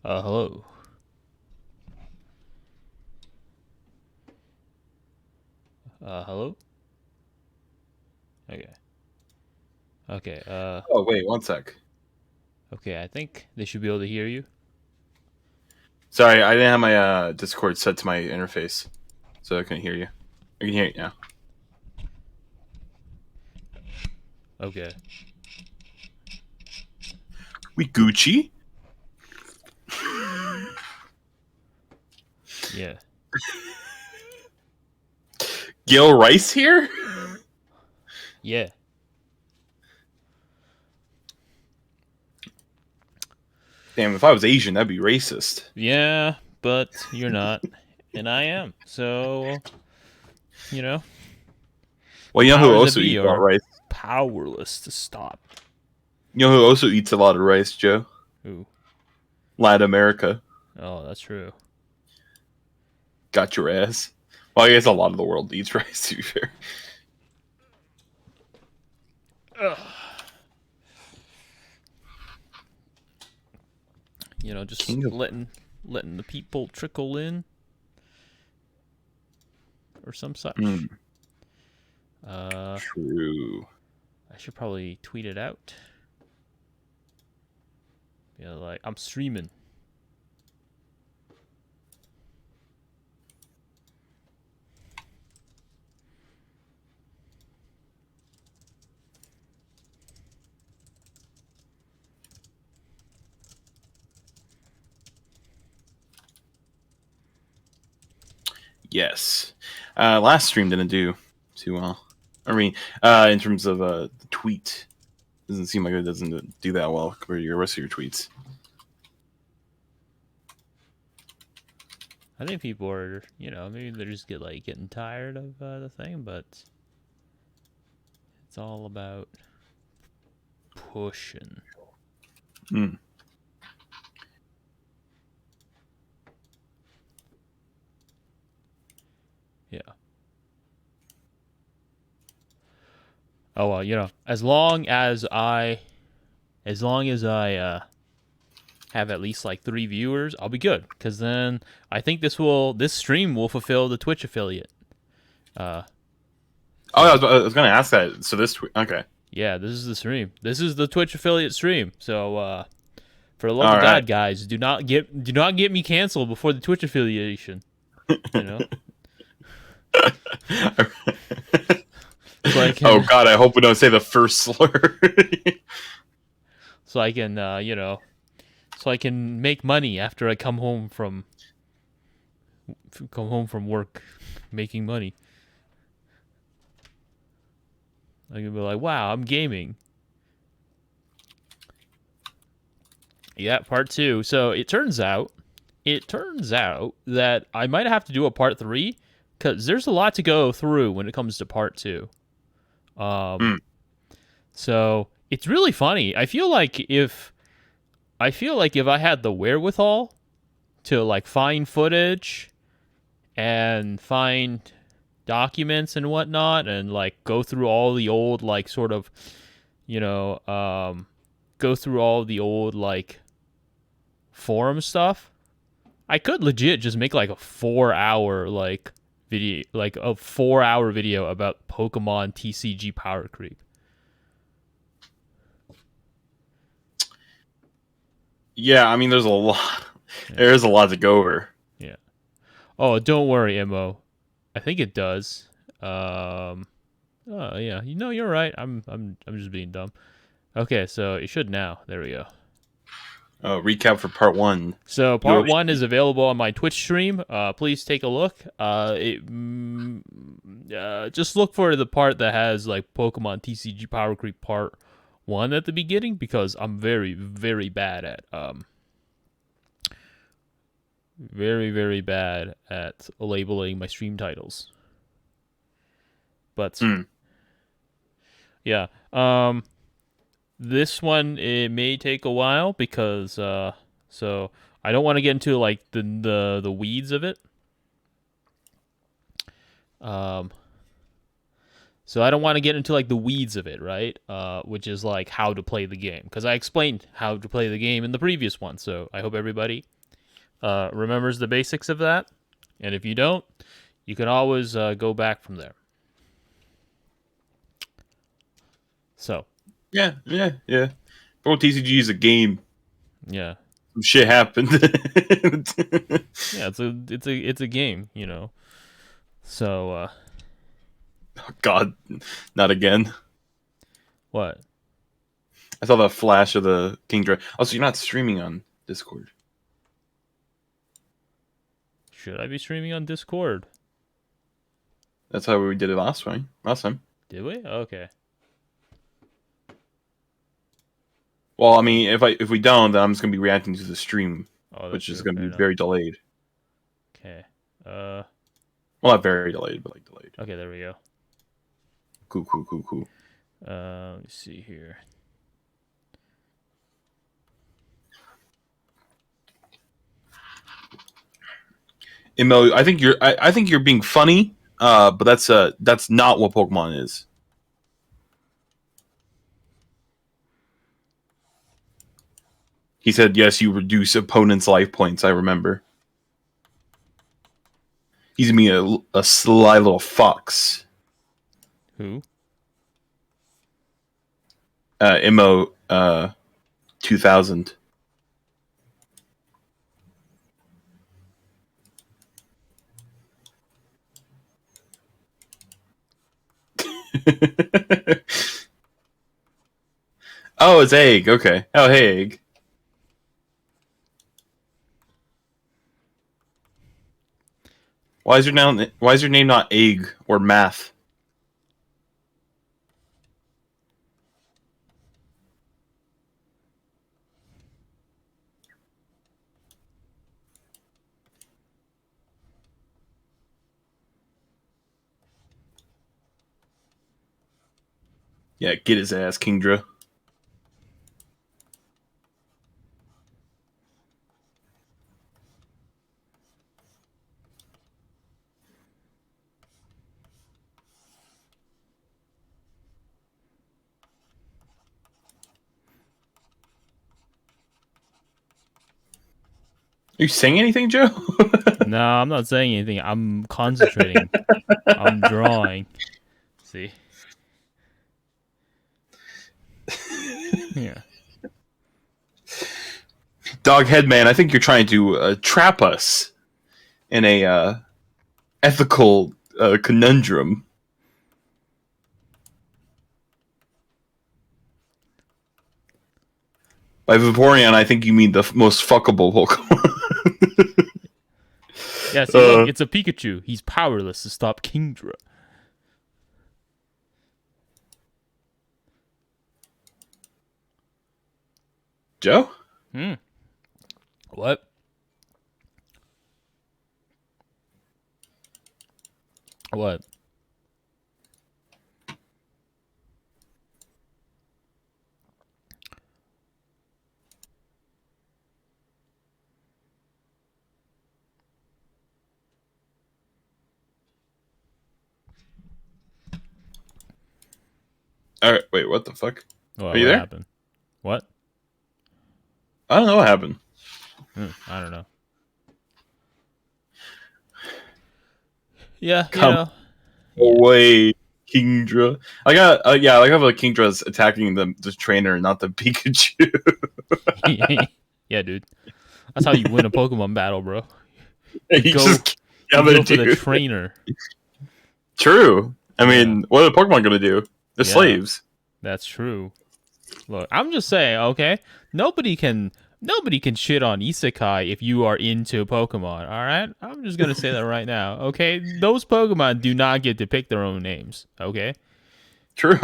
Hello. Hello? Okay. Okay, Oh, wait, one sec. okay, I think they should be able to hear you. Sorry, I didn't have my Discord set to my interface, so I couldn't hear you. I can hear you now. Okay. We Gucci? Yeah. Gil Rice here? Yeah. Damn, if I was Asian, that'd be racist. Yeah, but you're not. And I am. So, you know, Well, the you know who powers that also be eats a lot of are rice? powerless to stop. You know who also eats a lot of rice, Joe? Ooh. Latin America. Oh, that's true. Got your ass. Well, I guess a lot of the world eats rice, to be fair. Ugh. Just King of... letting the people trickle in or some such. Mm, Uh, true. I should probably tweet it out. Yeah, like I'm streaming. Yes. Last stream didn't do too well. I mean, in terms of the tweet, doesn't seem like it doesn't do that well compared to your rest of your tweets. I think people are, maybe they're just getting tired of the thing, but it's all about pushing. Mm. Yeah. Oh well, as long as I have at least like 3 viewers, I'll be good. Cause then I think this stream will fulfill the Twitch affiliate. Oh, I was going to ask that. So this okay. Yeah, this is the stream. This is the Twitch affiliate stream. So for the love All of right. God, guys, do not get me canceled before the Twitch affiliation. You know, so I Oh can God, I hope we don't say the first slur. so I can so I can make money after I come home from work, making money. I can be like, wow, I'm gaming. Yeah, part two. So it turns out that I might have to do a part three because there's a lot to go through when it comes to part two. Um, Mm. so it's really funny. I feel like if I had the wherewithal to like find footage and find documents and whatnot and like go through all the old like sort of you know go through all the old like forum stuff, I could legit just make like a 4 hour like video, like a 4 hour video about Pokemon TCG Powercreep. Yeah, I mean, there's a lot. Yeah. There's a lot to go over. Yeah. Oh, don't worry, Mo. I think it does. Um oh yeah. You're right. I'm just being dumb. Okay, so it should now. There we go. Recap for part one. So part one Yoshi. is available on my Twitch stream. Please take a look. Just look for the part that has like Pokemon TCG Power Creep Part One at the beginning because I'm very very bad at very bad at labeling my stream titles. But Mm. yeah, this one it may take a while because so I don't want to get into like the weeds of it. Um, so I don't want to get into like the weeds of it, right? Which is like how to play the game because I explained how to play the game in the previous one. So I hope everybody remembers the basics of that, and if you don't, you can always go back from there. So yeah. Well, TCG is a game. yeah, Some shit happened. yeah, it's a game, you know. So God, not again. what? I saw the flash of the King Dragon. Also, you're not streaming on Discord. Should I be streaming on Discord? That's how we did it last time. Did we? Okay. Well, I mean, if we don't, then I'm just gonna be reacting to the stream, Oh, that's which is true. gonna Fair be enough. very delayed. Okay. Well, not very delayed, but like delayed. Okay, there we go. Cool. Let me see here. Imo, I think you're being funny, but that's not what Pokemon is. He said, yes, you reduce opponent's life points, I remember. He's me a sly little fox. Who? Imo 2000. Oh, it's Egg. Okay. Oh, hey, Egg. Why is your name not Egg or Math? Yeah, get his ass, Kingdra. Are you saying anything, Joe? No, I'm not saying anything. I'm concentrating. I'm drawing. See? Yeah. Doghead man, I think you're trying to trap us in a ethical conundrum. By Vaporeon, I think you mean the most fuckable Pokemon. Yeah, see, look, it's a Pikachu. He's powerless to stop Kingdra. Joe? What? What? Alright, wait, what the fuck? What, Are you what there? happened? What? I don't know what happened. I don't know. Yeah, Come away, Kingdra. I got, yeah, I like how the Kingdra's attacking the trainer, not the Pikachu. Yeah, dude. That's how you win a Pokemon battle, bro. You Go, just you other go for the dude. trainer. True. I mean, what are the Pokemon gonna do? They're Yeah. slaves. That's true. Look, I'm just saying, okay? Nobody can shit on Isekai if you are into Pokemon, all right? I'm just going to say that right now, okay? Those Pokemon do not get to pick their own names, okay? True.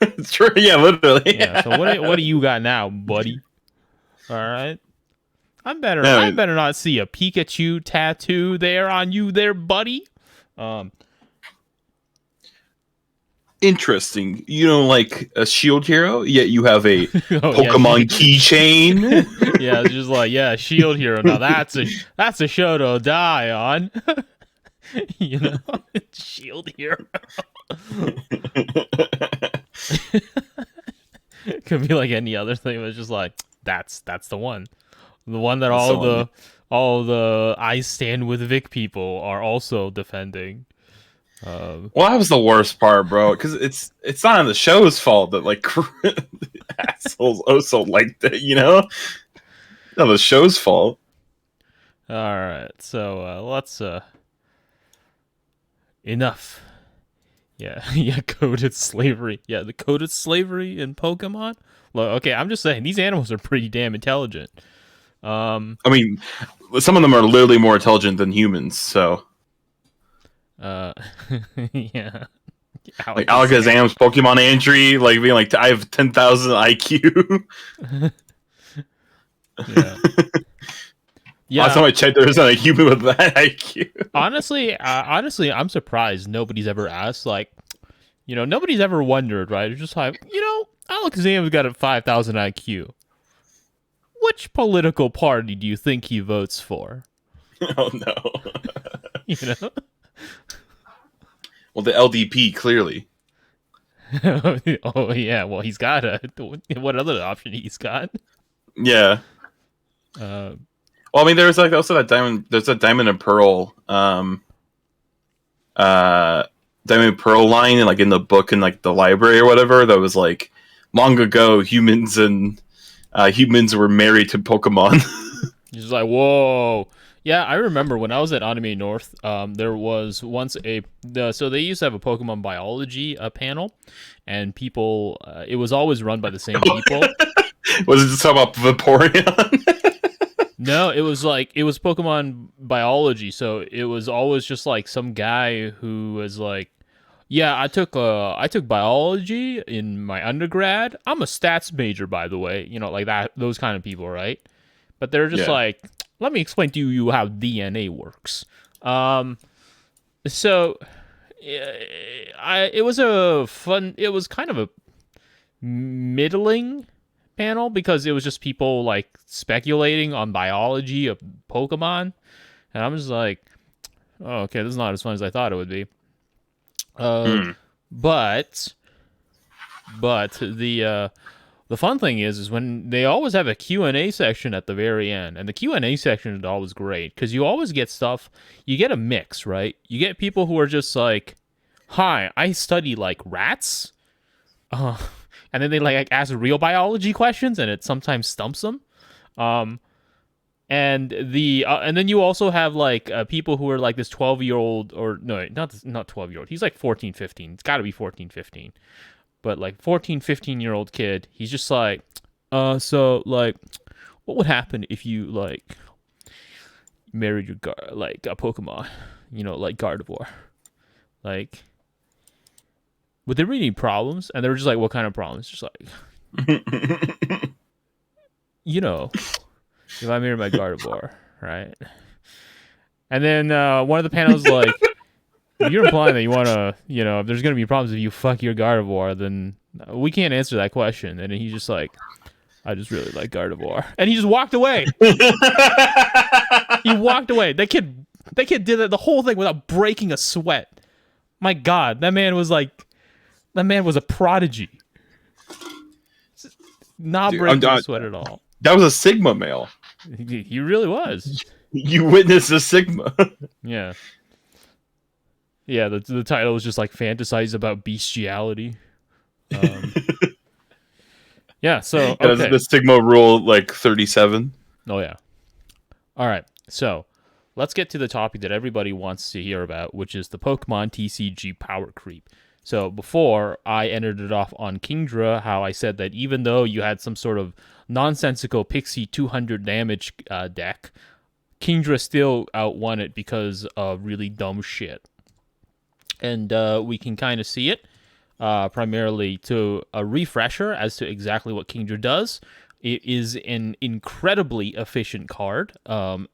It's true. Yeah, literally. Yeah, so what do you got now, buddy? All right? I better not see a Pikachu tattoo there on you there, buddy. Interesting. You don't like a shield hero, yet you have a Oh, Pokemon keychain. Yeah, it's just like, yeah, shield hero. Now that's a show to die on. You know, shield hero. Could be like any other thing, but it's just like that's the one that That's all the one. all the I stand with Vic people are also defending. Well, that was the worst part, bro. Because it's not on the show's fault that like assholes also like that. Not the show's fault. All right, so let's enough. Yeah, yeah, coded slavery. Yeah, the coded slavery in Pokemon. Look, okay, I'm just saying these animals are pretty damn intelligent. I mean, some of them are literally more intelligent than humans. So, uh, yeah, like Alakazam. Alakazam's Pokemon entry, like being like, I have 10,000 IQ. Yeah, Last yeah. time I checked, there isn't a human with that IQ. Honestly, I'm surprised nobody's ever asked. Like, nobody's ever wondered, right? It's just like, Alakazam's got a 5,000 IQ. Which political party do you think he votes for? Oh no. You know. Well, the LDP clearly. Oh yeah, well he's got a what other option he's got? Yeah. Uh, Well, I mean, there's like also that diamond. There's a diamond and pearl. Uh, diamond and pearl line, and like in the book in like the library or whatever. That was like long ago, humans were married to Pokemon. he's like, whoa. Yeah, I remember when I was at Anime North. There was once so they used to have a Pokemon biology panel, and people. It was always run by the same people. Was it just talking about Vaporeon? No, it was Pokemon biology, so it was always just like some guy who was like, "Yeah, I took biology in my undergrad. I'm a stats major, by the way." Like that, those kind of people, right? But they're just Yeah. like, "Let me explain to you how DNA works." Um, so it was kind of a middling panel because it was just people like speculating on biology of Pokemon, and I'm just like, oh, okay, this is not as fun as I thought it would be. Uh, Hmm. but the fun thing is when they always have a Q&A section at the very end, and the Q&A section is always great because you always get stuff. You get a mix, right? You get people who are just like, "Hi, I study like rats." Uh, and then they like ask real biology questions, and it sometimes stumps them. Um, and then you also have like people who are like this 12-year-old, or no, not 12-year-old. He's like 14, 15. It's got to be 14, 15. But like 14, 15-year-old kid, he's just like, so like, what would happen if you like married your like a Pokemon, like Gardevoir, like would there be any problems? And they were just like, what kind of problems? Just like, you know, if I marry my Gardevoir, right? And then one of the panels like, if you're implying that you want to, if there's going to be problems if you fuck your Gardevoir, then we can't answer that question. And he's just like, I just really like Gardevoir. And he just walked away. He walked away. That kid did the whole thing without breaking a sweat. My God, that man was a prodigy. Not Dude, breaking a sweat at all. that was a Sigma male. He really was. You witnessed a Sigma. Yeah. Yeah, the title was just like fantasize about bestiality. Um, yeah, so That is okay. the Sigma rule, like 37. Oh yeah. All right. So, let's get to the topic that everybody wants to hear about, which is the Pokemon TCG power creep. So, before I ended it off on Kingdra, how I said that even though you had some sort of nonsensical Pixie 200 damage deck, Kingdra still outwon it because of really dumb shit. And we can kind of see it primarily to a refresher as to exactly what Kingdra does. It is an incredibly efficient card. For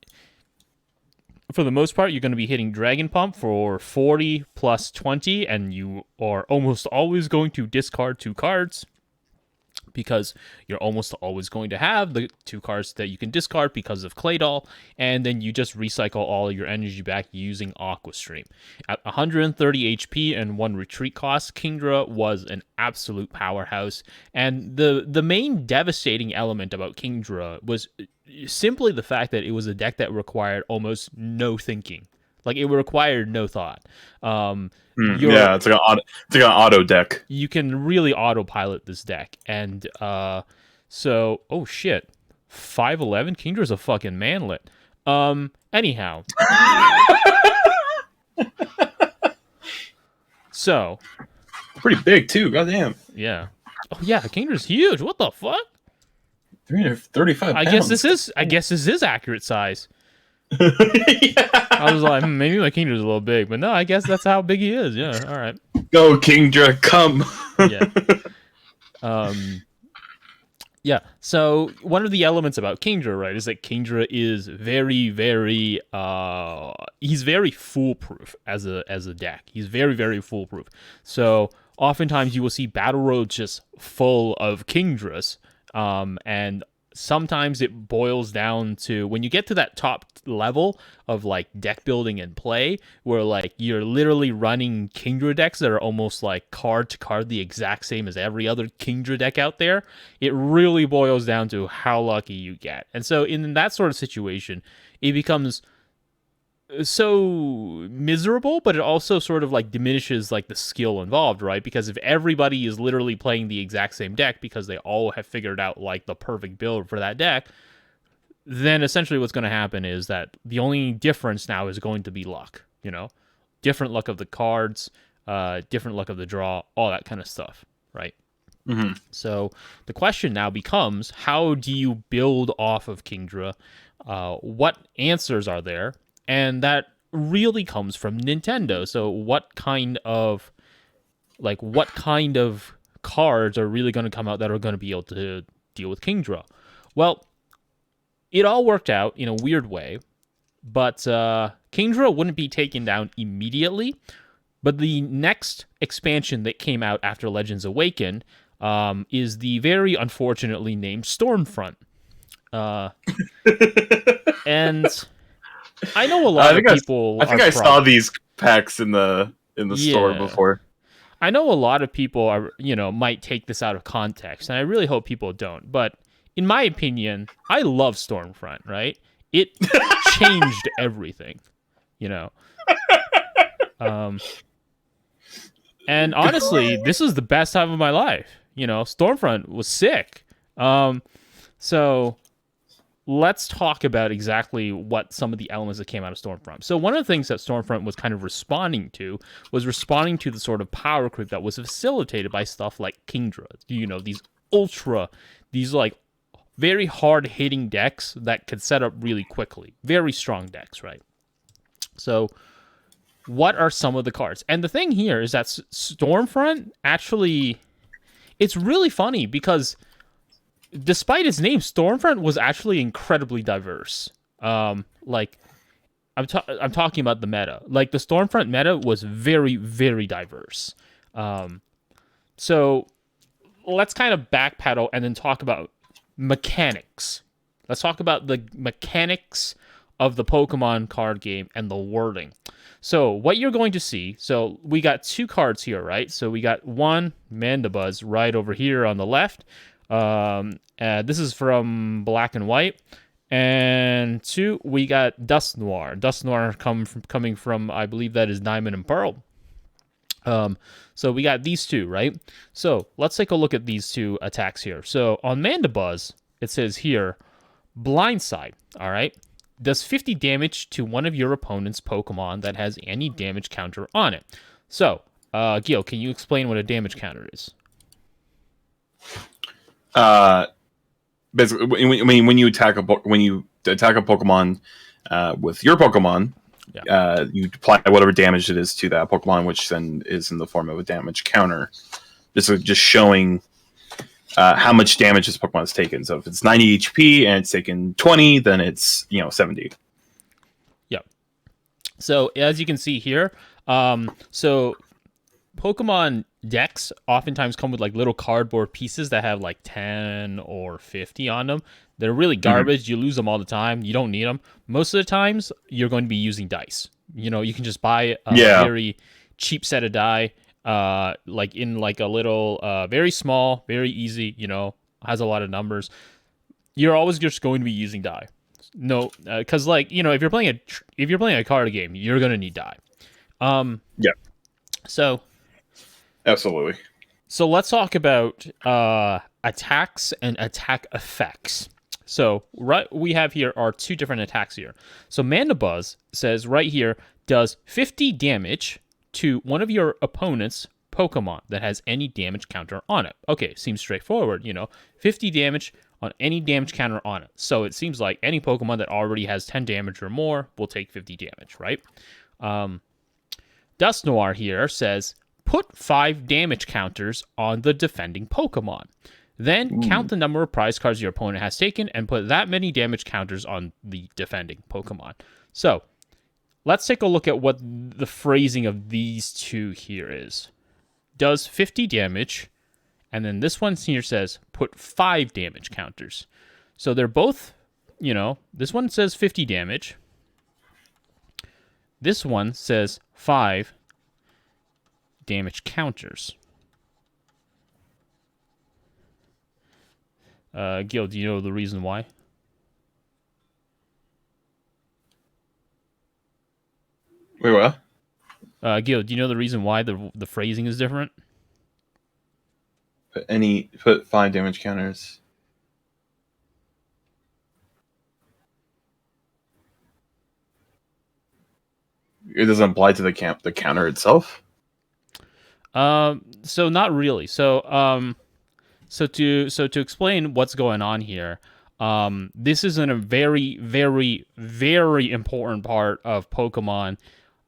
the most part, you're going to be hitting Dragon Pump for 40 plus 20, and you are almost always going to discard 2 cards. because you're almost always going to have the 2 cards that you can discard because of Claydol, and then you just recycle all your energy back using Aqua Stream. At 130 HP and 1 retreat cost, Kingdra was an absolute powerhouse, and the main devastating element about Kingdra was simply the fact that it was a deck that required almost no thinking. Like, it required no thought. Yeah, it's like an auto deck. You can really autopilot this deck. And so, oh shit. 5'11"? Kingdra's a fucking manlet. Anyhow. So. Pretty big, too. Goddamn. Yeah. Oh, yeah. Kingdra's huge. What the fuck? 335 pounds. I guess this is accurate size. Yeah. I was like, maybe my Kingdra's a little big, but no, I guess that's how big he is. Yeah, all right. Go Kingdra, come. Yeah. Yeah. So one of the elements about Kingdra, right, is that Kingdra is very, very he's very foolproof as a deck. He's very, very foolproof. So oftentimes you will see battle roads just full of Kingdras, and sometimes it boils down to when you get to that top level of like deck building and play, where like you're literally running Kingdra decks that are almost like card to card the exact same as every other Kingdra deck out there. It really boils down to how lucky you get. And so in that sort of situation, it becomes so miserable, but it also sort of like diminishes like the skill involved, right? Because if everybody is literally playing the exact same deck because they all have figured out like the perfect build for that deck, then essentially what's going to happen is that the only difference now is going to be luck, different luck of the cards, different luck of the draw, all that kind of stuff, right? Mm-hmm. So the question now becomes, how do you build off of Kingdra? What answers are there? And that really comes from Nintendo. So what kind of cards are really going to come out that are going to be able to deal with Kingdra? Well, it all worked out in a weird way, but Kingdra wouldn't be taken down immediately. But the next expansion that came out after Legends Awakened is the very unfortunately named Stormfront. And I know a lot of people. I think I saw these packs in the store before. I know a lot of people are, might take this out of context, and I really hope people don't. But in my opinion, I love Stormfront. Right? It changed everything. And honestly, this is the best time of my life. Stormfront was sick. So let's talk about exactly what some of the elements that came out of Stormfront. So one of the things that Stormfront was kind of responding to the sort of power creep that was facilitated by stuff like Kingdra. These like very hard hitting decks that could set up really quickly. Very strong decks, right? So what are some of the cards? And the thing here is that Stormfront actually, it's really funny because despite its name, Stormfront was actually incredibly diverse. Like I'm talking about the meta. Like the Stormfront meta was very, very diverse. So let's kind of backpedal and then talk about mechanics. Let's talk about the mechanics of the Pokemon card game and the wording. So what you're going to see, so we got 2 cards here, right? So we got one Mandibuzz right over here on the left. This is from Black and White. And 2, we got Dusknoir. Dusknoir coming from, I believe that is Diamond and Pearl. So we got these 2, right? So let's take a look at these 2 attacks here. So on Mandibuzz, it says here, Blindside, all right? Does 50 damage to one of your opponent's Pokemon that has any damage counter on it. So, Gil, can you explain what a damage counter is? Basically, when you attack a Pokemon with your Pokemon, you apply whatever damage it is to that Pokemon, which then is in the form of a damage counter. Just showing how much damage this Pokemon has taken. So if it's 90 HP and it's taken 20, then it's 70. Yep. So as you can see here, so Pokemon decks oftentimes come with like little cardboard pieces that have like 10 or 50 on them. They're really garbage. You lose them all the time. You don't need them. Most of the times, you're going to be using dice. You can just buy a very cheap set of die, like in like a little, very small, very easy, has a lot of numbers. You're always just going to be using die. No, because if you're playing a card game, you're going to need die. Yeah. So absolutely. So let's talk about attacks and attack effects. So what we have here are two different attacks here. So Mandibuzz says right here, does 50 damage to one of your opponent's Pokemon that has any damage counter on it. Okay, seems straightforward, 50 damage on any damage counter on it. So it seems like any Pokemon that already has 10 damage or more will take 50 damage, right? Dust Noir here says, put 5 damage counters on the defending Pokemon. Then count the number of prize cards your opponent has taken and put that many damage counters on the defending Pokemon. So, let's take a look at what the phrasing of these two here is. Does 50 damage, and then this one here says, put 5 damage counters. So they're both, this one says 50 damage. This one says 5 damage counters. Gil, do you know the reason why? Wait, what? Gil, do you know the reason why the phrasing is different? Put 5 damage counters. It doesn't apply to the counter itself. So not really. So to explain what's going on here, this is a very, very, very important part of Pokemon,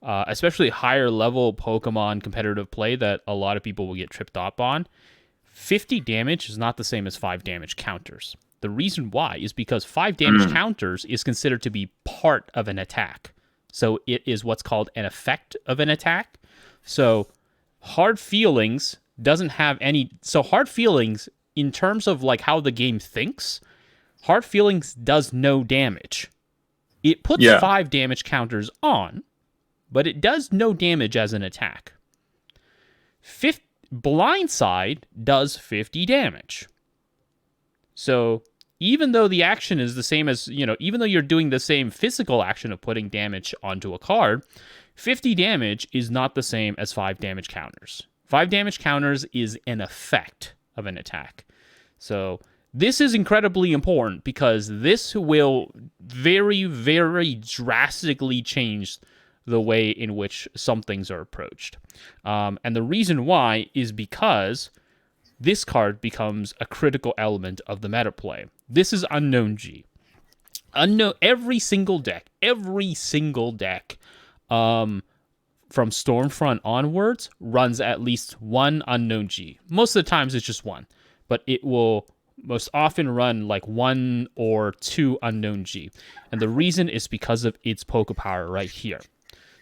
especially higher level Pokemon competitive play that a lot of people will get tripped up on. 50 damage is not the same as 5 damage counters. The reason why is because 5 damage counters is considered to be part of an attack. So it is what's called an effect of an attack. So Hard Feelings doesn't have any. So Hard Feelings, in terms of like how the game thinks, Hard Feelings does no damage. It puts 5 damage counters on, but it does no damage as an attack. Blindside does 50 damage. So even though the action is the same as, even though you're doing the same physical action of putting damage onto a card, 50 damage is not the same as 5 damage counters. 5 damage counters is an effect of an attack. So this is incredibly important because this will very, very drastically change the way in which some things are approached. And the reason why is because this card becomes a critical element of the meta play. This is Unknown G. Every single deck, from Stormfront onwards, runs at least one Unknown G. Most of the times it's just one, but it will most often run like 1 or 2 Unknown G. And the reason is because of its Poke Power right here.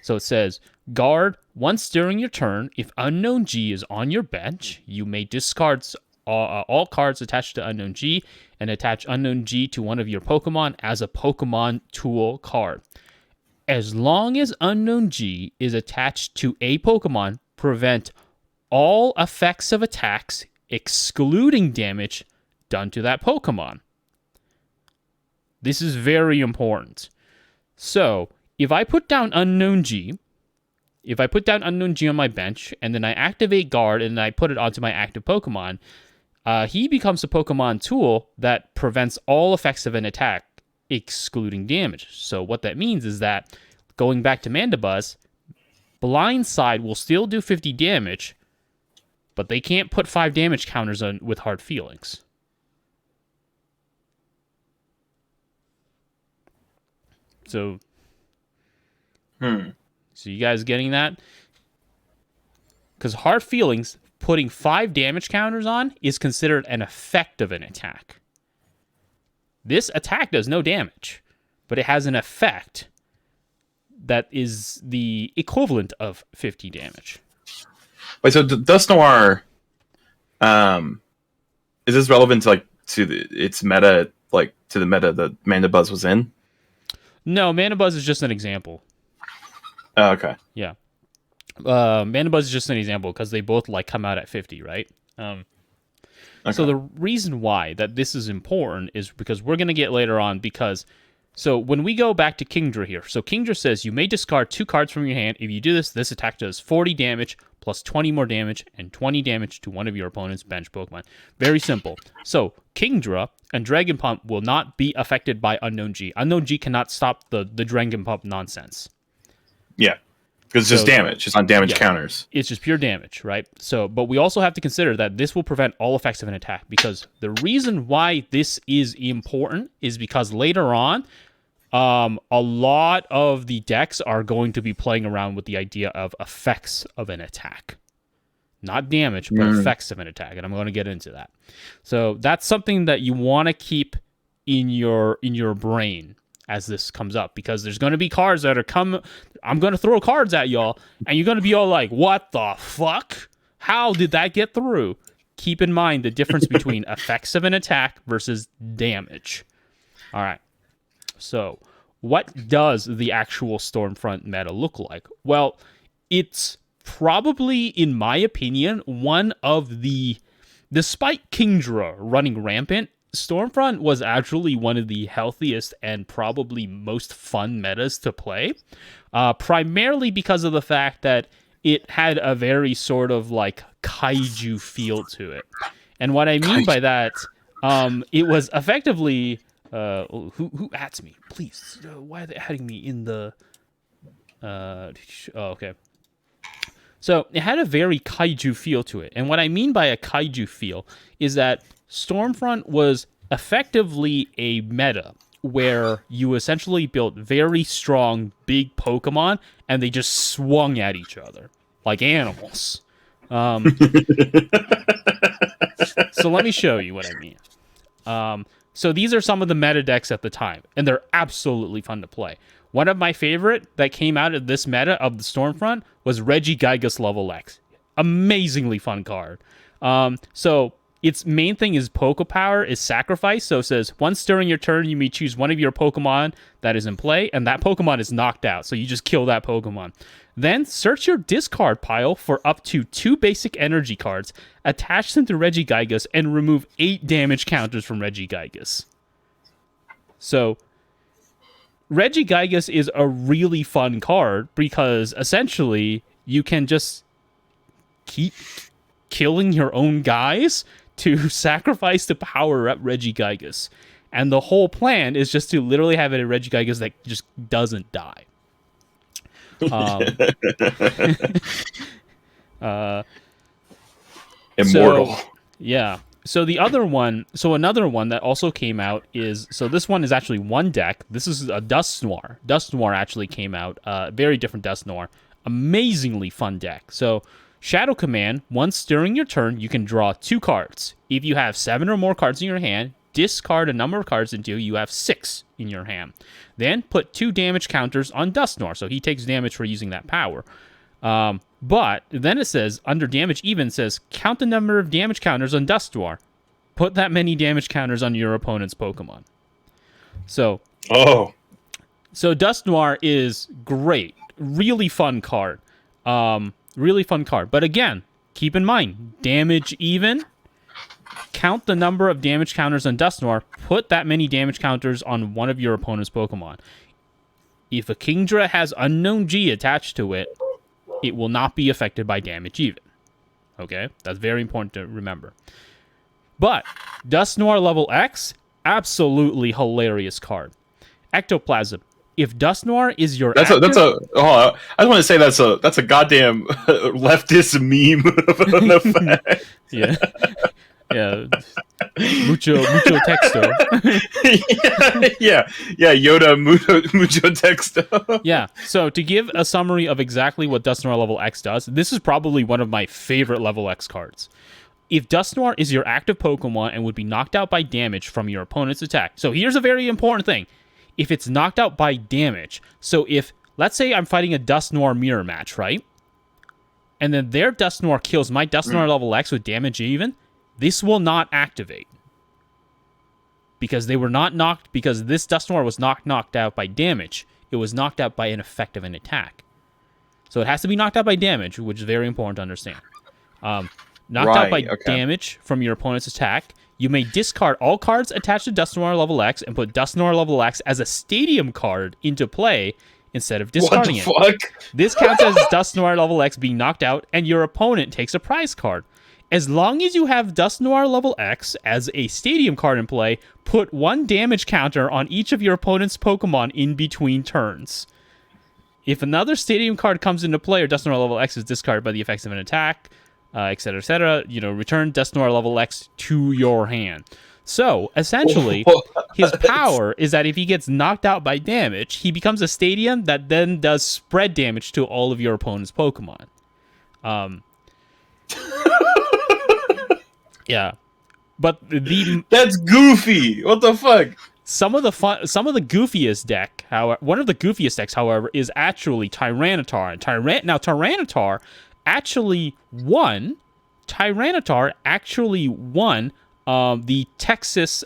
So it says, guard, once during your turn, if Unknown G is on your bench, you may discard all cards attached to Unknown G and attach Unknown G to one of your Pokemon as a Pokemon tool card. As long as Unknown G is attached to a Pokemon, prevent all effects of attacks, excluding damage, done to that Pokemon. This is very important. So, if I put down Unknown G on my bench, and then I activate Guard, and then I put it onto my active Pokemon, he becomes a Pokemon tool that prevents all effects of an attack, excluding damage. So what that means is that, going back to Mandibuzz, Blindside will still do 50 damage, but they can't put 5 damage counters on with Hard Feelings. So you guys getting that? Because Hard Feelings, putting 5 damage counters on, is considered an effect of an attack. This attack does no damage, but it has an effect that is the equivalent of 50 damage. Wait, so Dust Noir, is this relevant to its meta, like to the meta that Mana Buzz was in? No, Mana Buzz is just an example. Oh, okay. Yeah. Mana Buzz is just an example because they both like come out at 50, right? Okay. So the reason why that this is important is because we're going to get later on so when we go back to Kingdra here, so Kingdra says you may discard 2 cards from your hand. If you do this, this attack does 40 damage plus 20 more damage and 20 damage to one of your opponent's bench Pokemon. Very simple. So Kingdra and Dragon Pump will not be affected by Unknown G. Unknown G cannot stop the Dragon Pump nonsense. Yeah. Because it's just damage. It's not damage counters. It's just pure damage, right? So, but we also have to consider that this will prevent all effects of an attack, because the reason why this is important is because later on, a lot of the decks are going to be playing around with the idea of effects of an attack. Not damage, but effects of an attack, and I'm going to get into that. So that's something that you want to keep in your brain as this comes up, because there's going to be cards that are I'm going to throw cards at y'all, and you're going to be all like, what the fuck? How did that get through? Keep in mind the difference between effects of an attack versus damage. All right. So what does the actual Stormfront meta look like? Well, it's probably, in my opinion, one of despite Kingdra running rampant, Stormfront was actually one of the healthiest and probably most fun metas to play, primarily because of the fact that it had a very sort of like kaiju feel to it. And what I mean by that, it was effectively... who adds me? Please, why are they adding me in the... okay. So it had a very kaiju feel to it. And what I mean by a kaiju feel is that Stormfront was effectively a meta where you essentially built very strong, big Pokemon, and they just swung at each other like animals. So let me show you what I mean. So these are some of the meta decks at the time, and they're absolutely fun to play. One of my favorite that came out of this meta of the Stormfront was Regigigas level X. Amazingly fun card. So its main thing is Poke Power is Sacrifice. So it says, once during your turn, you may choose one of your Pokemon that is in play, and that Pokemon is knocked out. So you just kill that Pokemon. Then search your discard pile for up to 2 basic energy cards, attach them to Regigigas, and remove 8 damage counters from Regigigas. So Regigigas is a really fun card because essentially you can just keep killing your own guys to sacrifice to power up Regigigas. And the whole plan is just to literally have a Regigigas that just doesn't die. Immortal. So, yeah. So another one that also came out is, so this one is actually one deck. This is a Dust Noir. Dust Noir actually came out, very different Dust Noir. Amazingly fun deck. So Shadow Command, once during your turn, you can draw 2 cards. If you have 7 or more cards in your hand, discard a number of cards until you have 6 in your hand. Then put 2 damage counters on Dust Noir, so he takes damage for using that power. But then it says, under damage even, says, count the number of damage counters on Dust Noir. Put that many damage counters on your opponent's Pokemon. So Dust Noir is great. Really fun card. Really fun card. But again, keep in mind, damage even, count the number of damage counters on Dust Noir, put that many damage counters on one of your opponent's Pokemon. If a Kingdra has Unknown G attached to it, it will not be affected by damage even. Okay? That's very important to remember. But Dust Noir level X, absolutely hilarious card. Ectoplasm. If Dust Noir is your I just want to say that's a goddamn leftist meme of an effect. Yeah. Yeah. Mucho texto. yeah. Yoda mucho texto. Yeah. So to give a summary of exactly what Dust Noir level X does, this is probably one of my favorite level X cards. If Dust Noir is your active Pokemon and would be knocked out by damage from your opponent's attack. So here's a very important thing. If it's knocked out by damage, so if, let's say I'm fighting a Dust Noir mirror match, right? and then their Dust Noir kills my Dust Noir level X with damage even, this will not activate. Because they were not knocked, because this Dust Noir was not knocked out by damage. It was knocked out by an effect of an attack. So it has to be knocked out by damage, which is very important to understand. Knocked out by damage from your opponent's attack, you may discard all cards attached to Dust Noir level X and put Dust Noir level X as a stadium card into play instead of discarding it. What the fuck? This counts as Dust Noir level X being knocked out, and your opponent takes a prize card. As long as you have Dust Noir level X as a stadium card in play, put 1 damage counter on each of your opponent's Pokemon in between turns. If another stadium card comes into play or Dust Noir level X is discarded by the effects of an attack, etc., return Dust Noir level X to your hand. So, essentially, his power is that if he gets knocked out by damage, he becomes a stadium that then does spread damage to all of your opponent's Pokemon. Yeah, but that's goofy. What the fuck? Some of the goofiest deck, however, one of the goofiest decks, however, is actually Tyranitar. Now, Tyranitar actually won. The Texas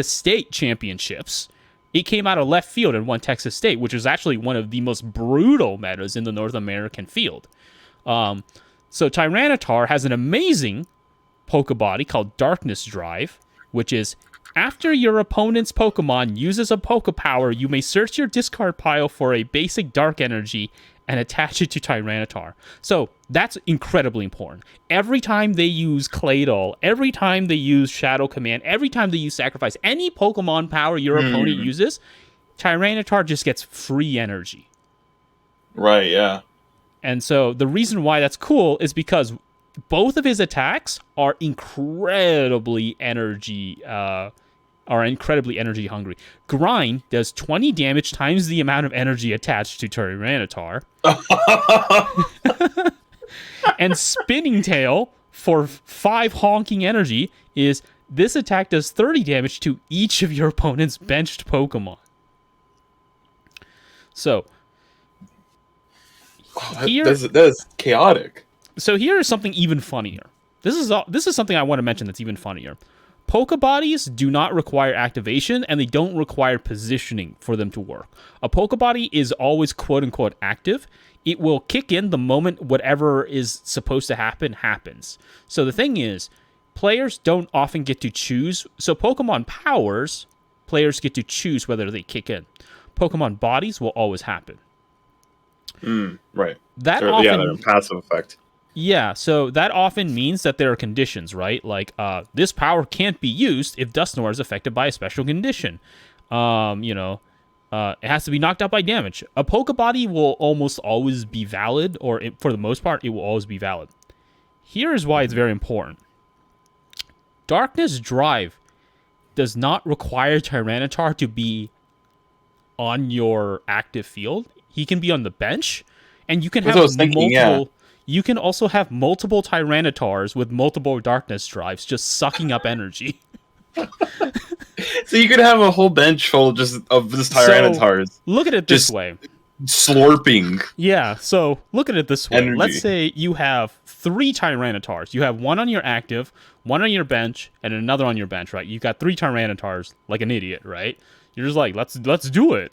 State Championships. It came out of left field and won Texas State, which is actually one of the most brutal metas in the North American field. So Tyranitar has an amazing Pokebody called Darkness Drive, which is after your opponent's Pokemon uses a Pokepower, you may search your discard pile for a basic Dark Energy and attach it to Tyranitar. So that's incredibly important. Every time they use Claydol, every time they use Shadow Command, every time they use Sacrifice, any Pokemon power your opponent uses, Tyranitar just gets free energy. Right, yeah. And so the reason why that's cool is because both of his attacks are incredibly energy hungry. Grind does 20 damage times the amount of energy attached to Tyranitar. And Spinning Tail for 5 honking energy is this attack does 30 damage to each of your opponent's benched Pokemon. So that is chaotic. So here is something even funnier. This is something I want to mention that's even funnier. Pokebodies do not require activation, and they don't require positioning for them to work. A Pokebody is always quote-unquote active. It will kick in the moment whatever is supposed to happen happens. So the thing is, players don't often get to choose. So Pokemon powers, players get to choose whether they kick in. Pokemon bodies will always happen. Right. They're a passive effect. Yeah, so that often means that there are conditions, right? Like, this power can't be used if Dust Noir is affected by a special condition. It has to be knocked out by damage. A Pokebody will almost always be valid, or for the most part, it will always be valid. Here is why it's very important. Darkness Drive does not require Tyranitar to be on your active field. He can be on the bench, and you can have multiple... You can also have multiple Tyranitars with multiple Darkness Drives just sucking up energy. So you could have a whole bench full of this Tyranitars. So, look at it this way. Slurping. Yeah, so look at it this way. Energy. Let's say you have 3 Tyranitars. You have one on your active, one on your bench, and another on your bench, right? You've got 3 Tyranitars like an idiot, right? You're just like, let's do it.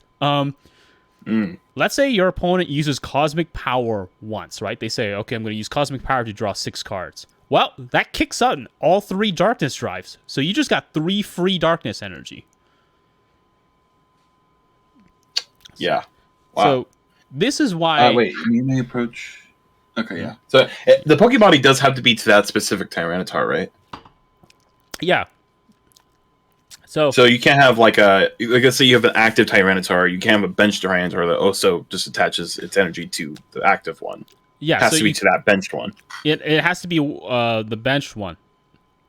Let's say your opponent uses Cosmic Power once, right? They say, okay, I'm going to use Cosmic Power to draw 6 cards. Well, that kicks out all 3 Darkness Drives. So you just got 3 free Darkness energy. Yeah. Wow. So this is why... wait, you may approach... Okay, yeah. So the Pokebody does have to be to that specific Tyranitar, right? Yeah. So you can't have let's say you have an active Tyranitar, you can't have a bench Tyranitar that also just attaches its energy to the active one. Yeah, it has to be to that benched one. It has to be the benched one.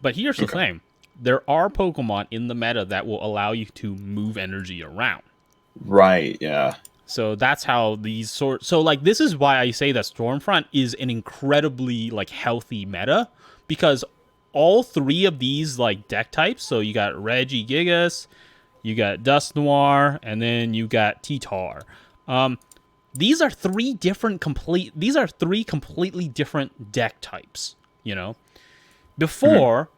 But here's the thing. There are Pokemon in the meta that will allow you to move energy around. Right, yeah. So that's how these this is why I say that Stormfront is an incredibly healthy meta, because all 3 of these deck types, so you got Regigigas, you got Dust Noir, and then you got T-Tar. these are three completely different deck types, you know. Before,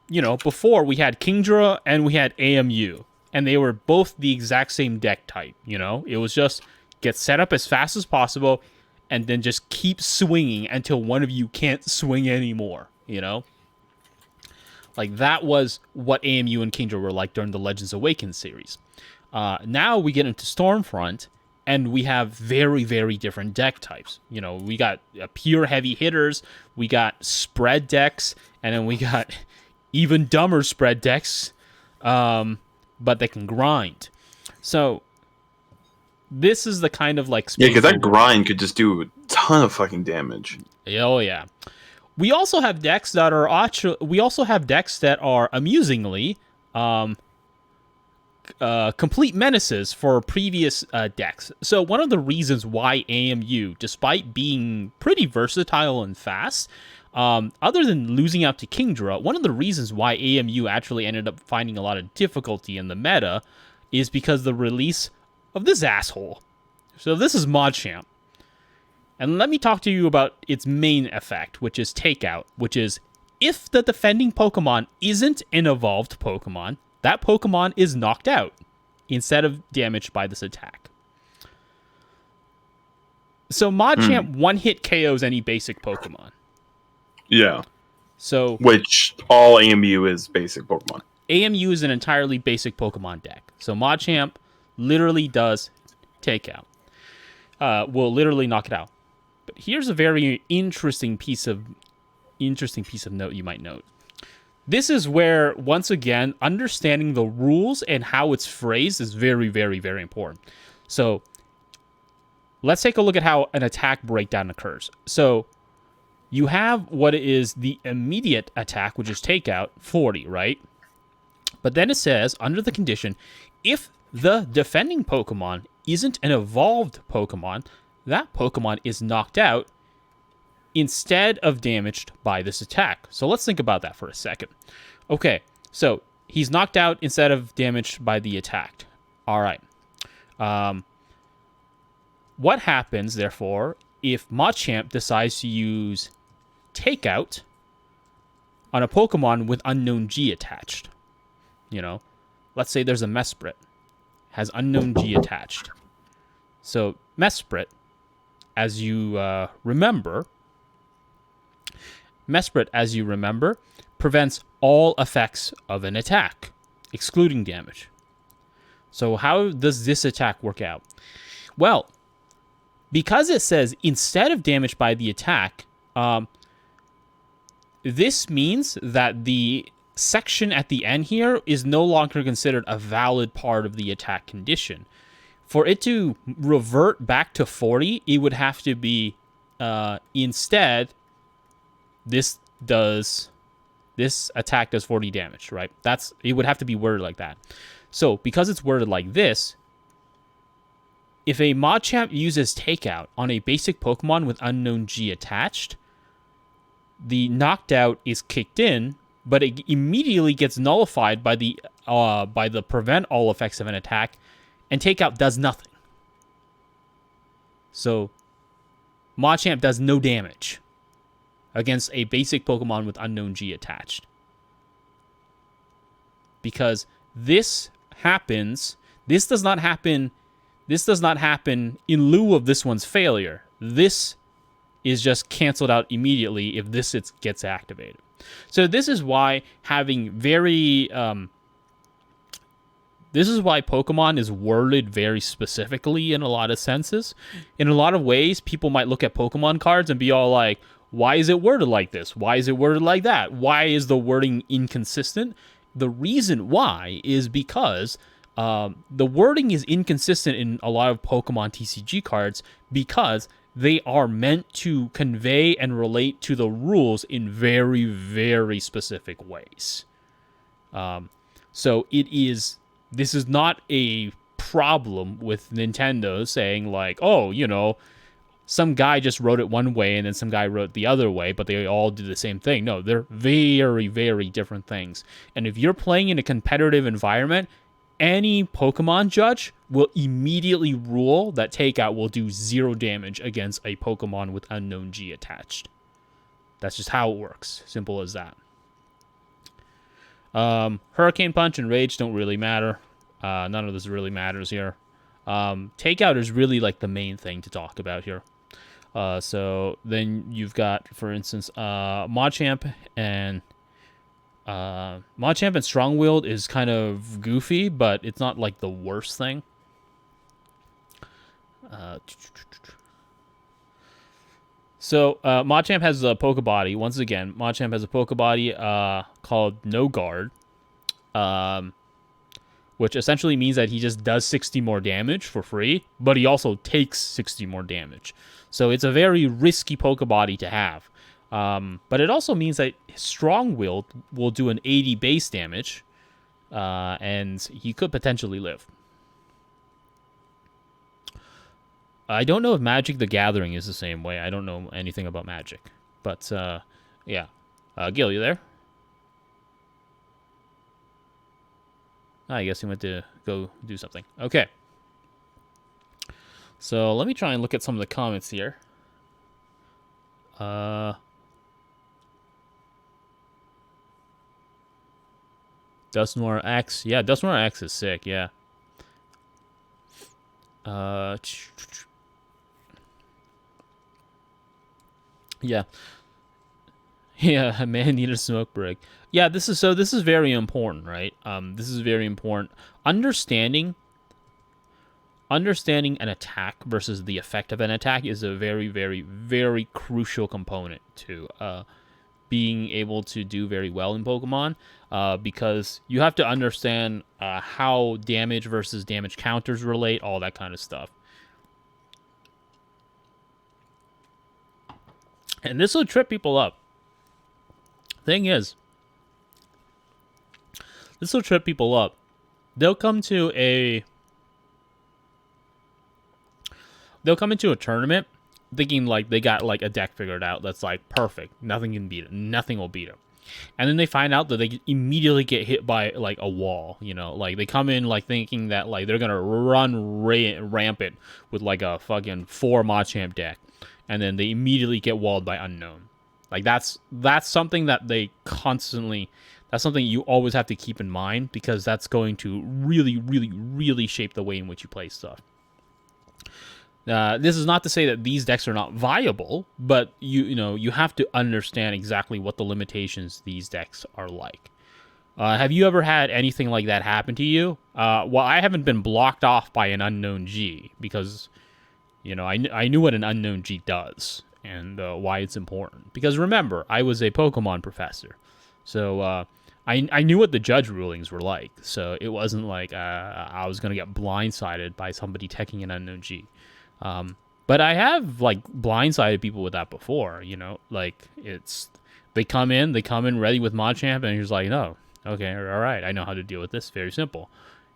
before we had Kingdra and we had AMU, and they were both the exact same deck type, you know. It was just get set up as fast as possible and then just keep swinging until one of you can't swing anymore, you know. Like, that was what AMU and Kingdra were like during the Legends Awakened series. Now we get into Stormfront, and we have very, very different deck types. You know, we got pure heavy hitters, we got spread decks, and then we got even dumber spread decks, but they can grind. So this is the kind of like... Yeah, because that grind could just do a ton of fucking damage. Oh, yeah. We also have decks that are amusingly complete menaces for previous decks. So one of the reasons why AMU, despite being pretty versatile and fast, other than losing out to Kingdra, one of the reasons why AMU actually ended up finding a lot of difficulty in the meta is because the release of this asshole. So this is Machamp. And let me talk to you about its main effect, which is Takeout, which is if the defending Pokemon isn't an evolved Pokemon, that Pokemon is knocked out instead of damaged by this attack. So Machamp one-hit KOs any basic Pokemon. Yeah. So which all AMU is basic Pokemon. AMU is an entirely basic Pokemon deck. So Machamp literally does Takeout. Will literally knock it out. But here's a very interesting piece of note you might note. This is where, once again, understanding the rules and how it's phrased is very, very, very important. So let's take a look at how an attack breakdown occurs. So you have what is the immediate attack, which is Takeout, 40, right? But then it says, under the condition, if the defending Pokemon isn't an evolved Pokemon, that Pokemon is knocked out instead of damaged by this attack. So let's think about that for a second. Okay, so he's knocked out instead of damaged by the attack. All right. What happens, therefore, if Machamp decides to use Takeout on a Pokemon with Unknown G attached? You know, let's say there's a Mesprit, has Unknown G attached. So Mesprit, as you remember, prevents all effects of an attack, excluding damage. So how does this attack work out? Well, because it says instead of damage by the attack, this means that the section at the end here is no longer considered a valid part of the attack condition. For it to revert back to 40, it would have to be instead this attack does 40 damage, right? It would have to be worded like that. So because it's worded like this, if a Machamp uses Takeout on a basic Pokemon with Unknown G attached, the knocked out is kicked in, but it immediately gets nullified by the prevent all effects of an attack, and Takeout does nothing. So Machamp does no damage against a basic Pokemon with Unknown G attached. Because this does not happen in lieu of this one's failure. This is just canceled out immediately if this gets activated. So this is why this is why Pokemon is worded very specifically in a lot of senses. In a lot of ways, people might look at Pokemon cards and be all like, why is it worded like this? Why is it worded like that? Why is the wording inconsistent? The reason why is because the wording is inconsistent in a lot of Pokemon TCG cards because they are meant to convey and relate to the rules in very, very specific ways. So this is not a problem with Nintendo saying like, oh, you know, some guy just wrote it one way and then some guy wrote it the other way, but they all do the same thing. No, they're very, very different things. And if you're playing in a competitive environment, any Pokemon judge will immediately rule that Takeout will do 0 damage against a Pokemon with Unknown G attached. That's just how it works. Simple as that. Hurricane Punch and Rage don't really matter. None of this really matters here. Takeout is really like the main thing to talk about here. So then you've got, for instance, Machamp and Strong Willed is kind of goofy, but it's not like the worst thing. So Machamp has a Pokebody. Once again, Machamp has a Pokebody called No Guard, which essentially means that he just does 60 more damage for free, but he also takes 60 more damage. So it's a very risky Pokebody to have. But it also means that Strong Willed will do an 80 base damage, and he could potentially live. I don't know if Magic the Gathering is the same way. I don't know anything about Magic. But, yeah. Gil, you there? I guess he went to go do something. Okay. So, let me try and look at some of the comments here. Dusknoir X. Yeah, Dusknoir X is sick, yeah. Yeah. Yeah, man need a smoke break. Yeah, this is very important, right? This is very important. Understanding an attack versus the effect of an attack is a very, very, very crucial component to being able to do very well in Pokemon, because you have to understand how damage versus damage counters relate, all that kind of stuff. And this will trip people up. Thing is, this will trip people up. They'll come into a tournament thinking like they got like a deck figured out that's like perfect. Nothing can beat it. Nothing will beat it. And then they find out that they immediately get hit by like a wall, you know, like they come in like thinking that like they're gonna run rampant with like a fucking 4 Machamp deck, and then they immediately get walled by Unknown. Like that's something that that's something you always have to keep in mind, because that's going to really, really, really shape the way in which you play stuff. This is not to say that these decks are not viable, but you have to understand exactly what the limitations these decks are like. Have you ever had anything like that happen to you? Well, I haven't been blocked off by an Unknown G, because I knew what an Unknown G does and why it's important. Because remember, I was a Pokemon professor, so I knew what the judge rulings were like. So it wasn't like I was gonna get blindsided by somebody teching an Unknown G. But I have like blindsided people with that before. Like they come in ready with Machamp, and he's like, no, okay, all right, I know how to deal with this. Very simple.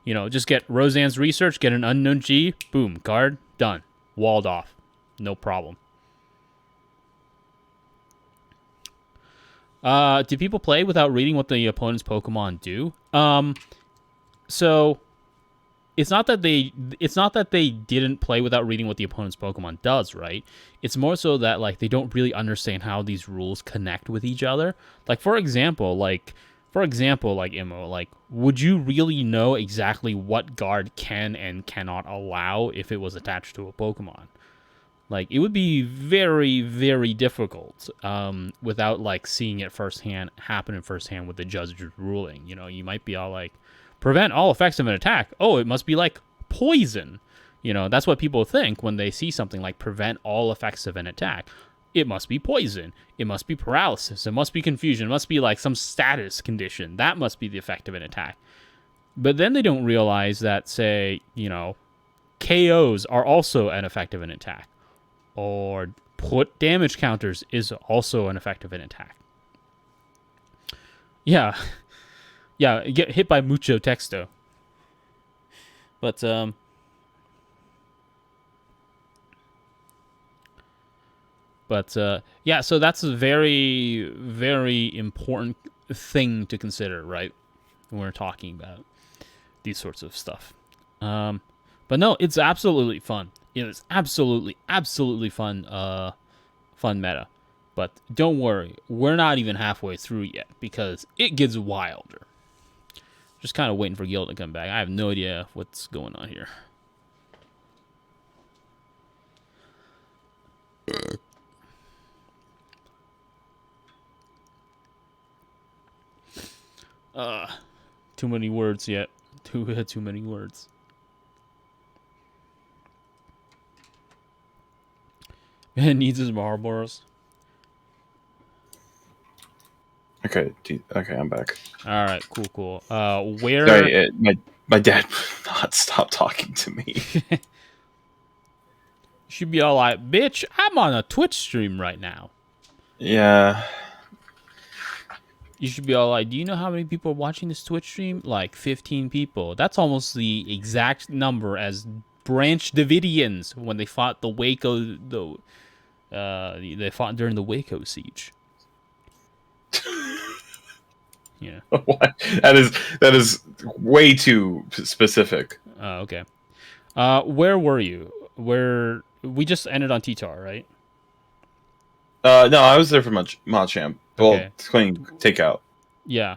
Just get Roseanne's Research, get an Unknown G, boom, card, done. Walled off. No problem. Do people play without reading what the opponent's Pokemon do? So it's not that they didn't play without reading what the opponent's Pokemon does, right? It's more so that like they don't really understand how these rules connect with each other. Like for example, Immo, like would you really know exactly what guard can and cannot allow if it was attached to a Pokemon? Like, it would be very, very difficult without, like, seeing it happen firsthand with the judge's ruling. You might be all like, prevent all effects of an attack. Oh, it must be, like, poison. That's what people think when they see something like prevent all effects of an attack. It must be poison. It must be paralysis. It must be confusion. It must be, like, some status condition. That must be the effect of an attack. But then they don't realize that, say, KOs are also an effect of an attack. Or put damage counters is also an effect of an attack. Yeah. Yeah, get hit by mucho texto. But, yeah, so that's a very, very important thing to consider, right? When we're talking about these sorts of stuff. But no, it's absolutely fun. It is absolutely fun. Fun meta. But don't worry, we're not even halfway through yet because it gets wilder. Just kind of waiting for Gil to come back. I have no idea what's going on here. Too many words yet. Too many words. Man needs his Marlboros. Okay, I'm back. All right, cool. Where? Sorry, my dad would not stop talking to me. You should be all like, bitch, I'm on a Twitch stream right now. Yeah. You should be all like, do you know how many people are watching this Twitch stream? Like 15 people. That's almost the exact number as Branch Davidians when they fought the Waco. They fought during the Waco siege. Yeah. What? That is way too specific. Okay. Where were you? Where we just ended on T-Tar, right? No, I was there for Machamp. Well, Okay. clean takeout. Yeah.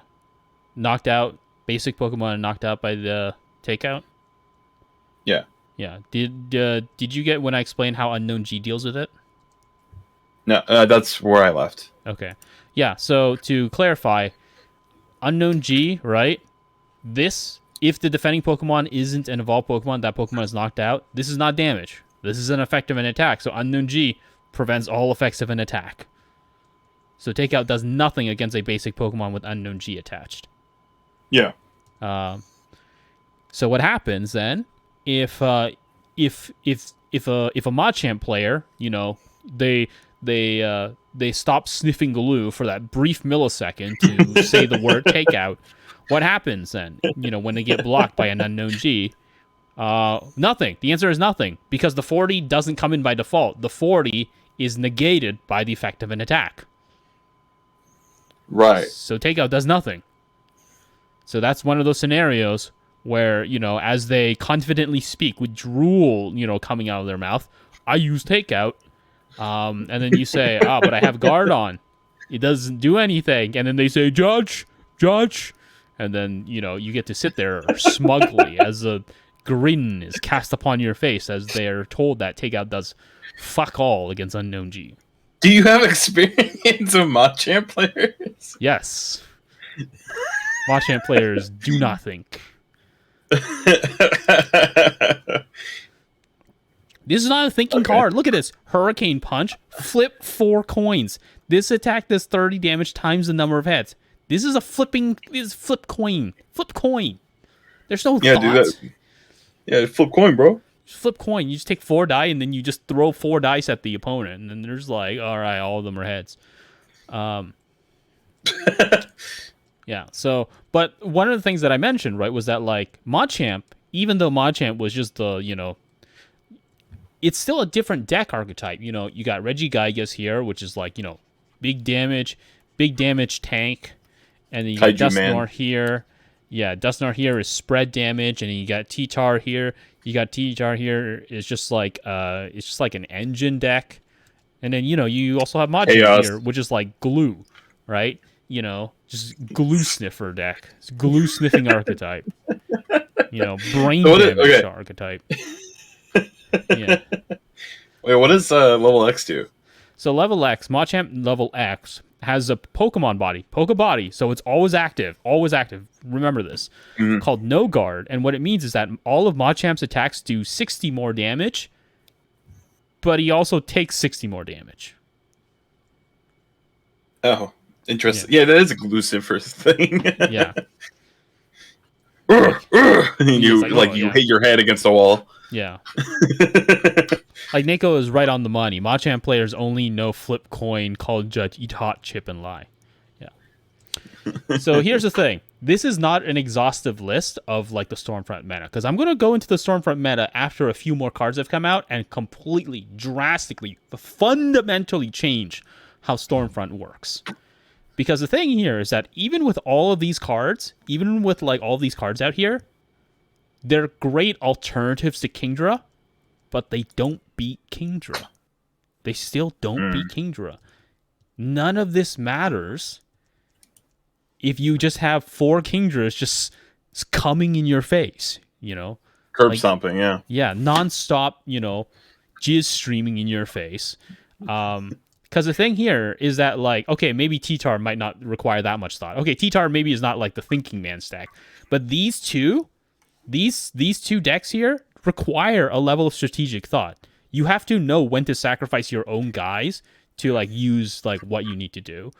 Knocked out. Basic Pokemon knocked out by the takeout? Yeah. Yeah. Did you get when I explained how Unknown G deals with it? No, that's where I left. Okay. Yeah, so to clarify, Unknown G, right? This, if the defending Pokemon isn't an evolved Pokemon, that Pokemon is knocked out, this is not damage. This is an effect of an attack. So Unknown G prevents all effects of an attack. So Takeout does nothing against a basic Pokemon with Unknown G attached. Yeah. So what happens then if a Machamp player, you know, they stop sniffing glue for that brief millisecond to say the word takeout. What happens then? You know, when they get blocked by an Unknown G, nothing. The answer is nothing because the 40 doesn't come in by default. The 40 is negated by the effect of an attack. Right. So takeout does nothing. So that's one of those scenarios where, you know, as they confidently speak with drool, you know, coming out of their mouth, I use takeout. And then you say, but I have guard on. It doesn't do anything. And then they say, judge. And then, you know, you get to sit there smugly as a grin is cast upon your face as they're told that takeout does fuck all against Unknown G. Do you have experience of Machamp players? Yes. Machamp players do not think. This is not a thinking card. Look at this. Hurricane Punch. Flip 4 coins. This attack does 30 damage times the number of heads. This is a flip coin. Flip coin. There's no Yeah, thought. do that. Yeah, flip coin, bro. Just flip coin. You just take 4 die and then you just throw 4 dice at the opponent. And then there's like, all right, all of them are heads. Yeah, so, but one of the things that I mentioned, right, was that like Machamp, even though Machamp was just the, you know, it's still a different deck archetype. You know, you got Regigigas here, which is like, you know, big damage tank. And then you got Dusknoir here. Yeah, Dusknoir here is spread damage. And then you got T-Tar here. It's just like an engine deck. And then, you know, you also have Machamp here, which is like glue, right? You know, just glue sniffer deck. It's glue sniffing archetype. You know, brain damage archetype. Yeah. Wait, what does level X do? So level X, Machamp level X has a Pokemon body, Pokebody, so it's always active. Remember this. Mm-hmm. Called No Guard, and what it means is that all of Machamp's attacks do 60 more damage, but he also takes 60 more damage. Oh, interesting. Yeah, that is a glue sniffer thing. Yeah. And you hit your head against the wall. Yeah. Like Neko is right on the money. Machamp players only know flip coin, call judge, eat hot, chip, and lie. Yeah. So here's the thing. This is not an exhaustive list of like the Stormfront meta, because I'm going to go into the Stormfront meta after a few more cards have come out and completely, drastically, fundamentally change how Stormfront works. Because the thing here is that even with all of these cards, even with like all these cards out here, they're great alternatives to Kingdra, but they don't beat Kingdra. They still don't beat Kingdra. None of this matters if you just have 4 Kingdras just coming in your face, you know? Curb stomping, yeah. Yeah, nonstop, you know, jizz streaming in your face. Because the thing here is that, like, okay, maybe T-Tar might not require that much thought. Okay, T-Tar maybe is not like the thinking man stack. But these two decks here require a level of strategic thought. You have to know when to sacrifice your own guys to like use like what you need to do.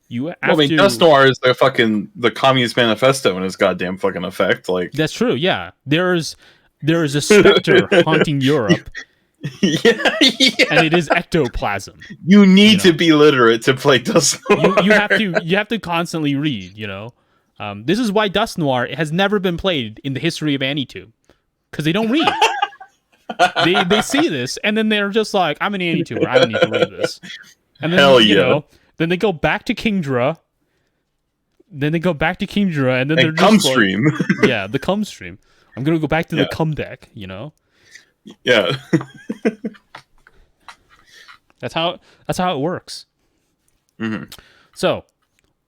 You have I mean, to... Dust Noir is the Communist Manifesto in his goddamn fucking effect. Like, that's true. Yeah, there is a specter haunting Europe. Yeah, and it is ectoplasm. You need to be literate to play Dust Noir. You have to constantly read. You know, this is why Dust Noir has never been played in the history of AniTube, because they don't read. they see this and then they're just like, I'm an AniTuber, I don't need to read this. And then you know, then they go back to Kingdra. And then they're cum just stream. Like, yeah, the cum stream. I'm gonna go back to the cum deck. You know. Yeah. That's how it works. Mm-hmm. So,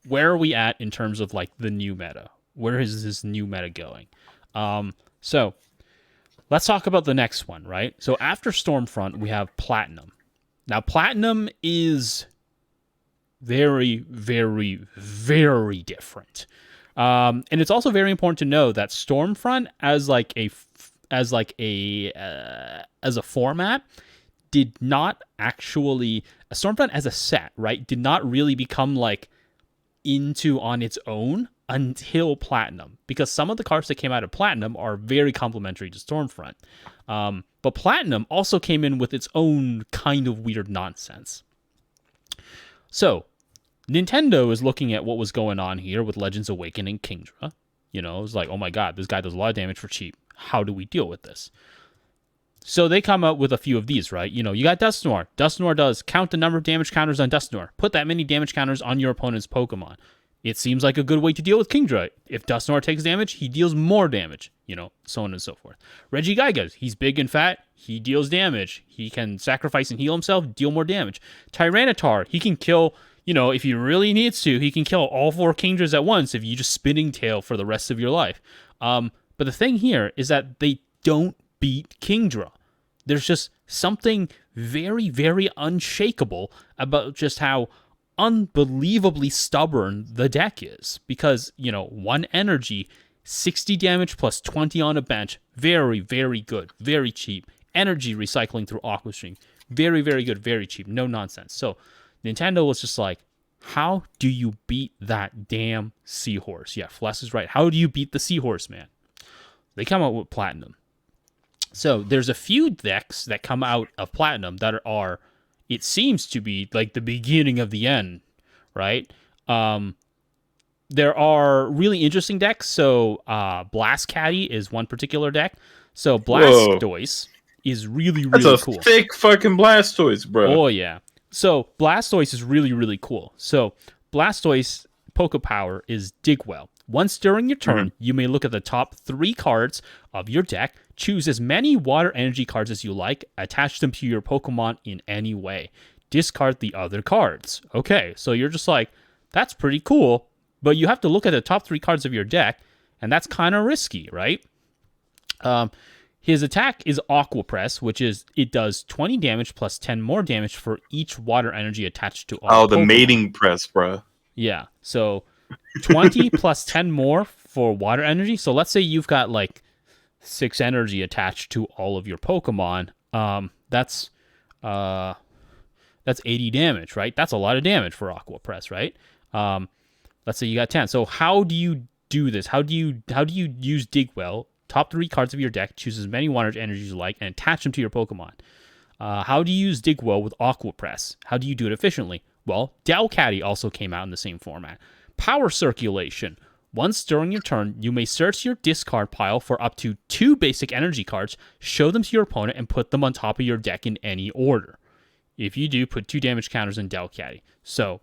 where are we at in terms of like the new meta? Where is this new meta going? So let's talk about the next one, right? So after Stormfront, we have Platinum. Now, Platinum is very, very, very different. And it's also very important to know that Stormfront as a format did not actually... Stormfront as a set, right, did not really become like into on its own until Platinum, because some of the cards that came out of Platinum are very complementary to Stormfront. But Platinum also came in with its own kind of weird nonsense. So, Nintendo is looking at what was going on here with Legends Awakening Kingdra. You know, it's like, oh my god, this guy does a lot of damage for cheap. How do we deal with this? So they come up with a few of these, right? You know, you got Dust Noir. Dust Noir does count the number of damage counters on Dust Noir. Put that many damage counters on your opponent's Pokemon. It seems like a good way to deal with Kingdra. If Dust Noir takes damage, he deals more damage. You know, so on and so forth. Regigigas, he's big and fat. He deals damage. He can sacrifice and heal himself, deal more damage. Tyranitar, he can kill, you know, if he really needs to, he can kill all 4 Kingdras at once if you just spinning tail for the rest of your life. But the thing here is that they don't beat Kingdra. There's just something very, very unshakable about just how unbelievably stubborn the deck is. Because, you know, 1 energy, 60 damage plus 20 on a bench. Very, very good. Very cheap. Energy recycling through Aqua Stream. Very, very good. Very cheap. No nonsense. So, Nintendo was just like, how do you beat that damn seahorse? Yeah, Fless is right. How do you beat the seahorse, man? They come out with Platinum. So there's a few decks that come out of Platinum that are, it seems to be like the beginning of the end, right? There are really interesting decks. So Blast Caddy is one particular deck. So Blastoise is really, really That's a cool. thick fucking Blastoise, bro. Oh, yeah. So Blastoise is really, really cool. So Blastoise Poke Power is Dig Well. Once during your turn, you may look at the top 3 cards of your deck, choose as many water energy cards as you like, attach them to your Pokemon in any way. Discard the other cards. Okay, so you're just like, that's pretty cool, but you have to look at the top 3 cards of your deck, and that's kind of risky, right? His attack is Aqua Press, which is, it does 20 damage plus 10 more damage for each water energy attached to all the Pokemon. mating press, bro. Yeah, so 20 plus 10 more for water energy. So let's say you've got like 6 energy attached to all of your Pokemon. That's 80 damage, right? That's a lot of damage for Aqua Press, right? Let's say you got 10. So how do you do this? How do you use Dig Well? Top 3 cards of your deck, choose as many water energies as you like, and attach them to your Pokemon. How do you use Dig Well with Aqua Press? How do you do it efficiently? Well, Delcatty also came out in the same format. Power Circulation. Once during your turn, you may search your discard pile for up to 2 basic energy cards, show them to your opponent, and put them on top of your deck in any order. If you do, put 2 damage counters in Delcatty. So,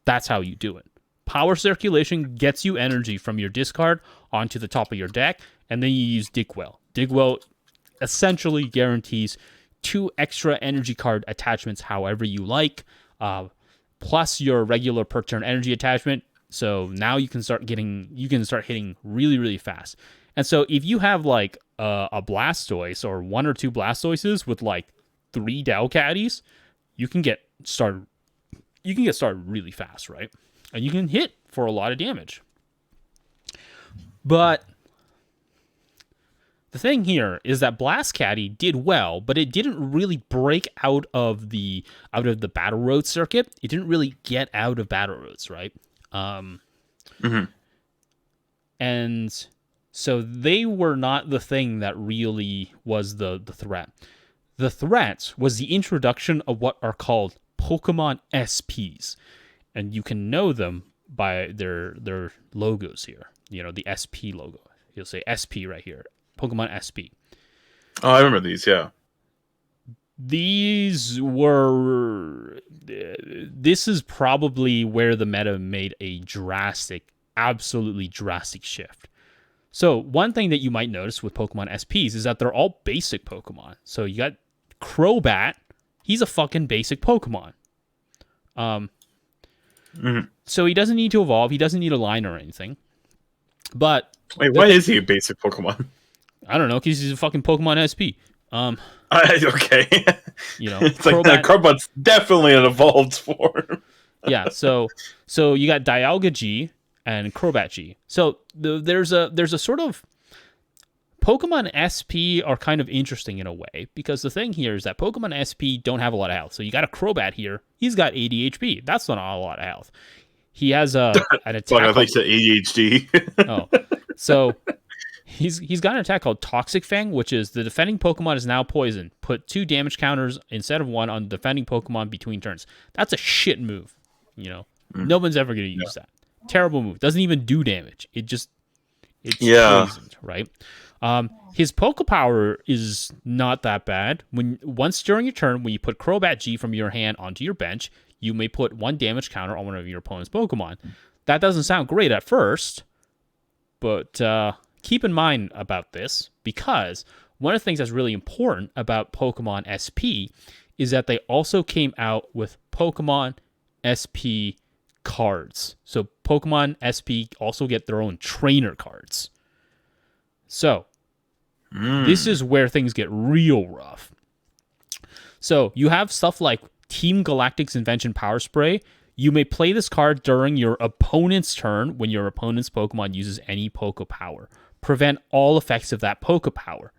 that's how you do it. Power Circulation gets you energy from your discard onto the top of your deck, and then you use Digwell. Digwell essentially guarantees 2 extra energy card attachments however you like, plus your regular per turn energy attachment. So now you can start hitting really, really fast. And so if you have like a Blastoise or 1 or 2 Blastoises with like 3 Delcatties, you can get started really fast, right? And you can hit for a lot of damage. But the thing here is that Blastcatty did well, but it didn't really break out of the Battle Road circuit. It didn't really get out of Battle Roads, right? And so they were not the thing that really was the threat. The threat was the introduction of what are called Pokemon SPs, and you can know them by their logos here. You know, the SP logo. You'll say SP right here. Pokemon SP. Oh, I remember these, yeah. This is probably where the meta made a absolutely drastic shift. So one thing that you might notice with Pokemon SPs is that they're all basic Pokemon. So you got Crobat. He's a fucking basic Pokemon. So he doesn't need to evolve. He doesn't need a line or anything. But wait, why is he a basic Pokemon? I don't know, because he's a fucking Pokemon SP. Okay. You know, it's like Crobat's definitely an evolved form. Yeah, so you got Dialga G and Crobat G. So there's a sort of Pokemon SP are kind of interesting in a way, because the thing here is that Pokemon SP don't have a lot of health. So you got a Crobat here. He's got 80 HP. That's not a lot of health. He has an attack. I thought you said ADHD. Oh, so he's got an attack called Toxic Fang, which is the defending Pokemon is now poisoned. Put 2 damage counters instead of 1 on defending Pokemon between turns. That's a shit move. You know, no one's ever going to use that. Terrible move. Doesn't even do damage. It's poisoned, right? His Poke Power is not that bad. Once during your turn, when you put Crobat G from your hand onto your bench, you may put 1 damage counter on one of your opponent's Pokemon. That doesn't sound great at first, but keep in mind about this, because one of the things that's really important about Pokemon SP is that they also came out with Pokemon SP cards. So Pokemon SP also get their own trainer cards. So this is where things get real rough. So you have stuff like Team Galactic's Invention Power Spray. You may play this card during your opponent's turn when your opponent's Pokemon uses any Poke Power. Prevent all effects of that Poke Power.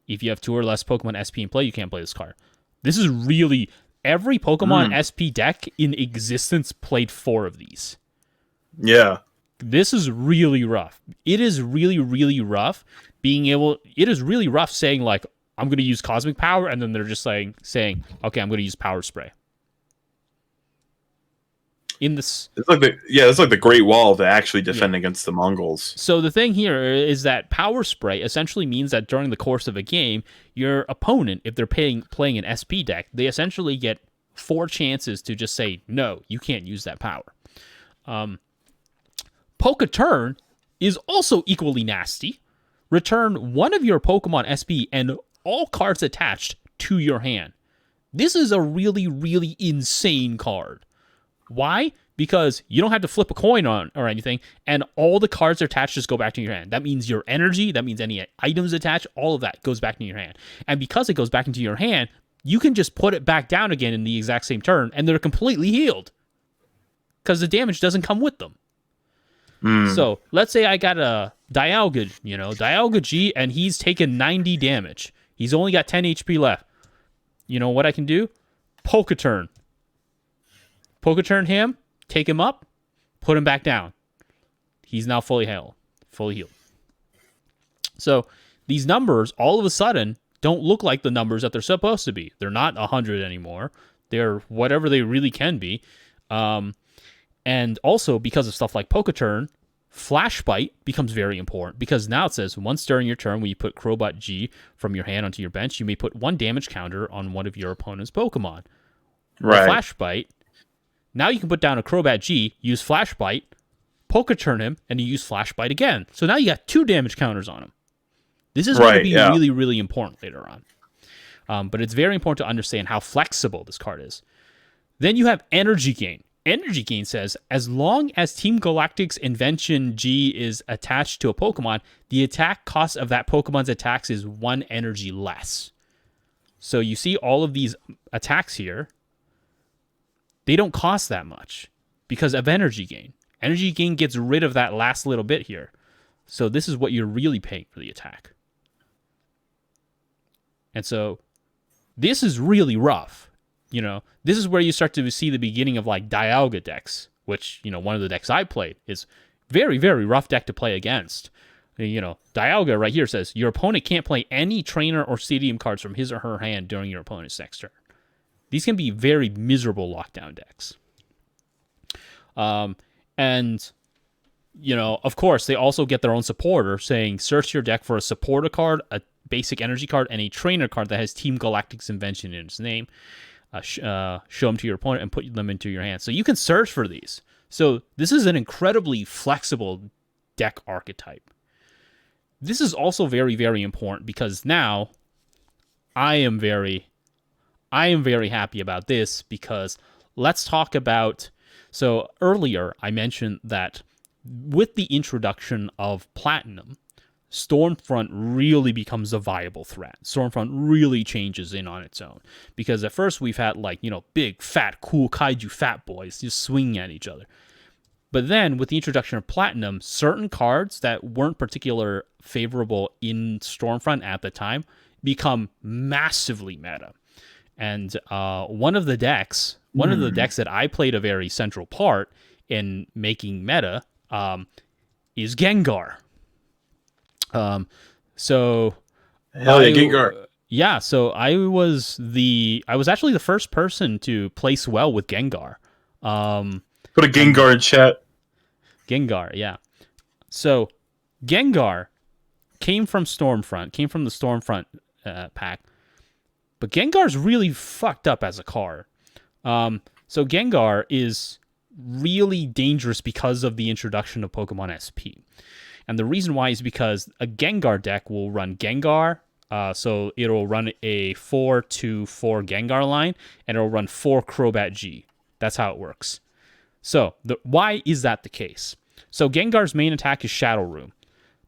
If you have 2 or less Pokemon SP in play, you can't play this card. This is really... Every Pokemon SP deck in existence played 4 of these. Yeah. This is really rough. It is really, really rough it is really rough saying, like, I'm going to use Cosmic Power, and then they're just saying, okay, I'm going to use Power Spray. It's like the Great Wall to actually defend against the Mongols. So the thing here is that Power Spray essentially means that during the course of a game, your opponent, if they're playing an SP deck, they essentially get 4 chances to just say, no, you can't use that power. Poke Turn is also equally nasty. Return 1 of your Pokemon SP and all cards attached to your hand. This is a really, really insane card. Why? Because you don't have to flip a coin on or anything, and all the cards attached just go back to your hand. That means your energy, that means any items attached, all of that goes back into your hand. And because it goes back into your hand, you can just put it back down again in the exact same turn, and they're completely healed. Because the damage doesn't come with them. So, let's say I got a Dialga G, and he's taken 90 damage. He's only got 10 HP left. You know what I can do? Poke Turn. Poke Turn him, take him up, put him back down. He's now fully healed. So, these numbers, all of a sudden, don't look like the numbers that they're supposed to be. They're not 100 anymore. They're whatever they really can be. And also, because of stuff like Poke Turn, Flash Bite becomes very important, because now it says, once during your turn when you put Crobat G from your hand onto your bench, you may put 1 damage counter on one of your opponent's Pokemon. Right. Flash Bite, now you can put down a Crobat G, use Flash Bite, Poke Turn him, and you use Flash Bite again. So now you got 2 damage counters on him. This is going to Right, be yeah. really, really important later on. But it's very important to understand how flexible this card is. Then you have Energy Gain. Energy Gain says, as long as Team Galactic's Invention G is attached to a Pokemon, the attack cost of that Pokemon's attacks is 1 energy less. So you see all of these attacks here, they don't cost that much because of Energy Gain. Energy Gain gets rid of that last little bit here. So this is what you're really paying for the attack. And so this is really rough. This is where you start to see the beginning of like Dialga decks, which, one of the decks I played is very, very rough deck to play against. Dialga right here says your opponent can't play any trainer or stadium cards from his or her hand during your opponent's next turn. These can be very miserable lockdown decks. Of course, they also get their own supporter saying search your deck for a supporter card, a basic energy card, and a trainer card that has Team Galactic's Invention in its name. Show them to your opponent and put them into your hand. So you can search for these. So this is an incredibly flexible deck archetype. This is also very, very important because now I am very happy about this because let's talk about... So earlier I mentioned that with the introduction of Platinum, Stormfront really becomes a viable threat. Stormfront really changes in on its own. Because at first we've had big, fat, cool kaiju fat boys just swinging at each other. But then with the introduction of Platinum, certain cards that weren't particularly favorable in Stormfront at the time become massively meta. And one of the decks that I played a very central part in making meta is Gengar. So hell yeah, Gengar. Yeah, so I was actually the first person to place well with Gengar. Put a Gengar in chat. Gengar, yeah. So Gengar came from the Stormfront pack, but Gengar's really fucked up as a card. So Gengar is really dangerous because of the introduction of Pokemon SP. And the reason why is because a Gengar deck will run Gengar, so it'll run a 4-4 Gengar line, and it'll run 4 Crobat G. That's how it works. So, why is that the case? So, Gengar's main attack is Shadow Room.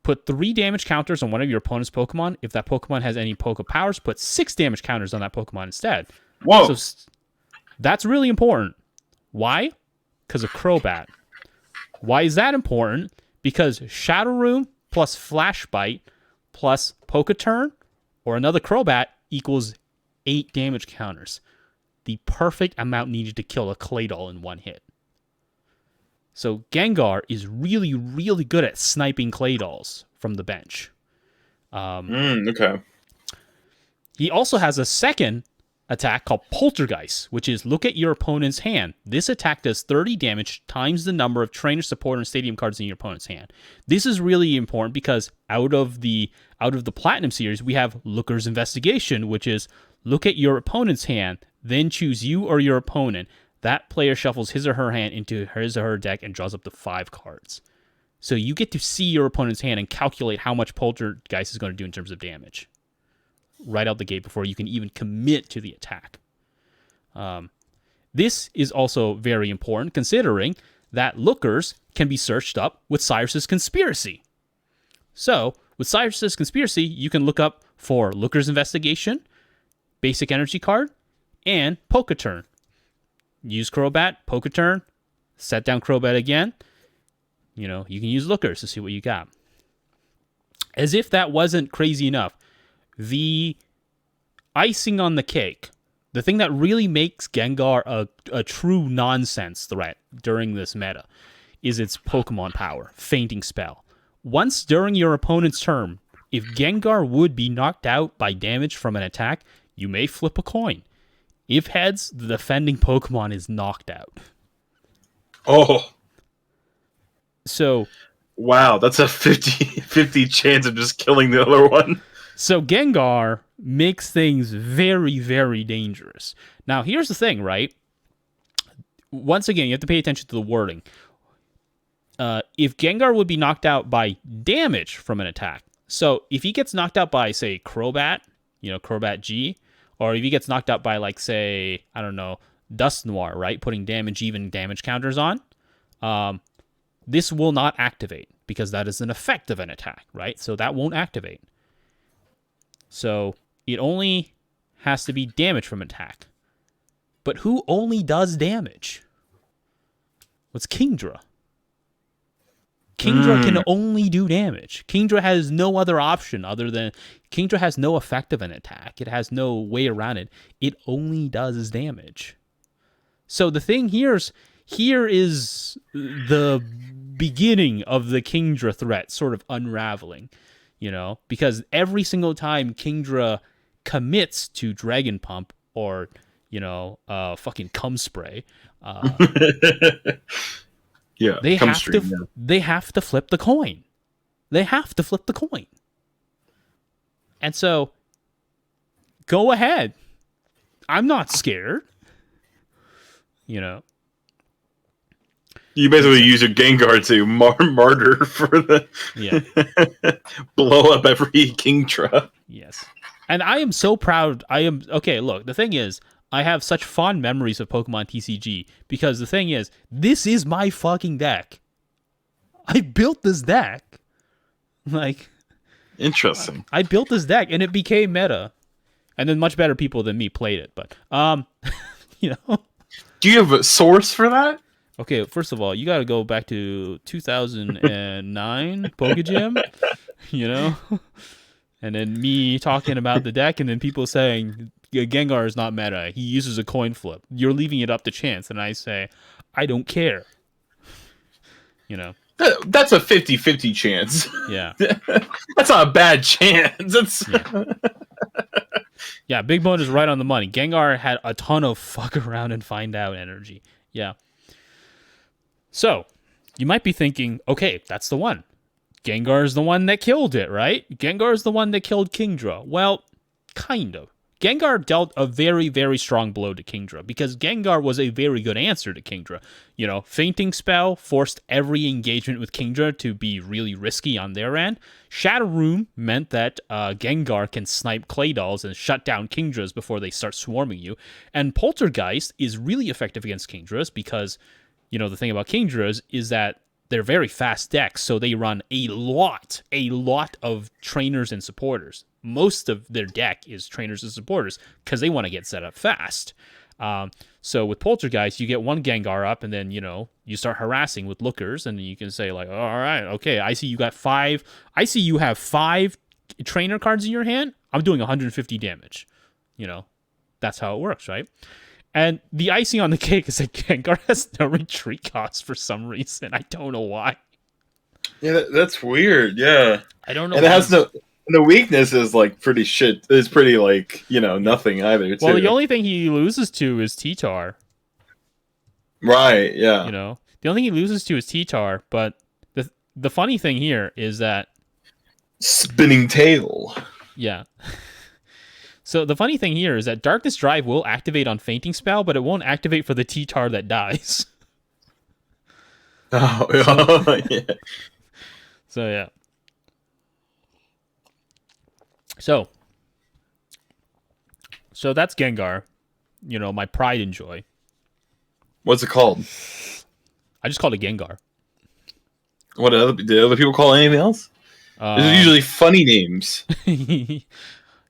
Put 3 damage counters on one of your opponent's Pokemon. If that Pokemon has any Poke Powers, put 6 damage counters on that Pokemon instead. Whoa! So, that's really important. Why? Because of Crobat. Why is that important? Because Shadow Room plus Flash Bite plus Poketurn or another Crobat equals 8 damage counters. The perfect amount needed to kill a Claydol in one hit. So Gengar is really, really good at sniping Claydols from the bench. Okay. He also has a second attack called Poltergeist, which is look at your opponent's hand. This attack does 30 damage times the number of trainer, supporter, and stadium cards in your opponent's hand. This is really important because out of the Platinum series, we have Looker's Investigation, which is look at your opponent's hand, then choose you or your opponent. That player shuffles his or her hand into his or her deck and draws up to 5 cards. So you get to see your opponent's hand and calculate how much Poltergeist is going to do in terms of damage right out the gate before you can even commit to the attack. This is also very important considering that Lookers can be searched up with Cyrus's Conspiracy. So, with Cyrus's Conspiracy, you can look up for Looker's Investigation, Basic Energy card, and Poketurn. Use Crobat, Poketurn, set down Crobat again. You can use Lookers to see what you got. As if that wasn't crazy enough, the icing on the cake, the thing that really makes Gengar a true nonsense threat during this meta, is its Pokemon power, Fainting Spell. Once during your opponent's turn, if Gengar would be knocked out by damage from an attack, you may flip a coin. If heads, the defending Pokemon is knocked out. Oh. So... Wow, that's a 50-50 chance of just killing the other one. So Gengar makes things very, very dangerous. Now, here's the thing, right? Once again, you have to pay attention to the wording. If Gengar would be knocked out by damage from an attack, So if he gets knocked out by, say, Crobat, Crobat G, or if he gets knocked out by, like, say, I don't know, Dust Noir, right, putting even damage counters on, this will not activate because that is an effect of an attack, right? So that won't activate. So it only has to be damage from attack. But who only does damage? What's Kingdra? Kingdra can only do damage. Kingdra has no other option other than... Kingdra has no effect of an attack. It has no way around it. It only does damage. So the thing here is the beginning of the Kingdra threat sort of unraveling, because every single time Kingdra commits to Dragon Pump or, fucking Cum Spray, yeah, they have to flip the coin. They have to flip the coin. And so, go ahead. I'm not scared. You basically use your Gengar to martyr for the blow up every Kingdra. Yes. And I am so proud. Okay, look, the thing is, I have such fond memories of Pokemon TCG because the thing is, this is my fucking deck. I built this deck. Like, interesting. I built this deck and it became meta. And then much better people than me played it, but Do you have a source for that? Okay, first of all, you got to go back to 2009 Pokegym, and then me talking about the deck, and then people saying Gengar is not meta. He uses a coin flip. You're leaving it up to chance, and I say, I don't care. That's a 50-50 chance. Yeah. That's not a bad chance. Yeah, Big Bone is right on the money. Gengar had a ton of fuck around and find out energy. Yeah. So, you might be thinking, okay, that's the one. Gengar is the one that killed it, right? Gengar is the one that killed Kingdra. Well, kind of. Gengar dealt a very, very strong blow to Kingdra because Gengar was a very good answer to Kingdra. Fainting Spell forced every engagement with Kingdra to be really risky on their end. Shadow Room meant that Gengar can snipe Claydolls and shut down Kingdras before they start swarming you. And Poltergeist is really effective against Kingdras because... the thing about Kingdras is that they're very fast decks, so they run a lot of trainers and supporters. Most of their deck is trainers and supporters because they want to get set up fast. So with Poltergeist, you get one Gengar up, and then, you start harassing with lookers, and you can say, like, all right, okay, I see you have 5 trainer cards in your hand. I'm doing 150 damage. That's how it works, right? And the icing on the cake is that Gengar has no retreat cost for some reason. I don't know why. Yeah, that's weird. Yeah, I don't know. And it has no. The weakness is like pretty shit. It's pretty like nothing either. Too. Well, the only thing he loses to is T-Tar. Right. Yeah. The only thing he loses to is T-Tar. But the funny thing here is that spinning tail. Yeah. So the funny thing here is that Darkness Drive will activate on Fainting Spell, but it won't activate for the T-Tar that dies. Oh, yeah. So, yeah. So that's Gengar. My pride and joy. What's it called? I just called it Gengar. What did other people call it anything else? These are usually funny names.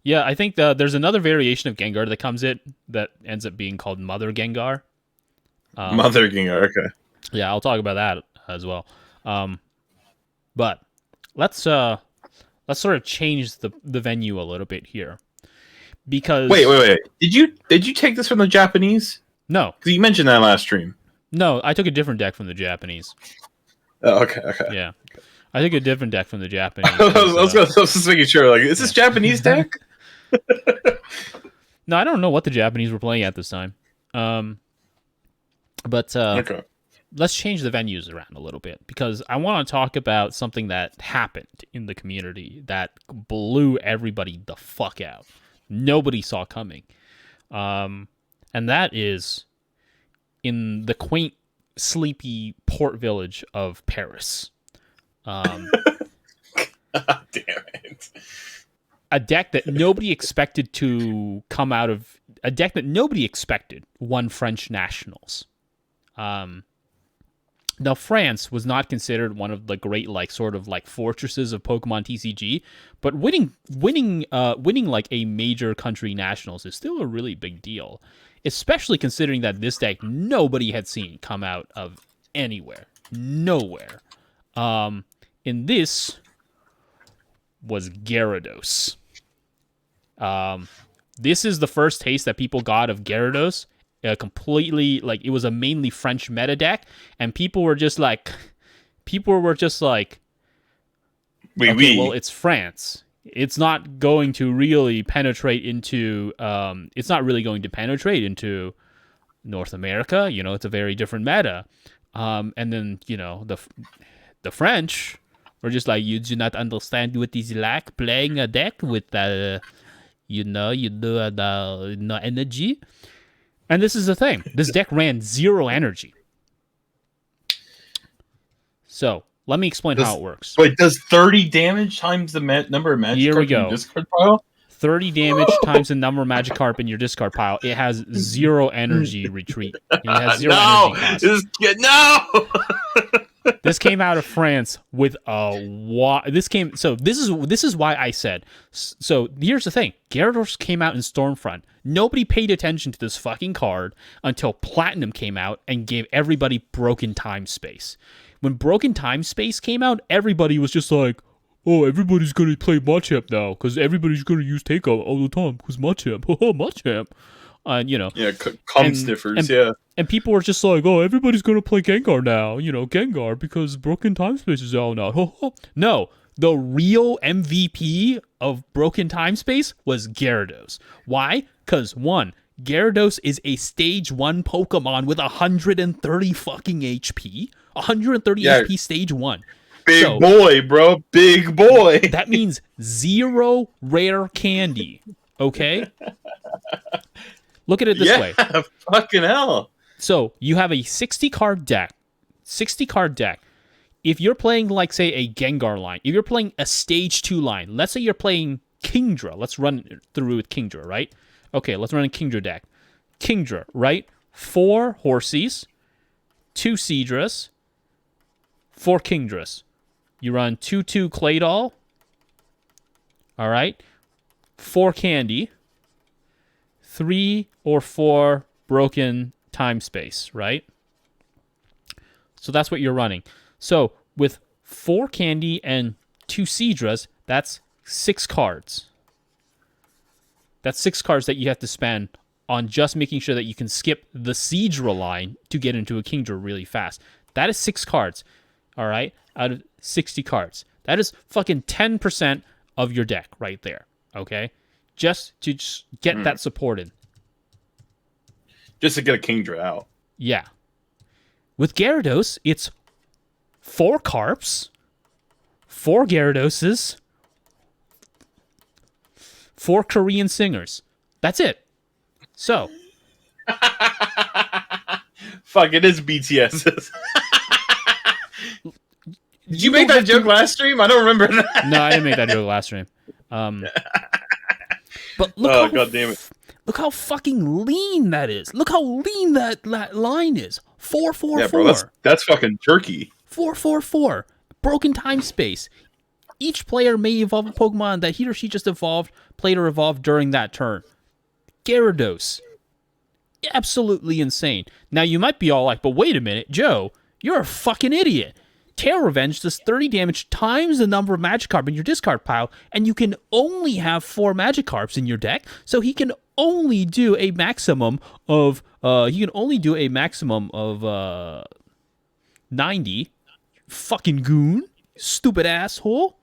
Yeah, I think there's another variation of Gengar that comes in that ends up being called Mother Gengar. Mother Gengar, okay. Yeah, I'll talk about that as well. But let's sort of change the venue a little bit here, because wait. Did you take this from the Japanese? No, because you mentioned that last stream. No, I took a different deck from the Japanese. Oh, okay. Yeah, I took a different deck from the Japanese. I was just making sure. Like, is this Japanese deck? No, I don't know what the Japanese were playing at this time. But okay. Let's change the venues around a little bit, because I want to talk about something that happened in the community that blew everybody the fuck out. Nobody saw coming. And that is in the quaint, sleepy port village of Paris. God damn it. a deck that nobody expected to come out of, a deck that nobody expected won French nationals. Now, France was not considered one of the great, like, sort of like fortresses of Pokemon TCG, but winning like a major country nationals is still a really big deal, especially considering that this deck nobody had seen come out of anywhere, nowhere. And this was Gyarados. This is the first taste that people got of Gyarados. Completely, like, it was a mainly French meta deck, and people were just like, okay, well, it's France. It's not going to really penetrate into, North America. You know, it's a very different meta. And then, you know, the French were just like, you do not understand what is like playing a deck with, no energy. And this is the thing. This deck ran 0 energy. So, let me explain how it works. Wait, does 30 damage times the number of magic cards in your discard pile? 30 damage times the number of Magikarp in your discard pile. It has 0 energy retreat. It has 0 energy cost. No! This came out of France with a this is why I said. So here's the thing. Gyarados came out in Stormfront. Nobody paid attention to this fucking card until Platinum came out and gave everybody Broken Time Space. When Broken Time Space came out, everybody was just like, oh, everybody's going to play Machamp now because everybody's going to use Takeout all the time because Machamp. Machamp. And, you know. Yeah, sniffers, And people were just like, oh, everybody's going to play Gengar now. You know, Gengar because Broken Time Space is out now. No, the real MVP of Broken Time Space was Gyarados. Why? Because, 1, Gyarados is a stage 1 Pokemon with 130 fucking HP. 130 HP stage 1. Big boy, bro. Big boy. That means 0 rare candy. Okay? Look at it this way. Fucking hell. So, you have a 60-card deck. 60-card deck. If you're playing, like, say, a Gengar line, if you're playing a Stage 2 line, let's say you're playing Kingdra. Let's run through with Kingdra, right? Okay, let's run a Kingdra deck. Kingdra, right? 4 Horsies, 2 Seadras, 4 Kingdras. You run 2/2 Claydol. All right? 4 Candy. 3 or 4 Broken Time Space, right? So that's what you're running. So with 4 Candy and 2 Seadras, that's 6 cards. That's 6 cards that you have to spend on just making sure that you can skip the Seadra line to get into a Kingdra really fast. That is 6 cards, all right, out of 60 cards. That is fucking 10% of your deck right there, okay? Just to get that supported. Just to get a Kingdra out. Yeah. With Gyarados, it's 4 Carps, 4 Gyaradoses, 4 Korean singers. That's it. So. Fuck, it is BTS. Did you make that joke last stream? I don't remember that. No, I didn't make that joke last stream. But look God damn it. Look how fucking lean that is. Look how lean that line is. 4-4-4. Yeah, bro, that's fucking turkey. 4-4-4. Broken Time Space. Each player may evolve a Pokemon that he or she just played or evolved during that turn. Gyarados. Absolutely insane. Now, you might be all like, but wait a minute, Joe, you're a fucking idiot. Tail Revenge does 30 damage times the number of Magikarp in your discard pile, and you can only have 4 Magikarps in your deck, so he can only do a maximum of 90. Fucking goon. Stupid asshole.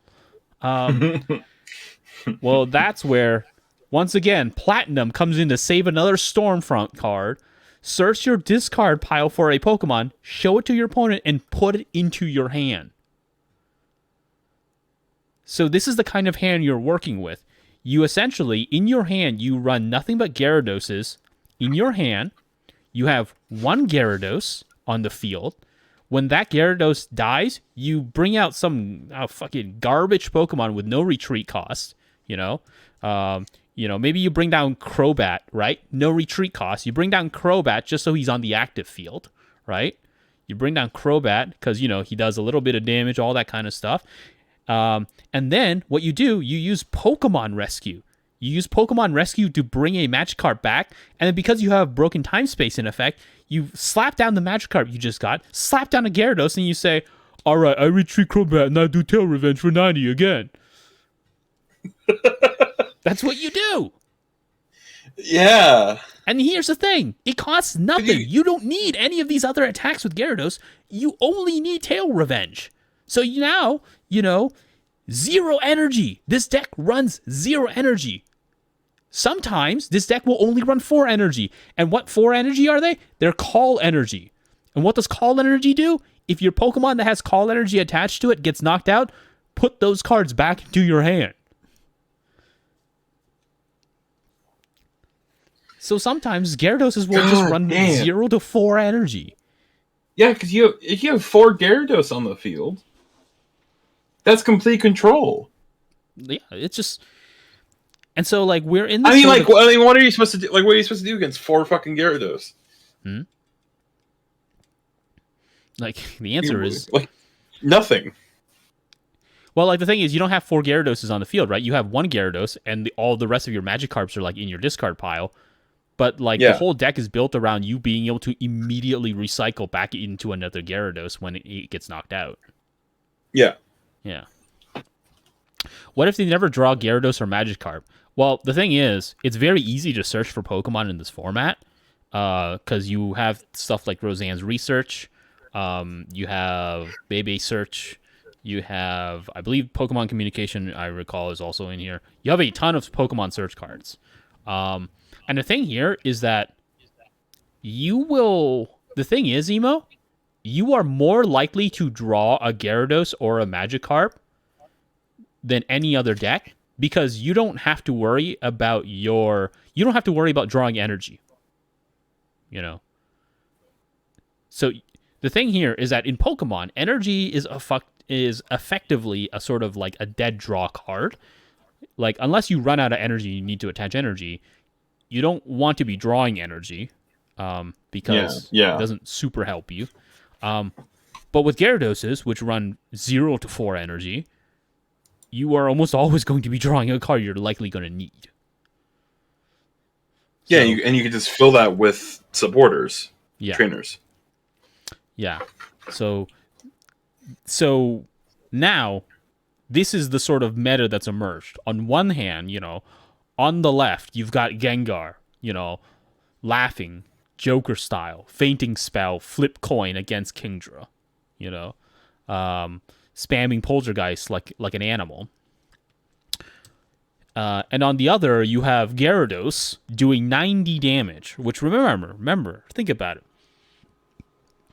Well, that's where, once again, Platinum comes in to save another Stormfront card. Search your discard pile for a Pokemon, show it to your opponent, and put it into your hand. So this is the kind of hand you're working with. You essentially, in your hand, you run nothing but Gyaradoses. In your hand, you have 1 Gyarados on the field. When that Gyarados dies, you bring out some fucking garbage Pokemon with no retreat cost. You know, maybe you bring down Crobat, right? No retreat cost. You bring down Crobat just so he's on the active field, right? You bring down Crobat because he does a little bit of damage, all that kind of stuff. And then what you do, you use Pokemon Rescue. You use Pokemon Rescue to bring a Magikarp back, and then because you have Broken Time Space in effect, you slap down the Magikarp you just got, slap down a Gyarados, and you say, all right, I retreat Crobat and I do Tail Revenge for 90 again. That's what you do. Yeah. And here's the thing. It costs nothing. You don't need any of these other attacks with Gyarados. You only need Tail Revenge. So now, 0 energy. This deck runs 0 energy. Sometimes this deck will only run 4 energy. And what 4 energy are they? They're Call Energy. And what does Call Energy do? If your Pokemon that has Call Energy attached to it gets knocked out, put those cards back into your hand. So sometimes Gyarados will just run 0 to 4 energy. Yeah, because if you have 4 Gyarados on the field, that's complete control. Yeah, it's just... And so, we're in this... what are you supposed to do? What are you supposed to do against 4 fucking Gyarados? The answer is... nothing. Well, the thing is, you don't have 4 Gyaradoses on the field, right? You have 1 Gyarados, and all the rest of your Magikarps are, in your discard pile. But, the whole deck is built around you being able to immediately recycle back into another Gyarados when it gets knocked out. Yeah. Yeah. What if they never draw Gyarados or Magikarp? Well, the thing is, it's very easy to search for Pokemon in this format, because you have stuff like Roseanne's Research, you have Bebe Search, you have, I believe, Pokemon Communication, I recall, is also in here. You have a ton of Pokemon search cards. And the thing here is that the thing is, Emo, you are more likely to draw a Gyarados or a Magikarp than any other deck, because you don't have to worry about drawing energy. So the thing here is that in Pokemon, energy is effectively a sort of a dead draw card. Unless you run out of energy, you need to attach energy. You don't want to be drawing energy, because it doesn't super help you. But with Gyaradoses, which run 0 to 4 energy, you are almost always going to be drawing a card you're likely going to need. Yeah, and you can just fill that with supporters, trainers. Yeah. So now, this is the sort of meta that's emerged. On one hand, on the left, you've got Gengar, laughing, Joker style, fainting spell, flip coin against Kingdra, spamming Poltergeist like an animal. And on the other, you have Gyarados doing 90 damage, which remember, think about it.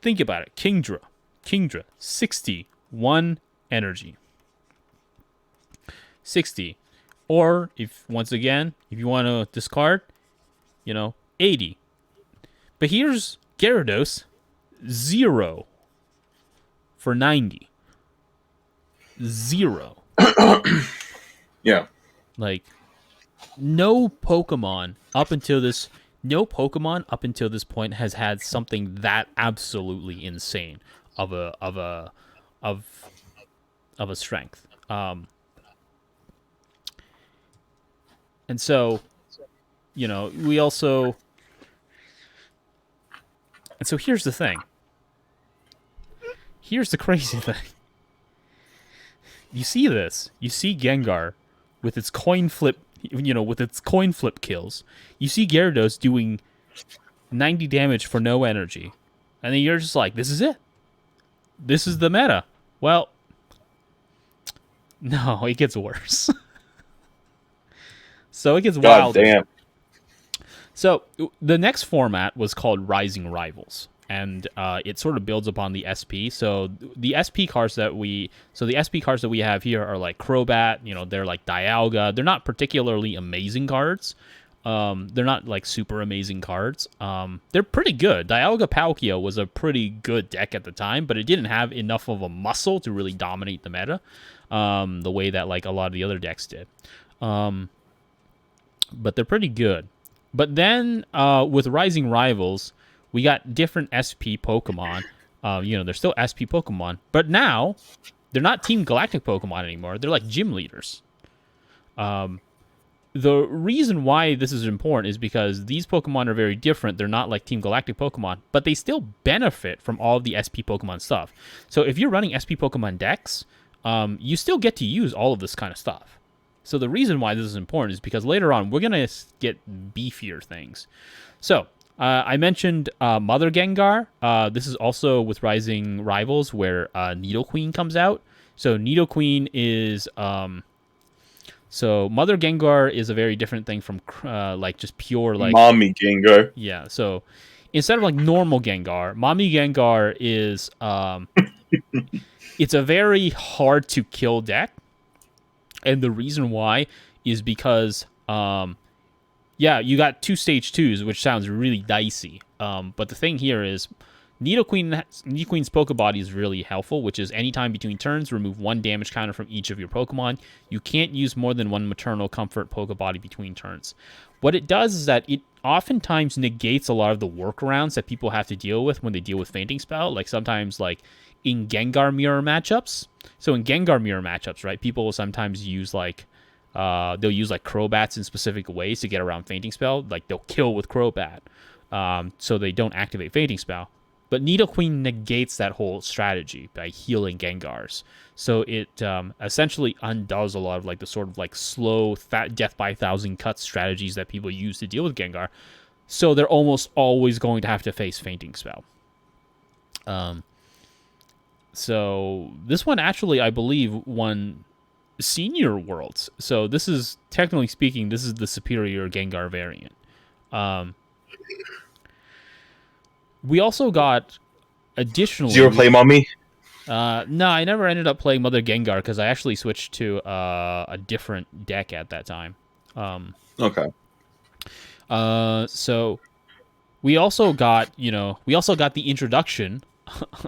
Kingdra, 61 energy. 60. Or, if you want to discard, 80. But here's Gyarados, 0 for 90. 0. Yeah. No Pokemon up until this point has had something that absolutely insane of a strength. And so, we also... And so here's the thing. Here's the crazy thing. You see this. You see Gengar with its coin flip, kills. You see Gyarados doing 90 damage for no energy. And then you're just like, this is it. This is the meta. Well, no, it gets worse. So it gets wild. God damn. So the next format was called Rising Rivals, and it sort of builds upon the SP. So the SP cards that we have here are like Crobat. They're like Dialga. They're not particularly amazing cards. They're not super amazing cards. They're pretty good. Dialga Palkia was a pretty good deck at the time, but it didn't have enough of a muscle to really dominate the meta, the way that a lot of the other decks did. But they're pretty good. But then with Rising Rivals, we got different SP Pokemon. They're still SP Pokemon, but now they're not Team Galactic Pokemon anymore. They're like gym leaders. The reason why this is important is because these Pokemon are very different. They're not like Team Galactic Pokemon, but they still benefit from all of the SP Pokemon stuff. So if you're running SP Pokemon decks, you still get to use all of this kind of stuff. So the reason why this is important is because later on, we're going to get beefier things. So I mentioned Mother Gengar. This is also with Rising Rivals where Nidoqueen comes out. So Nidoqueen is... So Mother Gengar is a very different thing from like just pure like... Mommy Gengar. Yeah, so instead of like normal Gengar, Mommy Gengar is... it's a very hard to kill deck. And the reason why is because, you got 2 stage 2s, which sounds really dicey. But the thing here is, Nidoqueen's Pokebody is really helpful, which is anytime between turns, remove 1 damage counter from each of your Pokemon. You can't use more than 1 Maternal Comfort Pokebody between turns. What it does is that it oftentimes negates a lot of the workarounds that people have to deal with when they deal with Fainting Spell. Like sometimes, like in Gengar Mirror matchups. So in Gengar Mirror matchups, right, people will sometimes use like they'll use like Crobats in specific ways to get around Fainting Spell. Like they'll kill with Crobat, so they don't activate Fainting Spell. But Nidoqueen negates that whole strategy by healing Gengars. So it essentially undoes a lot of like the sort of like slow death by 1,000 cuts strategies that people use to deal with Gengar. So they're almost always going to have to face Fainting Spell. So this one actually, I believe, won Senior Worlds. So this is, technically speaking, this is the superior Gengar variant. We also got additionally... Did you ever play Mommy? No, I never ended up playing Mother Gengar because I actually switched to a different deck at that time. Okay. So we also got, the introduction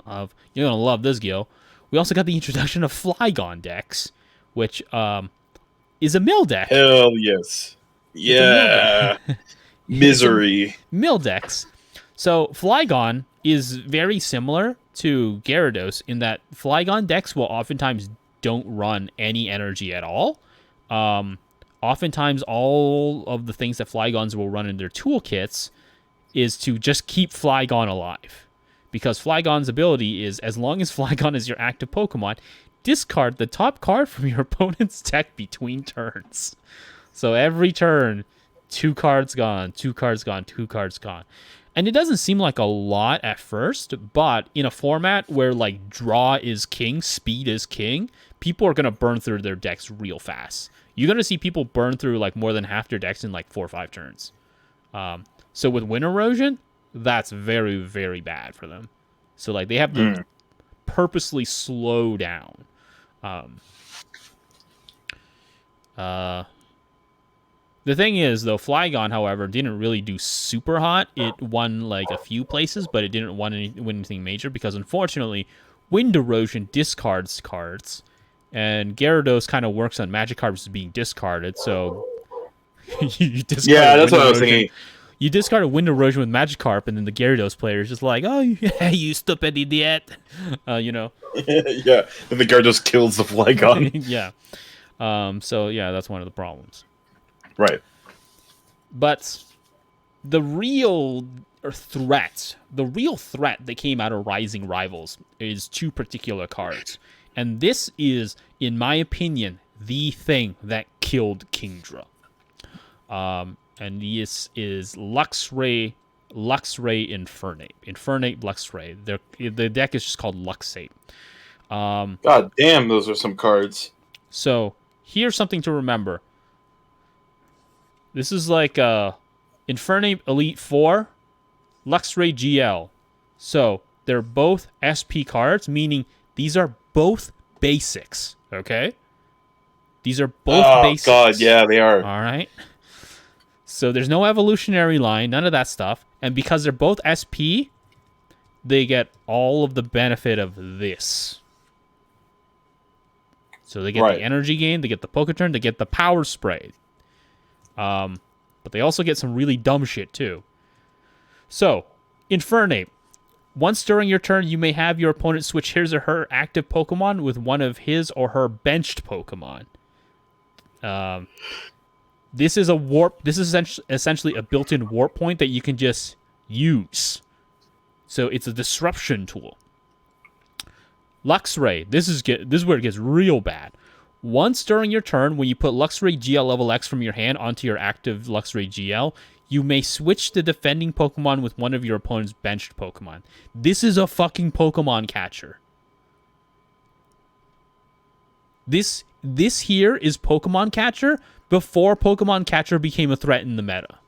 of, you're going to love this, Gil. We also got the introduction of Flygon decks, which is a mill deck. Hell yes. Yeah. Misery. Mill decks. So Flygon is very similar to Gyarados in that Flygon decks will oftentimes don't run any energy at all. Oftentimes all of the things that Flygons will run in their toolkits is to just keep Flygon alive. Because Flygon's ability is, as long as Flygon is your active Pokemon, discard the top card from your opponent's deck between turns. So every turn, 2 cards gone, 2 cards gone, 2 cards gone. And it doesn't seem like a lot at first, but in a format where like draw is king, speed is king, people are going to burn through their decks real fast. You're going to see people burn through like more than half their decks in like 4 or 5 turns. So with Wind Erosion, that's very, very bad for them. So like they have to purposely slow down. The thing is, though, Flygon, however, didn't really do super hot. It won like a few places, but it didn't win anything major because, unfortunately, Wind Erosion discards cards, and Gyarados kind of works on Magikarps being discarded. So you discard that's what I was thinking. You discard a Wind Erosion with Magikarp, and then the Gyarados player is just like, "Oh, you stupid idiot," Yeah, and the Gyarados kills the Flygon. Yeah. So that's one of the problems. Right. But the real threat that came out of Rising Rivals is 2 particular cards. And this is, in my opinion, the thing that killed Kingdra. And this is Luxray Infernape. Infernape Luxray. The deck is just called Luxape. God damn, those are some cards. So, here's something to remember. This is like Infernape Elite 4, Luxray GL. So, they're both SP cards, meaning these are both basics, okay? These are both basics. Oh, God, yeah, they are. All right? So, there's no evolutionary line, none of that stuff. And because they're both SP, they get all of the benefit of this. So they get the energy gain, they get the poke turn, they get the power spray. But they also get some really dumb shit too. So, Infernape. Once during your turn, you may have your opponent switch his or her active Pokemon with one of his or her benched Pokemon. This is a warp. This is essentially a built-in warp point that you can just use. So it's a disruption tool. Luxray. This is where it gets real bad. Once during your turn, when you put Luxray GL level X from your hand onto your active Luxray GL, you may switch the defending Pokemon with one of your opponent's benched Pokemon. This is a fucking Pokemon catcher. This here is Pokemon catcher before Pokemon catcher became a threat in the meta.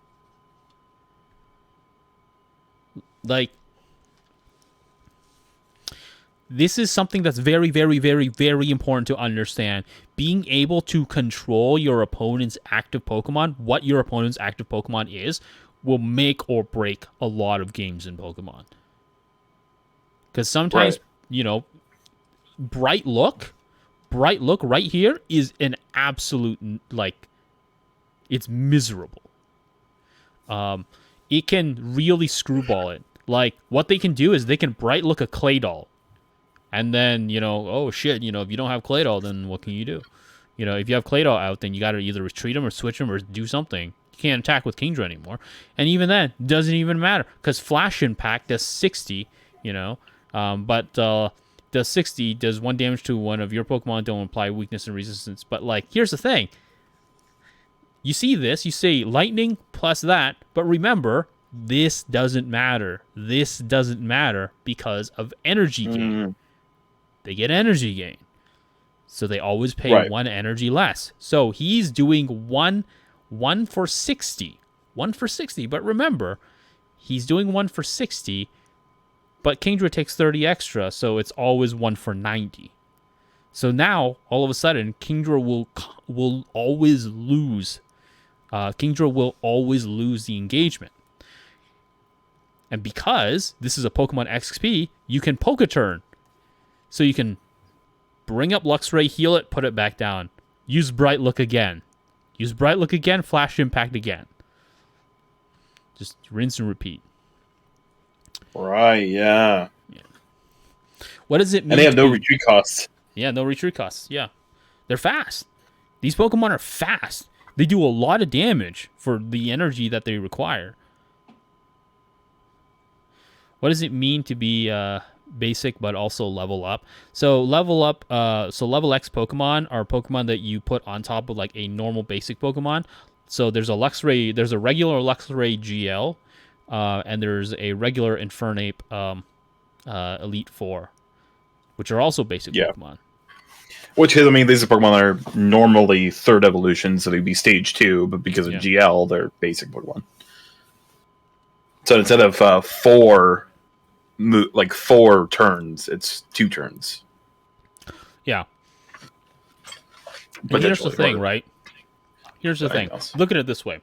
Like, this is something that's very, very, very, very important to understand. Being able to control your opponent's active Pokemon, what your opponent's active Pokemon is, will make or break a lot of games in Pokemon. Because sometimes, Bright Look right here is an absolute, like, it's miserable. It can really screwball it. Like, what they can do is they can Bright Look a Claydol. And then, oh shit, if you don't have Claydol, then what can you do? If you have Claydol out, then you got to either retreat him or switch him or do something. You can't attack with Kingdra anymore. And even then, doesn't even matter. Because Flash Impact does 60, but does 60, does 1 damage to one of your Pokemon, don't apply weakness and resistance. But, like, here's the thing. You see this, you say lightning plus that, but remember, this doesn't matter. This doesn't matter because of energy gain. They get energy gain. So they always pay 1 energy less. So he's doing one for 60. 1 for 60. But remember, he's doing 1 for 60, but Kingdra takes 30 extra, so it's always 1 for 90. So now, all of a sudden, Kingdra will always lose. Kingdra will always lose the engagement. And because this is a Pokemon XP, you can Poke-Turn. So you can bring up Luxray, heal it, put it back down. Use Bright Look again. Use Bright Look again, Flash Impact again. Just rinse and repeat. Right, yeah. What does it mean? And they have no retreat costs. Yeah, no retreat costs. Yeah. They're fast. These Pokemon are fast. They do a lot of damage for the energy that they require. What does it mean to be basic but also level up? So level up, level X Pokemon are Pokemon that you put on top of like a normal basic Pokemon. So there's a Luxray, there's a regular Luxray GL, and there's a regular Infernape Elite Four, which are also basic Pokemon. Which is, I mean, these are Pokemon that are normally third evolution, so they'd be stage 2, but because of GL, they're basic Pokemon. So instead of 4 turns, it's 2 turns. Yeah. And here's the thing, right? Here's the thing. Look at it this way.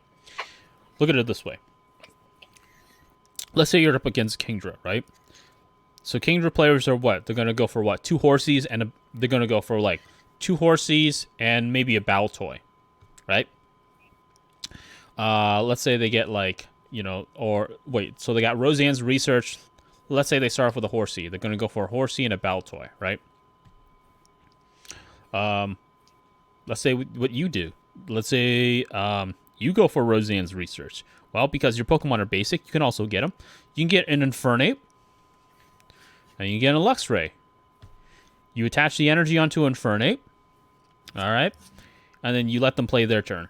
Let's say you're up against Kingdra, right? So Kingdra players are what? They're going to go for what? 2 Horsies, and they're going to go for like 2 Horsies and maybe a Baltoy, right? Let's say they get like, so they got Roseanne's Research. Let's say they start off with a Horsey. They're going to go for a Horsey and a Baltoy, right? Let's say what you do. Let's say you go for Roseanne's Research. Well, because your Pokemon are basic, you can also get them. You can get an Infernape, and you get a Luxray. You attach the energy onto Infernape, all right? And then you let them play their turn.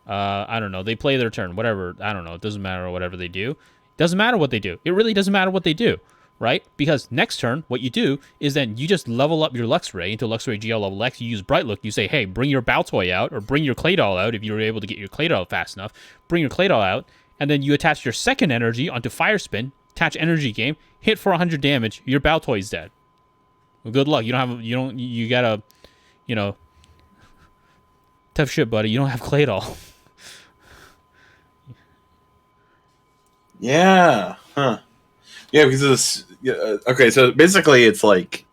I don't know. They play their turn, whatever. I don't know. It doesn't matter whatever they do. It doesn't matter what they do. It really doesn't matter what they do, right? Because next turn, what you do is then you just level up your Luxray into Luxray GL level X. You use Bright Look. You say, hey, bring your Baltoy out, or bring your Claydol out if you were able to get your Claydol fast enough. Bring your Claydol out, and then you attach your second energy onto Fire Spin, attach Energy Game, hit for 100 damage. Your Baltoy's dead. Well, good luck. You gotta, tough shit, buddy. You don't have Claydol. Yeah. Huh. Yeah, because this. Yeah, okay, so basically, it's like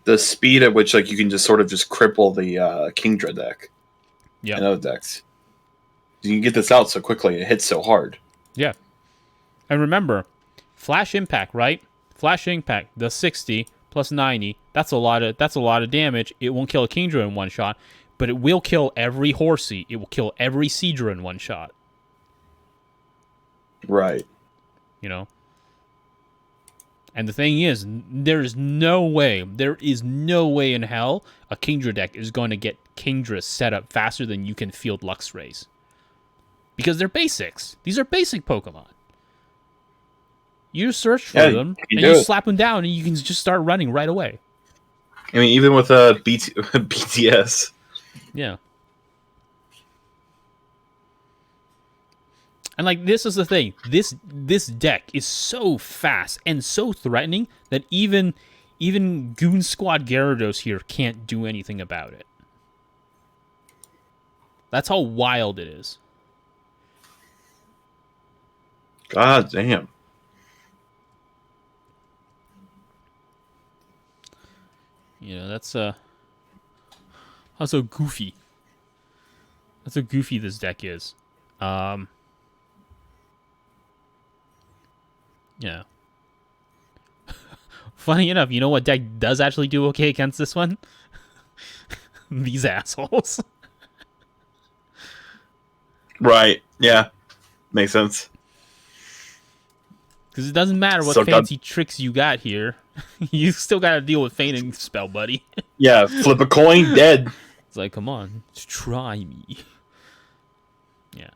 the speed at which like you can just sort of just cripple the Kingdra deck Yeah. and other decks. You can get this out so quickly. It hits so hard. Yeah. And remember, Flash Impact, right? Flash Impact, the 60 plus 90. That's a lot of damage. It won't kill a Kingdra in one shot, but it will kill every Horsey. It will kill every Seadra in one shot. Right. You know? And the thing is, there is no way in hell a Kingdra deck is going to get Kingdra set up faster than you can field Luxrays. Because they're basics. These are basic Pokemon. You just search for them, and you slap them down, and you can just start running right away. I mean, even with BTS. Yeah. And like, this is the thing. This deck is so fast and so threatening that even Goon Squad Gyarados here can't do anything about it. That's how wild it is. God damn. You know, that's how goofy. That's how goofy this deck is. Yeah. Funny enough, you know what deck does actually do okay against this one? These assholes. Right. Yeah. Makes sense. Because it doesn't matter what fancy tricks you got here. You still got to deal with Feigning Spell, buddy. Yeah, flip a coin, dead. It's like, come on, try me. Yeah.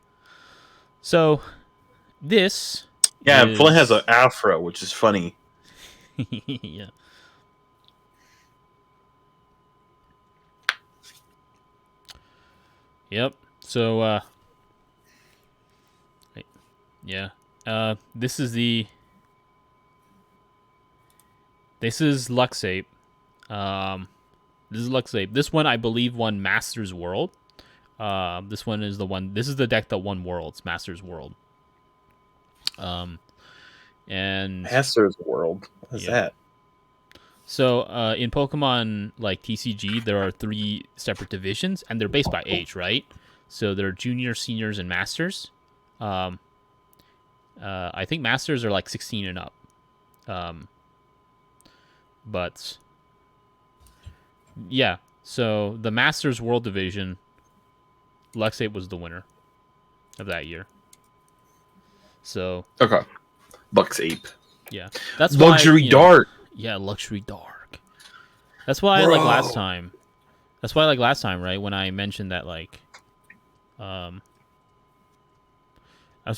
So, this... Yeah, and Flint has an afro, which is funny. Yeah. Yep. So, yeah. This is Luxape. This is Luxape. This one, I believe, won Masters World. This one is the one. This is the deck that won Worlds, Masters World. And Masters World. What is that? So, in Pokemon like TCG, there are 3 separate divisions, and they're based by age, right? So there are juniors, seniors, and masters. I think masters are like 16 and up. But yeah, so the Masters World Division, Luxape was the winner of that year. So okay, Luxape. Yeah, that's Luxury Dark. Yeah, Luxury Dark. That's why I like last time. That's why I like last time, right? When I mentioned that, like, that's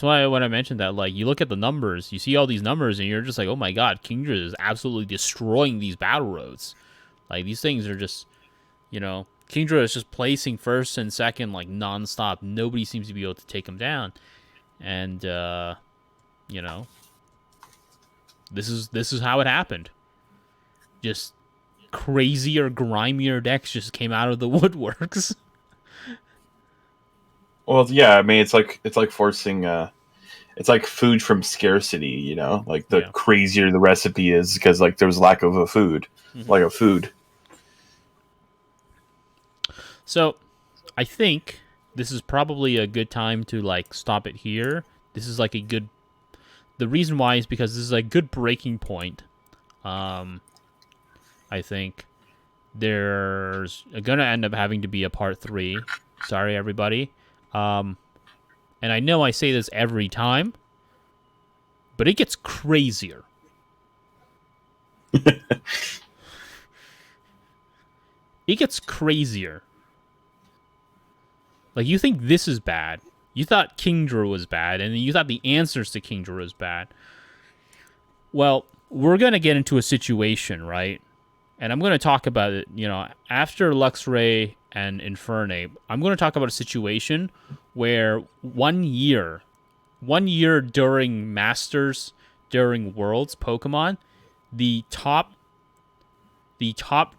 why when I mentioned that, like, you look at the numbers, you see all these numbers, and you're just like, oh my god, Kingdra is absolutely destroying these battle roads. Like, these things are just, you know, Kingdra is just placing first and second, like, nonstop. Nobody seems to be able to take him down. And, you know, this is how it happened. Just crazier, grimier decks just came out of the woodworks. Well, yeah, I mean, it's like forcing, it's like food from scarcity, you know? Like, the crazier the recipe is, because, like, there's lack of a food. Mm-hmm. Like a food. So, I think this is probably a good time to, like, stop it here. This is, like, a good... The reason why is because this is a good breaking point. I think there's going to end up having to be a part 3. Sorry, everybody. And I know I say this every time, but it gets crazier. It gets crazier. Like, you think this is bad. You thought Kingdra was bad, and then you thought the answers to Kingdra was bad. Well, we're going to get into a situation, right? And I'm going to talk about it, you know, after Luxray and Infernape, I'm going to talk about a situation where 1 year during Masters, during Worlds Pokemon, the top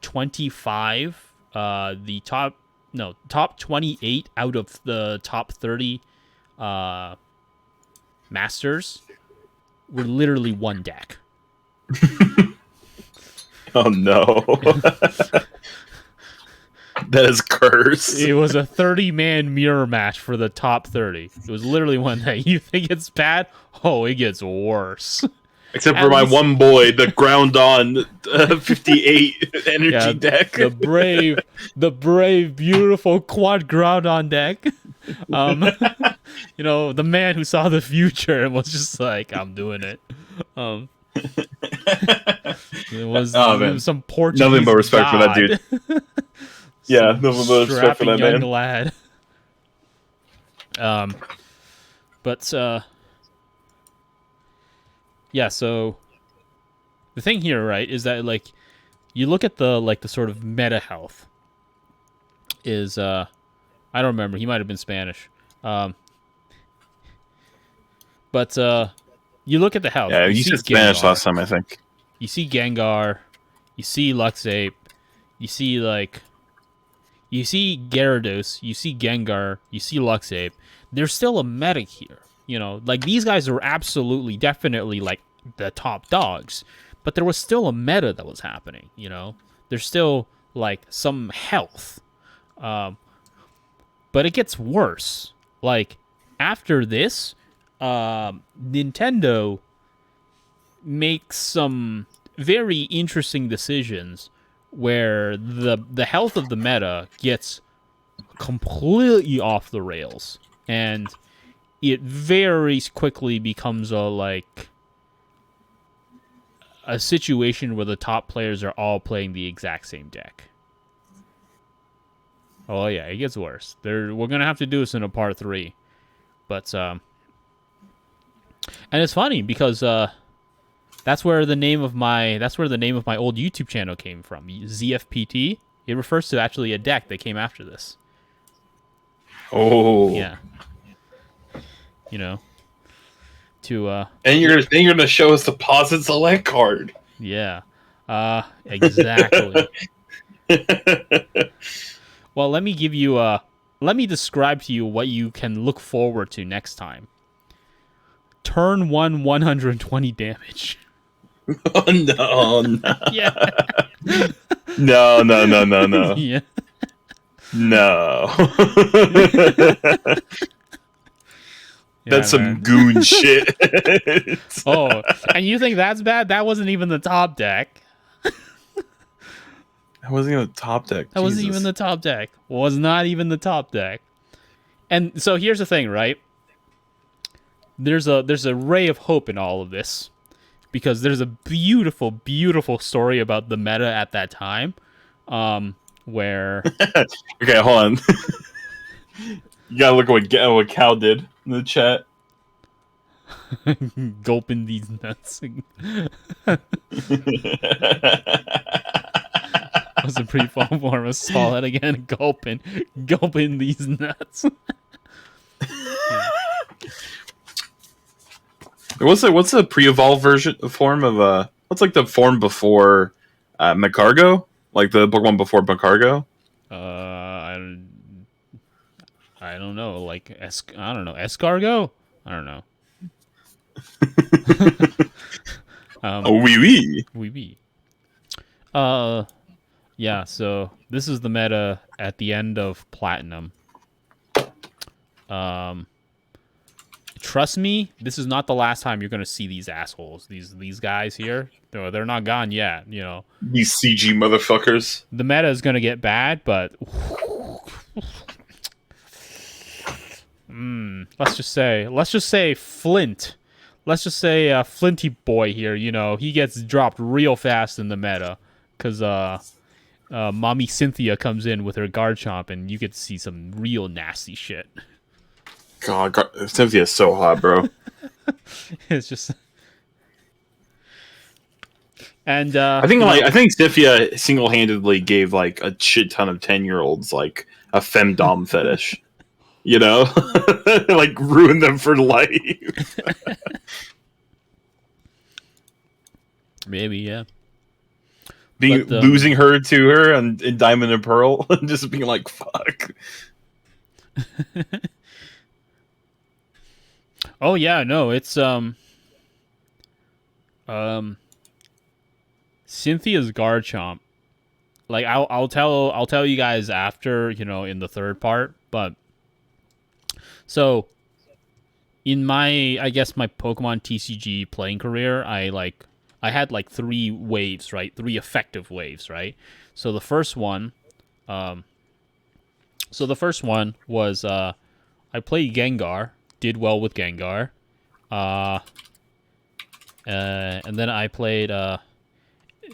25, top 28 out of the top 30 Masters were literally one deck. Oh no. That is curse. It was a 30-man mirror match for the top 30. It was literally one that you think it's bad. Oh, it gets worse. Except At for my least- one boy, the ground on 58 energy deck. The brave, beautiful quad ground on deck. You know, the man who saw the future and was just like, I'm doing it. It was some Portuguese Nothing but respect for that dude. Yeah, Some nothing but respect for that young man. lad. But yeah, so the thing here, right, is that like you look at the sort of meta health is I don't remember, he might have been Spanish. But you look at the health. Yeah, you said Spanish last time, I think. You see Gengar, you see Luxape, you see Gyarados, you see Gengar, you see Luxape. There's still a meta here. You know, like these guys are absolutely, definitely like the top dogs, but there was still a meta that was happening. You know, there's still like some health, but it gets worse. Like after this, Nintendo makes some very interesting decisions where the health of the meta gets completely off the rails, and it very quickly becomes a situation where the top players are all playing the exact same deck. Oh yeah, it gets worse. We're gonna have to do this in a part 3, but and it's funny because that's where the name of my old YouTube channel came from, ZFPT. It refers to actually a deck that came after this. Oh. Yeah. You know. To And you're gonna show us the Posit Select card. Yeah. Exactly. Well, let me describe to you what you can look forward to next time. Turn 1, 120 damage. Oh no. Yeah. No. Yeah. No. That's some man. goon shit. Oh, and you think that's bad? That wasn't even the top deck. That wasn't even the top deck. That wasn't even the top deck. Was not even the top deck. And so here's the thing, right? There's a ray of hope in all of this, because there's a beautiful, beautiful story about the meta at that time, where okay, hold on. You gotta look at what Cal did in the chat. gulping these nuts. Was a pretty fun form of solid again. Gulping these nuts. What's the pre-evolved form of what's like the form before Macargo? Like the Pokemon before Macargo? I don't know. Like I don't know. Escargo? I don't know. Wee. Yeah, so this is the meta at the end of Platinum. Trust me, this is not the last time you're gonna see these assholes. These guys here. They're not gone yet, you know. These CG motherfuckers. The meta is gonna get bad, but let's just say Flint. Let's just say Flinty boy here, you know, he gets dropped real fast in the meta, because Mommy Cynthia comes in with her Garchomp, and you get to see some real nasty shit. God, Cynthia is so hot, bro. It's just, and I think Cynthia single-handedly gave like a shit ton of 10-year-olds like a femdom fetish. You know, like ruined them for life. Maybe, yeah. Losing her to her in Diamond and Pearl, and just being like, "Fuck." Oh yeah, no, it's Cynthia's Garchomp. Like I'll tell you guys after, in the third part. But so in my, I guess, my Pokemon TCG playing career, I had like 3 waves, right? 3 effective waves, right? So the first one, um, was I played Gengar, did well with Gengar, uh, and then I played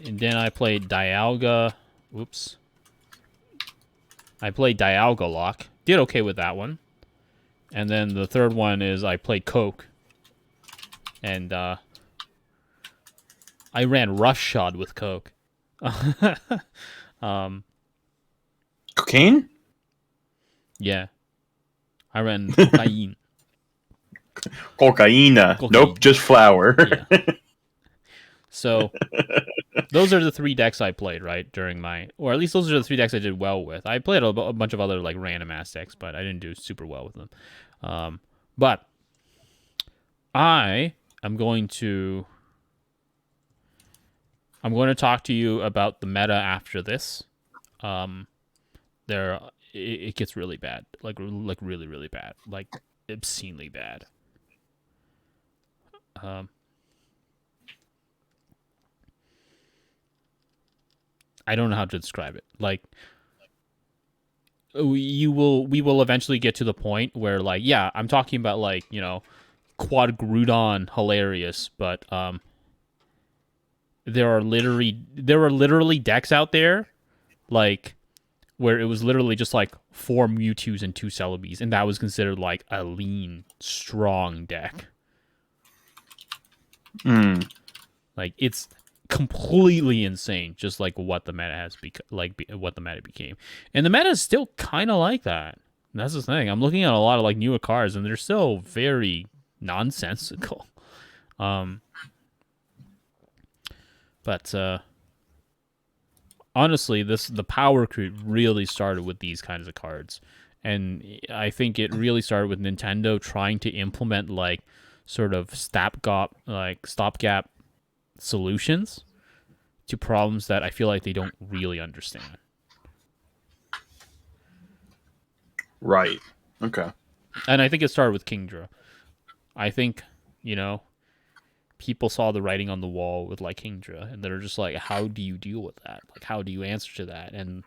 Dialga. Oops, I played Dialga Lock, did okay with that one, and then the third one is I played Coke, and I ran Roughshod with Coke. um, Cocaine? yeah, I ran cocaine. Cocaina. Cocaine. Nope, just flour. Yeah. So those are the 3 decks I played, right, during my, or at least those are the 3 decks I did well with. I played a bunch of other like random ass decks, but I didn't do super well with them. But I am going to talk to you about the meta after this. There, it gets really bad, like really really bad, like obscenely bad. I don't know how to describe it. Like we will eventually get to the point where, like, yeah, I'm talking about, like, Quad Groudon hilarious, but there are literally decks out there, like, where it was literally just like 4 Mewtwo's and 2 Celebes, and that was considered like a lean, strong deck. Like, it's completely insane, just like what the meta has what the meta became, and the meta is still kind of like that. And that's the thing. I'm looking at a lot of like newer cards, and they're still very nonsensical. But honestly, the power creep really started with these kinds of cards, and I think it really started with Nintendo trying to implement like sort of stopgap solutions to problems that I feel like they don't really understand. Right. Okay. And I think it started with Kingdra. I think, people saw the writing on the wall with like Kingdra, and they're just like, how do you deal with that? Like, how do you answer to that? And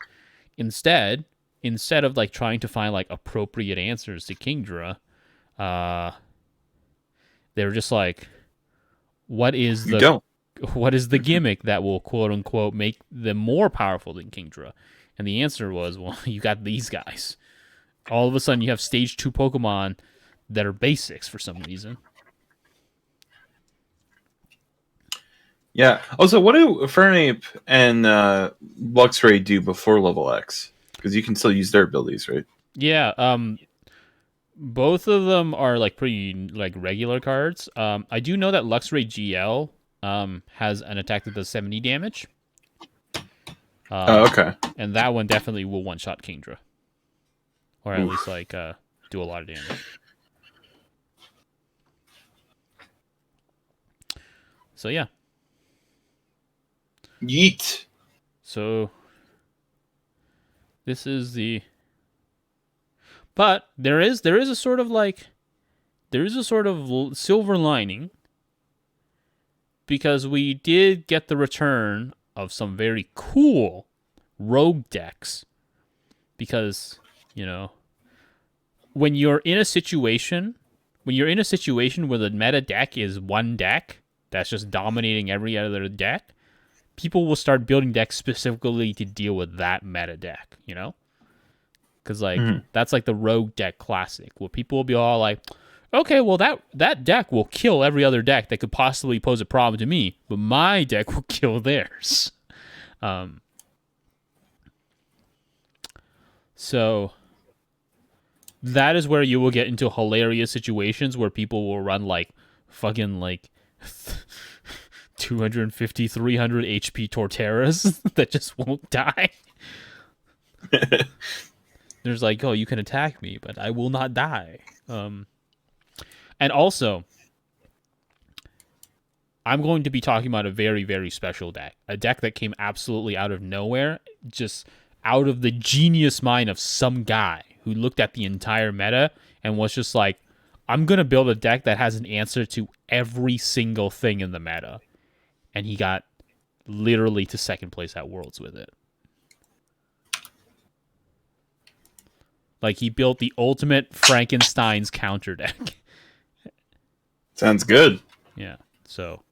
instead of like trying to find like appropriate answers to Kingdra, they were just like, what is the gimmick that will quote unquote make them more powerful than Kingdra? And the answer was, well, you got these guys. All of a sudden, you have stage 2 Pokemon that are basics for some reason. Yeah. Also, what do Fernape and Luxray do before level X? Because you can still use their abilities, right? Yeah. Both of them are like pretty like regular cards. I do know that Luxray GL has an attack that does 70 damage. Okay. And that one definitely will one-shot Kingdra. Or at least like do a lot of damage. So yeah. Yeet. So this is the, but there is a sort of silver lining, because we did get the return of some very cool rogue decks. Because, when you're in a situation where the meta deck is one deck that's just dominating every other deck, people will start building decks specifically to deal with that meta deck, Because, like, that's like the rogue deck classic, where people will be all like, okay, well, that deck will kill every other deck that could possibly pose a problem to me, but my deck will kill theirs. So that is where you will get into hilarious situations where people will run like fucking like 250, 300 HP Torterras that just won't die. There's like, oh, you can attack me, but I will not die. And also, I'm going to be talking about a very, very special deck. A deck that came absolutely out of nowhere, just out of the genius mind of some guy who looked at the entire meta and was just like, I'm going to build a deck that has an answer to every single thing in the meta. And he got literally to second place at Worlds with it. Like, he built the ultimate Frankenstein's counter deck. Sounds good. Yeah. So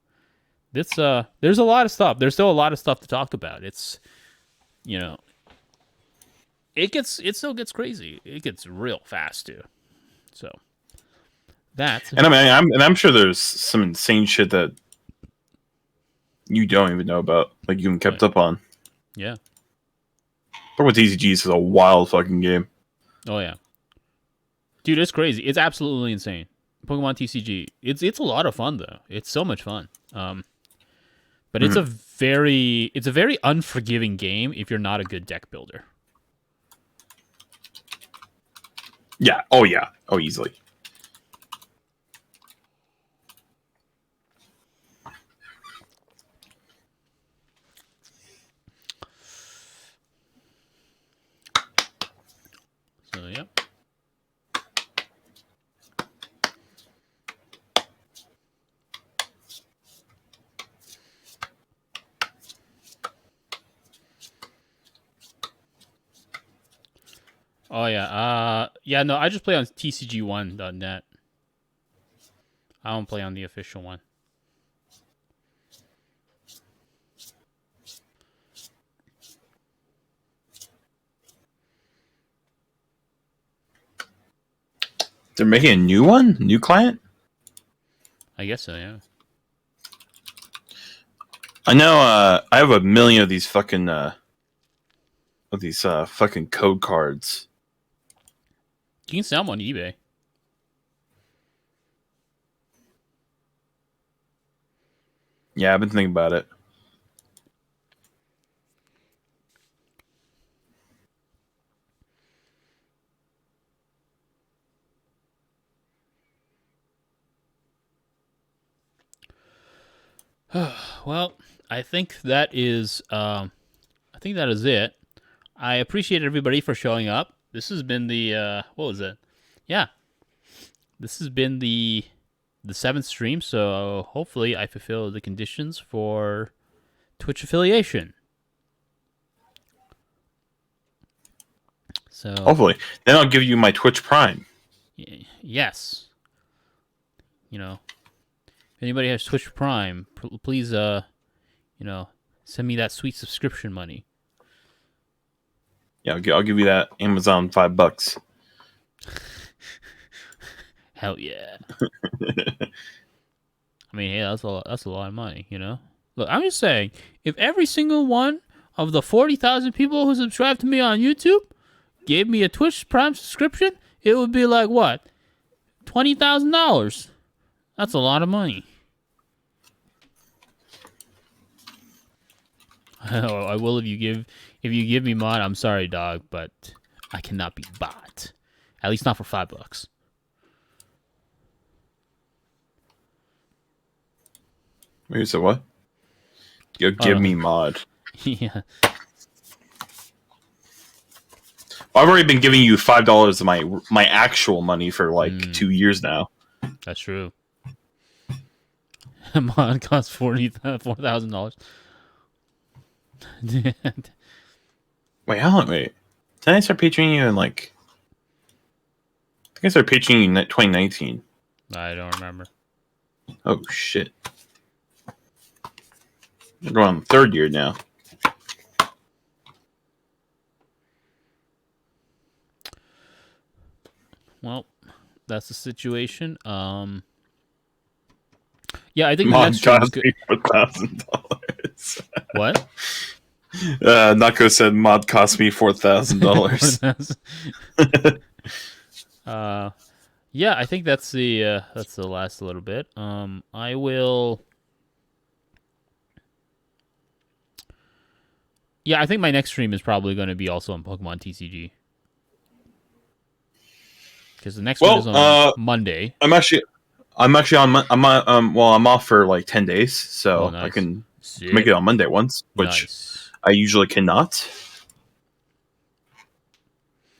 this there's a lot of stuff. There's still a lot of stuff to talk about. It's, you know, it still gets crazy. It gets real fast too. So that. And I mean, I'm sure there's some insane shit that you don't even know about, like you haven't kept up on. Yeah. But with TCGs is a wild fucking game. Oh yeah. Dude, it's crazy. It's absolutely insane. Pokemon TCG. It's a lot of fun though. It's so much fun. But it's a very unforgiving game if you're not a good deck builder. Yeah. Oh yeah. Oh, easily. So yeah. Oh yeah. Yeah, no, I just play on tcg1.net. I don't play on the official one. They're making a new one? New client? I guess so, yeah. I know I have a million of these fucking code cards. You can sell them on eBay. Yeah, I've been thinking about it. Well, I think that is it. I appreciate everybody for showing up. This has been the what was it? Yeah. This has been the 7th stream, so hopefully I fulfill the conditions for Twitch affiliation. So hopefully. Then I'll give you my Twitch Prime. Yes. You know, if anybody has Twitch Prime, please send me that sweet subscription money. Yeah, I'll give you that Amazon $5. Hell yeah. I mean, hey, that's a lot of money, you know? Look, I'm just saying, if every single one of the 40,000 people who subscribe to me on YouTube gave me a Twitch Prime subscription, it would be like, what? $20,000. That's a lot of money. I will if you give me mod. I'm sorry, dog, but I cannot be bought. At least not for $5. Wait, so what? You'll give me mod. Yeah. I've already been giving you $5 of my actual money for like 2 years now. That's true. Mod costs $4,000. Wait, how long? Wait, did I start patreoning you in like? I think I started patreoning you in 2019. I don't remember. Oh shit! We're going on the 3rd year now. Well, that's the situation. Yeah, I think Mod the next cost me $4,000. What? Nako said mod cost me $4,000. Yeah, I think that's the last little bit. I will. Yeah, I think my next stream is probably going to be also on Pokemon TCG. Because the next one is on Monday. I'm I'm actually I'm off for like 10 days, Oh, so I nice. can make Sick. it on Monday once, which Nice. I usually cannot.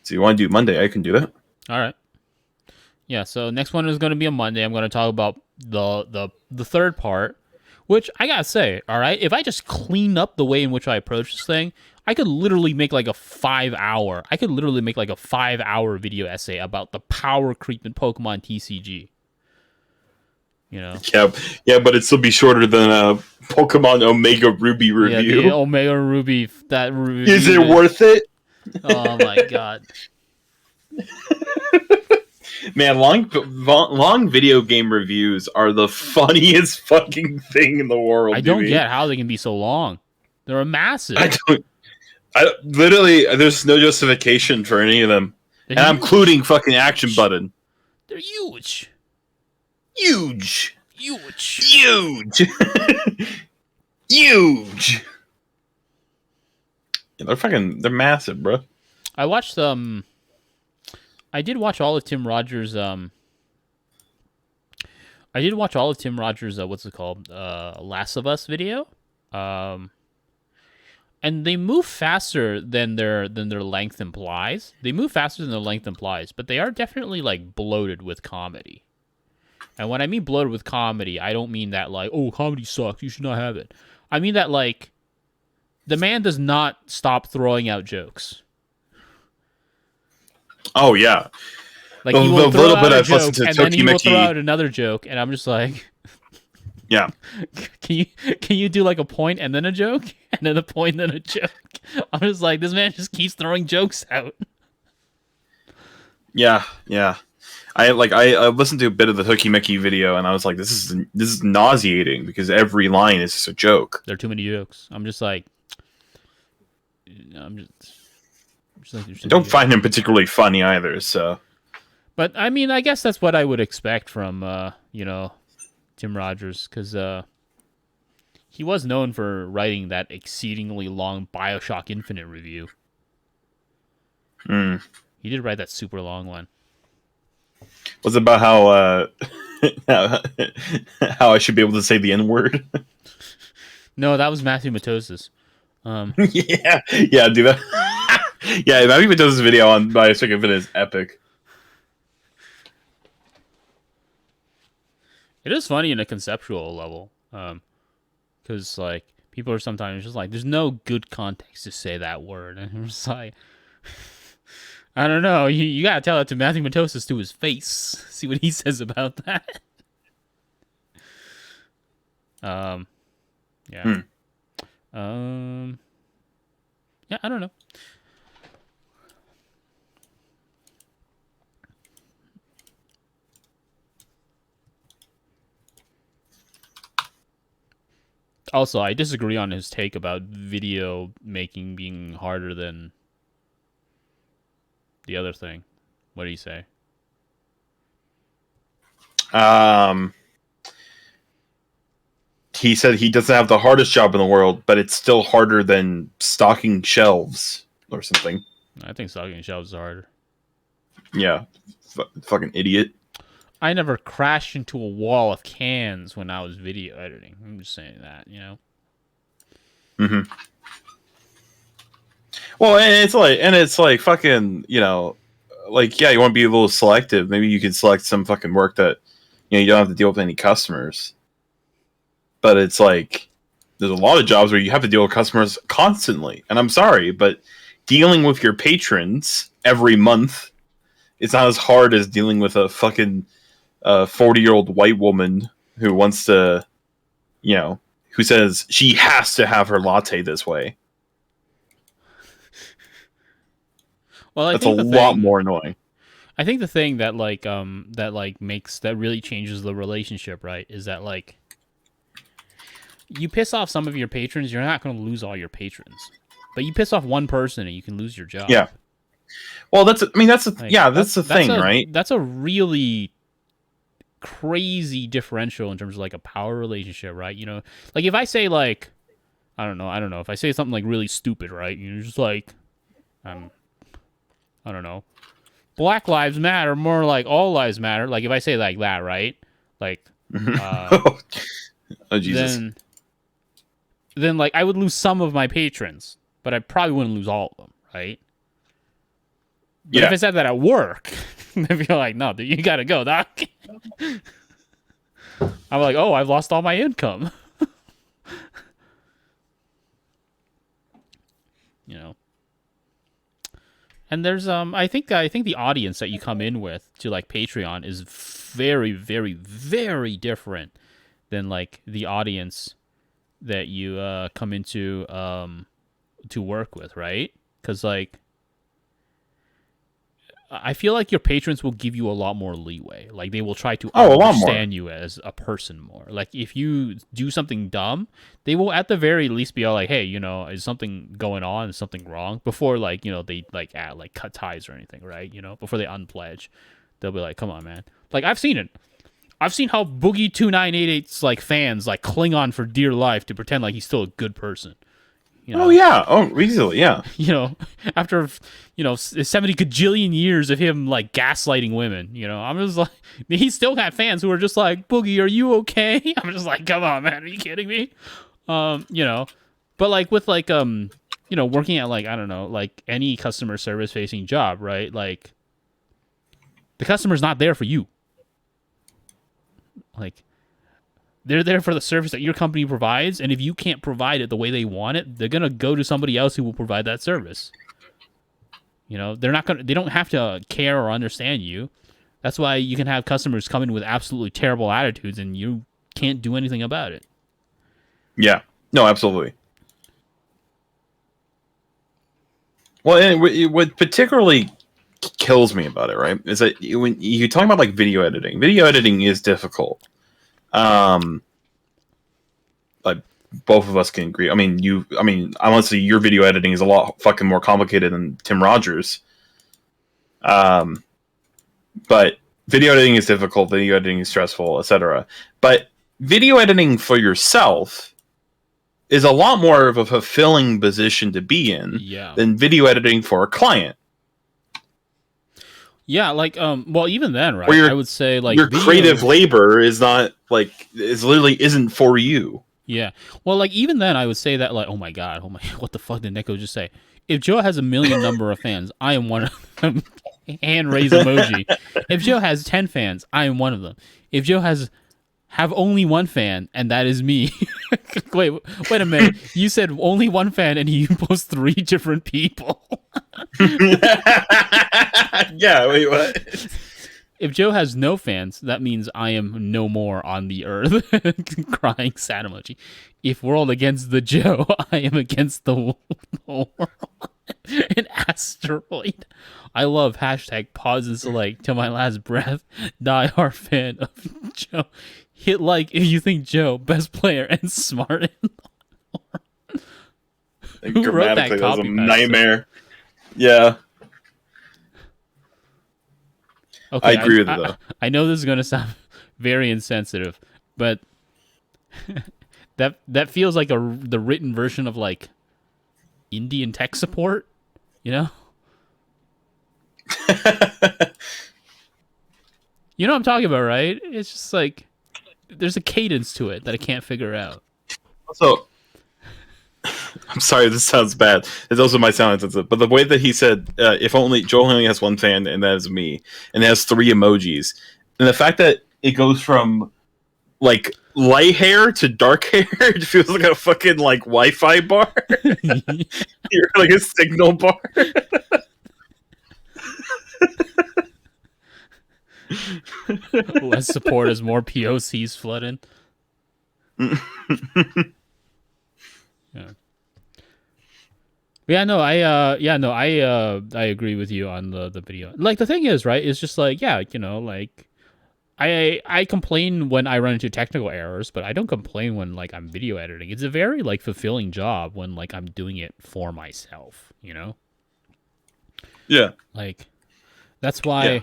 So you want to do Monday, I can do that. All right. Yeah, so next one is going to be a Monday. I'm going to talk about the third part, which I got to say, all right, if I just clean up the way in which I approach this thing, I could literally make like a 5-hour video essay about the power creep in Pokemon TCG. You know? Yeah, yeah, but it'd still be shorter than a Pokemon Omega Ruby Yeah, the review. Omega Ruby that Is review it is, worth it? oh my god. Man, long video game reviews are the funniest fucking thing in the I world, don't dude. get how they can be so long. They're massive. I don't. I literally, there's no justification for any of them, They're and I'm huge. including fucking action button. They're huge. Huge, Huge. huge, huge. Yeah, they're massive, bro. I watched I did watch all of Tim Rogers what's it called? Last of Us video. And they move faster than their length implies. But they are definitely like bloated with comedy. And when I mean bloated with comedy, I don't mean that like, oh, comedy sucks, you should not have it. I mean that like the man does not stop throwing out jokes. Oh yeah, Like he will throw little out bit a I've listened joke, to and then he will throw Tokimeki. out another joke, and I'm just like, Yeah, can you do like a point and then a joke, and then a point and then a joke? I'm just like, this man just keeps throwing jokes out. yeah, yeah. I listened to a bit of the Tokimeki video, and I was like, this is nauseating because every line is just a joke. There are too many jokes. I'm just like, I'm just like, I don't find him particularly funny either. So, but I mean, I guess that's what I would expect from Tim Rogers, because he was known for writing that exceedingly long BioShock Infinite review. He did write that super long one. was it about how how I should be able to say the N word? No, that was Matthew Matosis. Yeah, do that. Yeah, Matthew Matosis' video on Bioshock Infinite is epic. It is funny in a conceptual level, because like people are sometimes just like, "There's no good context to say that word," and I'm just like, I don't know. You gotta tell it to Matthew Matosis to his face. See what he says about that. Yeah. Yeah, I don't know. Also, I disagree on his take about video making being harder than the other thing. What do you say? He said he doesn't have the hardest job in the world, but it's still harder than stocking shelves or something. I think stocking shelves is harder. Yeah, fucking idiot. I never crashed into a wall of cans when I was video editing. I'm just saying that, you know. Mm-hmm. Well, and it's like fucking, you know, like, yeah, you want to be a little selective. Maybe you can select some fucking work that, you know, you don't have to deal with any customers. But it's like, there's a lot of jobs where you have to deal with customers constantly. And I'm sorry, but dealing with your patrons every month, it's not as hard as dealing with a fucking 40-year-old white woman who wants to, you know, who says she has to have her latte this way. Well, that's a lot more annoying. I think the thing that that really changes the relationship, right, is that like you piss off some of your patrons, you're not going to lose all your patrons, but you piss off one person and you can lose your job. Yeah. Well, that's the thing, right? That's a really crazy differential in terms of like a power relationship, right? You know, like if I say like, I don't know, if I say something like really stupid, right? You're just like, I don't know, Black Lives Matter, more like all lives matter. Like if I say like that, right? Like, oh Jesus. then like I would lose some of my patrons, but I probably wouldn't lose all of them, right? But if I said that at work, they'd be like, "No, dude, you gotta go, doc." I'm like, "Oh, I've lost all my income." You know. And there's I think the audience that you come in with to like Patreon is very, very, very different than like the audience that you come into to work with, right? Because like I feel like your patrons will give you a lot more leeway. Like they will try to a lot more. understand you as a person more. Like if you do something dumb, they will at the very least be all like, "Hey, you know, is something going on? Is something wrong?" Before like, you know, they like cut ties or anything, right? You know, before they unpledge, they'll be like, "Come on, man." Like I've seen it. I've seen how Boogie 2988's like fans like cling on for dear life to pretend like he's still a good person. You know? Oh yeah. Oh, easily. Yeah. You know, after 70 gajillion years of him like gaslighting women, you know, I'm just like, he still got fans who are just like, "Boogie, are you okay?" I'm just like, "Come on, man, are you kidding me?" You know, but like with like working at like I don't know, like any customer service facing job, right? Like the customer's not there for you. Like they're there for the service that your company provides, and if you can't provide it the way they want it, they're gonna go to somebody else who will provide that service. You know, they don't have to care or understand you. That's why you can have customers come in with absolutely terrible attitudes, and you can't do anything about it. Yeah. No, absolutely. Well, and what particularly kills me about it, right, is that when you talk about like video editing is difficult. Like both of us can agree. I mean, honestly, your video editing is a lot fucking more complicated than Tim Rogers. But video editing is difficult. Video editing is stressful, etc. But video editing for yourself is a lot more of a fulfilling position to be in than video editing for a client. Yeah, like well, even then, right? I would say like your creative labor is not like literally isn't for you. Yeah. Well, like even then, I would say that like, oh my, what the fuck did Neko just say? If Joe has a million number of fans, I am one of them. Hand raise emoji. If Joe has 10 fans, I am one of them. If Joe have only one fan, and that is me. wait a minute. You said only one fan, and you post 3 different people. Yeah. Wait, what? If Joe has no fans, that means I am no more on the earth. Crying sad emoji. If we're all against the Joe, I am against the world. An asteroid. I love hashtag pauses like till my last breath. Die hard fan of Joe. Hit like if you think Joe best player and smart in the world. Who wrote that copy? That was a nightmare. Yeah. Okay, I agree with it though. I know this is gonna sound very insensitive, but that feels like the written version of like Indian tech support, you know? You know what I'm talking about, right? It's just like there's a cadence to it that I can't figure out. So I'm sorry, this sounds bad. It also might sound insensitive, but the way that he said, if only Joel only has one fan, and that is me, and it has 3 emojis, and the fact that it goes from like light hair to dark hair, it feels like a fucking like Wi-Fi bar. You're like a signal bar. Less support as more POCs flood in. I agree with you on the video. Like the thing is, right? It's just like, yeah, you know, like I complain when I run into technical errors, but I don't complain when like I'm video editing. It's a very like fulfilling job when like I'm doing it for myself, you know? Yeah. Like that's why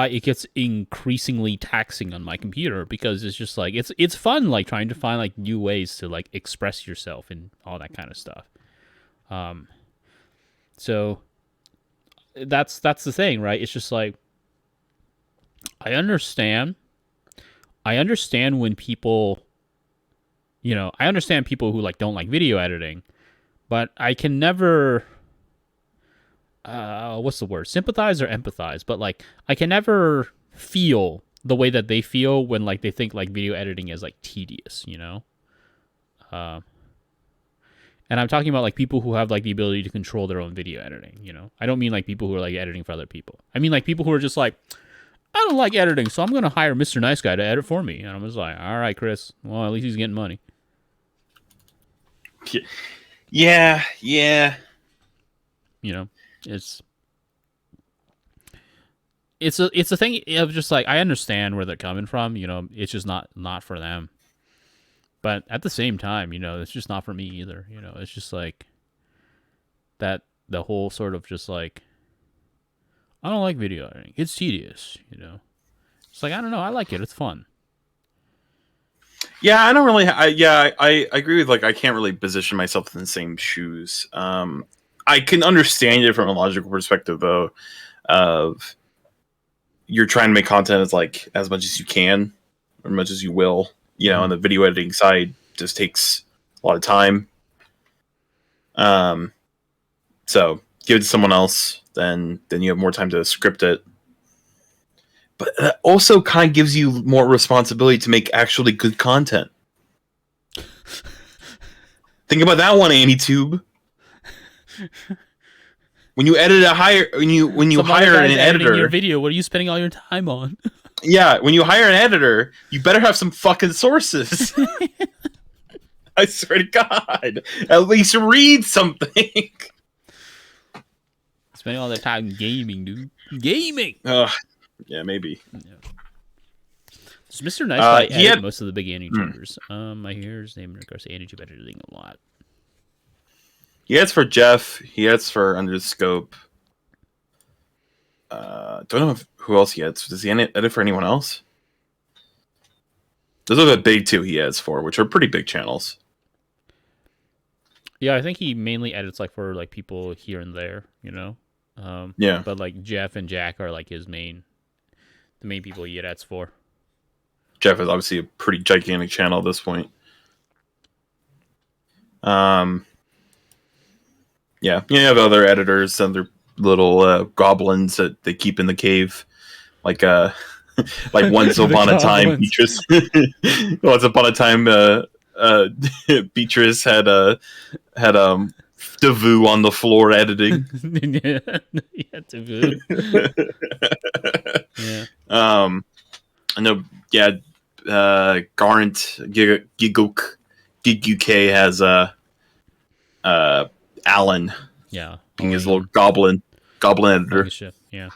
it gets increasingly taxing on my computer, because it's just like it's fun like trying to find like new ways to like express yourself and all that kind of stuff. So that's the thing, right? It's just like I understand I understand when people, I understand people who like don't like video editing, but I can never, what's the word? Sympathize or empathize? But like, I can never feel the way that they feel when like they think like video editing is like tedious, Uh, and I'm talking about like people who have like the ability to control their own video editing. I don't mean like people who are like editing for other people. I mean like people who are just like, I don't like editing, so I'm gonna hire Mr. Nice Guy to edit for me. And I'm just like, all right, Chris. Well, at least he's getting money. Yeah. It's a thing of just like I understand where they're coming from. It's just not for them. But at the same time, it's just not for me either. It's just like that the whole sort of just like I don't like video editing. It's tedious. It's like I don't know. I like it. It's fun. Yeah, I don't really. I agree with like I can't really position myself in the same shoes. I can understand it from a logical perspective though, of you're trying to make content as much as you can, or as much as you will. And the video editing side just takes a lot of time. So give it to someone else, then you have more time to script it. But that also kind of gives you more responsibility to make actually good content. Think about that one, AnyTube. When you edit when you hire an editor, your video, what are you spending all your time on? Yeah, when you hire an editor, you better have some fucking sources. I swear to God, at least read something. Spending all that time gaming, dude. Gaming. Yeah, maybe. Yeah. Does Mr. Nice Guy edit most of the big AnyTubers? I hear his name in regards to AnyTube editing a lot. He edits for Jeff. He edits for Under the Scope. Don't know who else he edits. Does he edit for anyone else? Those are the big two he edits for, which are pretty big channels. Yeah, I think he mainly edits like for like people here and there, Yeah. But like Jeff and Jack are like the main people he edits for. Jeff is obviously a pretty gigantic channel at this point. Yeah, you have other editors and their little goblins that they keep in the cave, like once upon a time, Beatrice. Once upon a time, Beatrice had Devu on the floor editing. Yeah, Devu. Yeah. I know. Yeah, Garant Giguk has Alan. Yeah, being his little goblin editor. Yeah.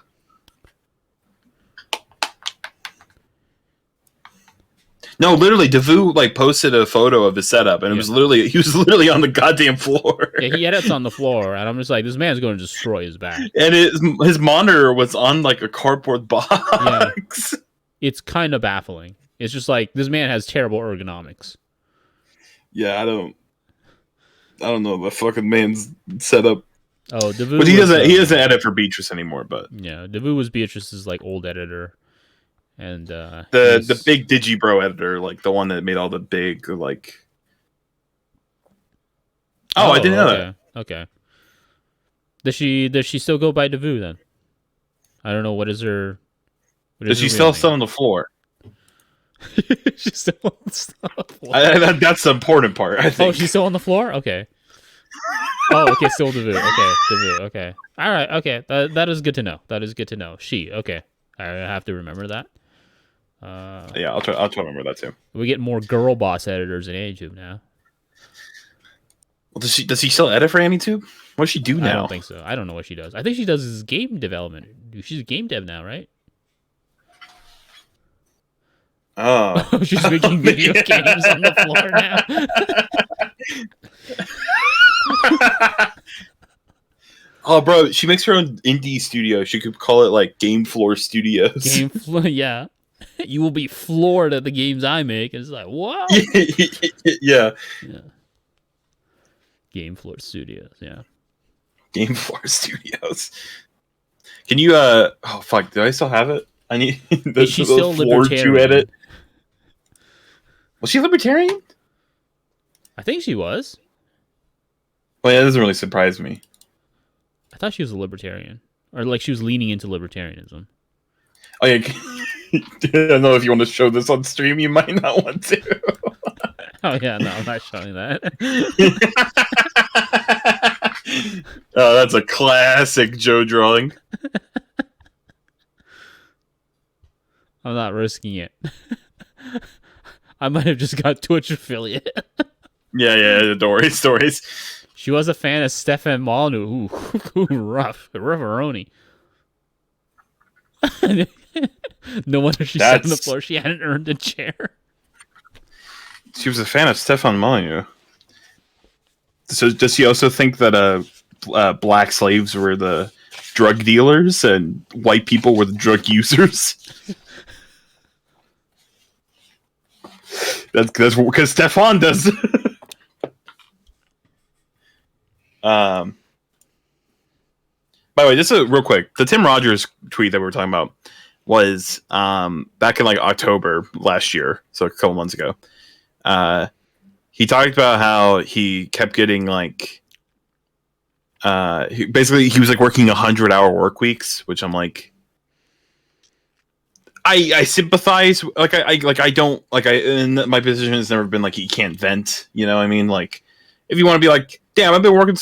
No, literally, Devu posted a photo of his setup, and he was literally on the goddamn floor. Yeah, he edits on the floor, and I'm just like, this man's going to destroy his back. And his monitor was on a cardboard box. Yeah. It's kind of baffling. It's just like this man has terrible ergonomics. Yeah, I don't know the fucking man's setup. Oh, Devu. But he doesn't edit for Beatrice anymore. But yeah, Devu was Beatrice's old editor. And the big Digibro editor, the one that made all the big Oh, I didn't know that. Okay. Does she still go by Devu then? I don't know. What is her? Does she still sit on the floor? She's still on the floor. That's the important part, I think. Oh, she's still on the floor? Okay. Oh, okay, still Devu. Okay, Devu. Okay. All right, okay. That is good to know. She, okay. I have to remember that. Yeah, I'll try to remember that too. We get more girl boss editors in AnyTube now. Well, does she still edit for AnyTube? What does she do now? I don't think so. I don't know what she does. I think she does game development. She's a game dev now, right? Oh. She's making video games on the floor now. Oh, bro, she makes her own indie studio. She could call it Game Floor Studios. Yeah. You will be floored at the games I make. And it's like, what? Yeah. Game Floor Studios, yeah. Game Floor Studios. Can you oh fuck, do I still have it? I need Is she still floor libertarian? to edit. Was she libertarian? I think she was. Well, yeah, that doesn't really surprise me. I thought she was a libertarian, or like she was leaning into libertarianism. Oh yeah, I don't know if you want to show this on stream. You might not want to. Oh yeah, no, I'm not showing that. Oh, that's a classic Joe drawing. I'm not risking it. I might have just got Twitch affiliate. Yeah, stories. She was a fan of Stefan Molyneux. Ooh, rough-a-roni. No wonder she sat on the floor. She hadn't earned a chair. She was a fan of Stefan Molyneux. So does she also think that black slaves were the drug dealers and white people were the drug users? That's because Stefan does. By the way, just real quick, the Tim Rogers tweet that we were talking about was back in like October last year, so a couple months ago. He talked about how he kept getting like he was like working 100-hour work weeks, which I'm like, I sympathize. Like I don't like in my position has never been like you can't vent. You know what I mean? Like if you want to be like, damn, I've been working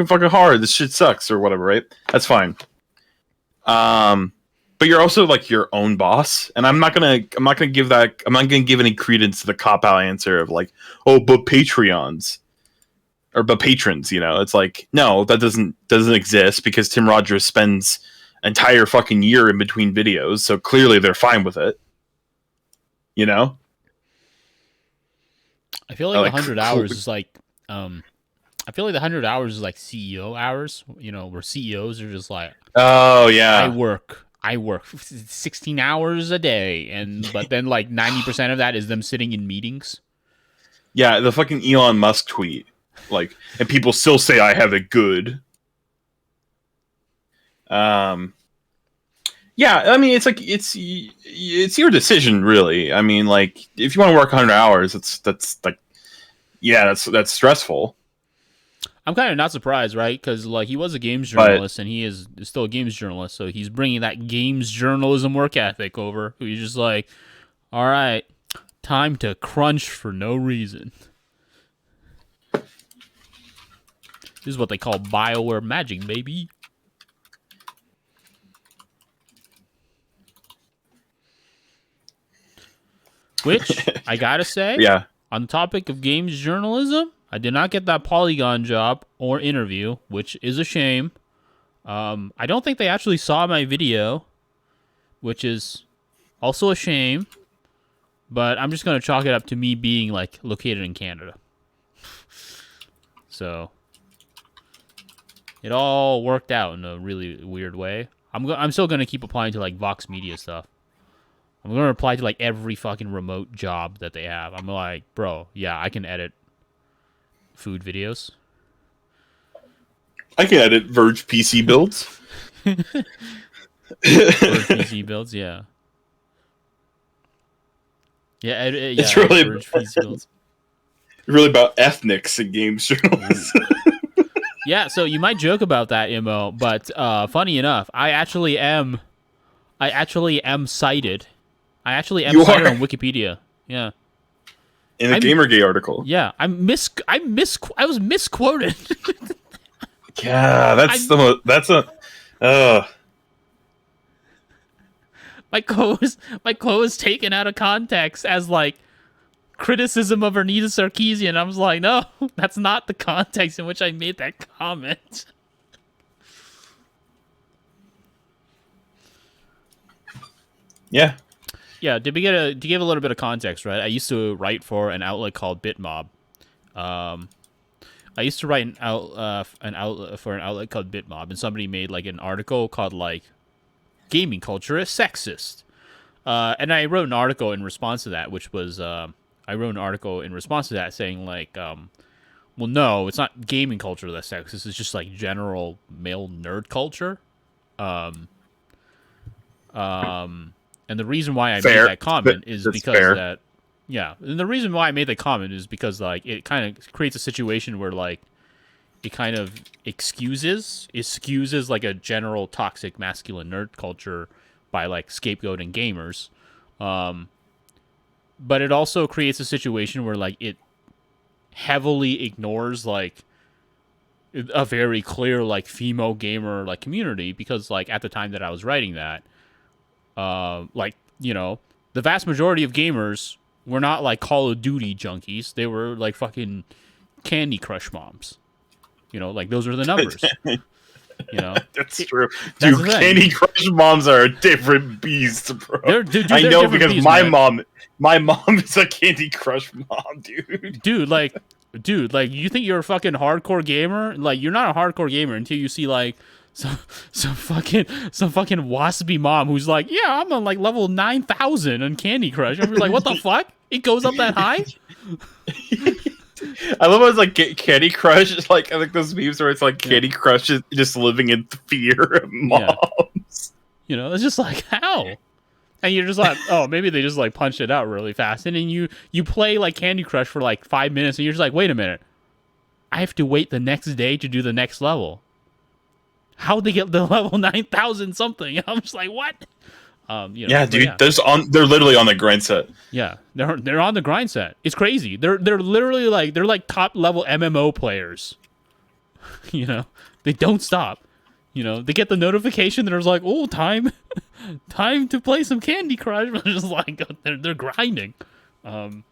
fucking hard. This shit sucks or whatever, right? That's fine. But you're also like your own boss, and I'm not gonna give any credence to the cop out answer of like, oh, but Patreons or but patrons. You know, it's like no, that doesn't exist because Tim Rogers spends an entire fucking year in between videos, so clearly they're fine with it. You know, I feel like 100 hours is like I feel like the 100 hours is like CEO hours, you know, where CEOs are just like, oh yeah, I work 16 hours a day, but then like 90% of that is them sitting in meetings. Yeah, the fucking Elon Musk tweet, like, and people still say I have it good. Yeah, I mean, it's like it's your decision, really. I mean, like, if you want to work 100 hours, that's like, yeah, that's stressful. I'm kind of not surprised, right? Because like he was a games journalist, and he is still a games journalist, so he's bringing that games journalism work ethic over. He's just like, all right, time to crunch for no reason. This is what they call BioWare magic, baby. Which I gotta say, yeah. On the topic of games journalism, I did not get that Polygon job or interview, which is a shame. I don't think they actually saw my video, which is also a shame. But I'm just going to chalk it up to me being like located in Canada. So it all worked out in a really weird way. I'm still going to keep applying to like Vox Media stuff. I'm going to apply to like every fucking remote job that they have. I'm like, bro, yeah, I can edit food videos. I can edit Verge PC builds. Verge PC builds, yeah. Yeah, it's really Verge PC builds. Really about ethnics in games journalism. Yeah, so you might joke about that, Imo, but funny enough, I actually am cited. I actually am cited on Wikipedia. Yeah. In a Gamergate article. Yeah, I was misquoted. Yeah, my quote was taken out of context as like criticism of Ernita Sarkeesian. I was like, no, that's not the context in which I made that comment. Yeah. Yeah, to give a little bit of context, right? I used to write for an outlet called Bitmob. I used to write an outlet called Bitmob, and somebody made like an article called like "Gaming Culture is Sexist," and I wrote an article in response to that, which was saying like, well, no, it's not gaming culture that's sexist. It's just like general male nerd culture. And the reason why I made that comment is because that Yeah, and the reason why I made the comment is because like it kind of creates a situation where like it kind of excuses like a general toxic masculine nerd culture by like scapegoating gamers, um, but it also creates a situation where like it heavily ignores like a very clear like female gamer like community because like at the time that I was writing that, like you know the vast majority of gamers were not like Call of Duty junkies. They were like fucking Candy Crush moms. You know, like those are the numbers. You know, That's true, that's dude. the thing. Candy Crush moms are a different beast, bro. They're I know different because beasts, my man. mom is a Candy Crush mom, dude. Dude, like you think you're a fucking hardcore gamer? Like you're not a hardcore gamer until you see like some fucking waspy mom who's like, yeah, I'm on like level 9,000 on Candy Crush. I'm like, what the fuck? It goes up that high? I love how it's like Candy Crush. It's like I like those memes where it's like Yeah. Candy Crush is just living in fear of moms. You know, it's just like how. And you're just like, oh, maybe they just like punched it out really fast. And then you play like Candy Crush for like 5 minutes, and you're just like, wait a minute, I have to wait the next day to do the next level. How'd they get the level 9,000 something? I'm just like, what? You know, Yeah, dude. yeah. They're literally on the grind set. Yeah, they're on the grind set. It's crazy. They're literally like they're like top level MMO players. You know, they don't stop. You know, they get the notification that it's like, oh, time to play some Candy Crush. It's just like they're grinding. You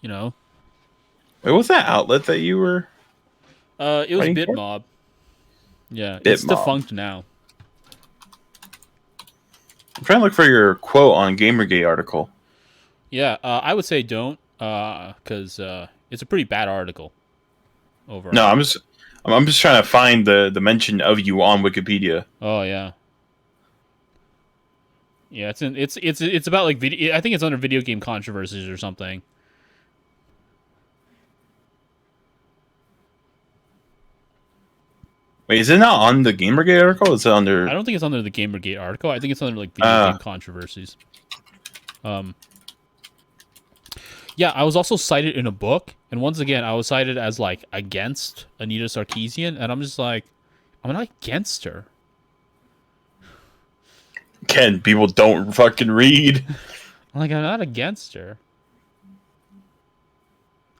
know, Wait, what's that outlet that you were? it was Writing for? Bitmob. Yeah, it's Bitmob. defunct now. I'm trying to look for your quote on Gamergate article. Yeah, I would say don't, because it's a pretty bad article. Overall. No, I'm just trying to find the mention of you on Wikipedia. Oh yeah. Yeah, it's about like video. I think it's under video game controversies or something. Wait, is it not on the Gamergate article? Is it under? I don't think it's under the Gamergate article. I think it's under like video game controversies. Yeah, I was also cited in a book, and once again, I was cited as like against Anita Sarkeesian, and I'm just like, I'm not against her. Ken, people don't fucking read. Like, I'm not against her.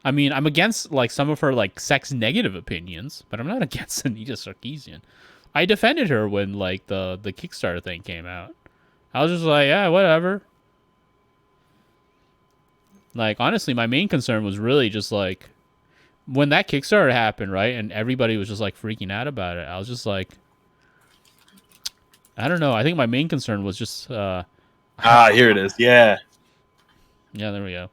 I mean, I'm against like some of her like sex negative opinions, but I'm not against Anita Sarkeesian. I defended her when like the Kickstarter thing came out. I was just like, yeah, whatever. Like, honestly, my main concern was really just like when that Kickstarter happened, right? And everybody was just like freaking out about it. I was just like, I don't know. I think my main concern was just Here it is. Yeah. Yeah, there we go.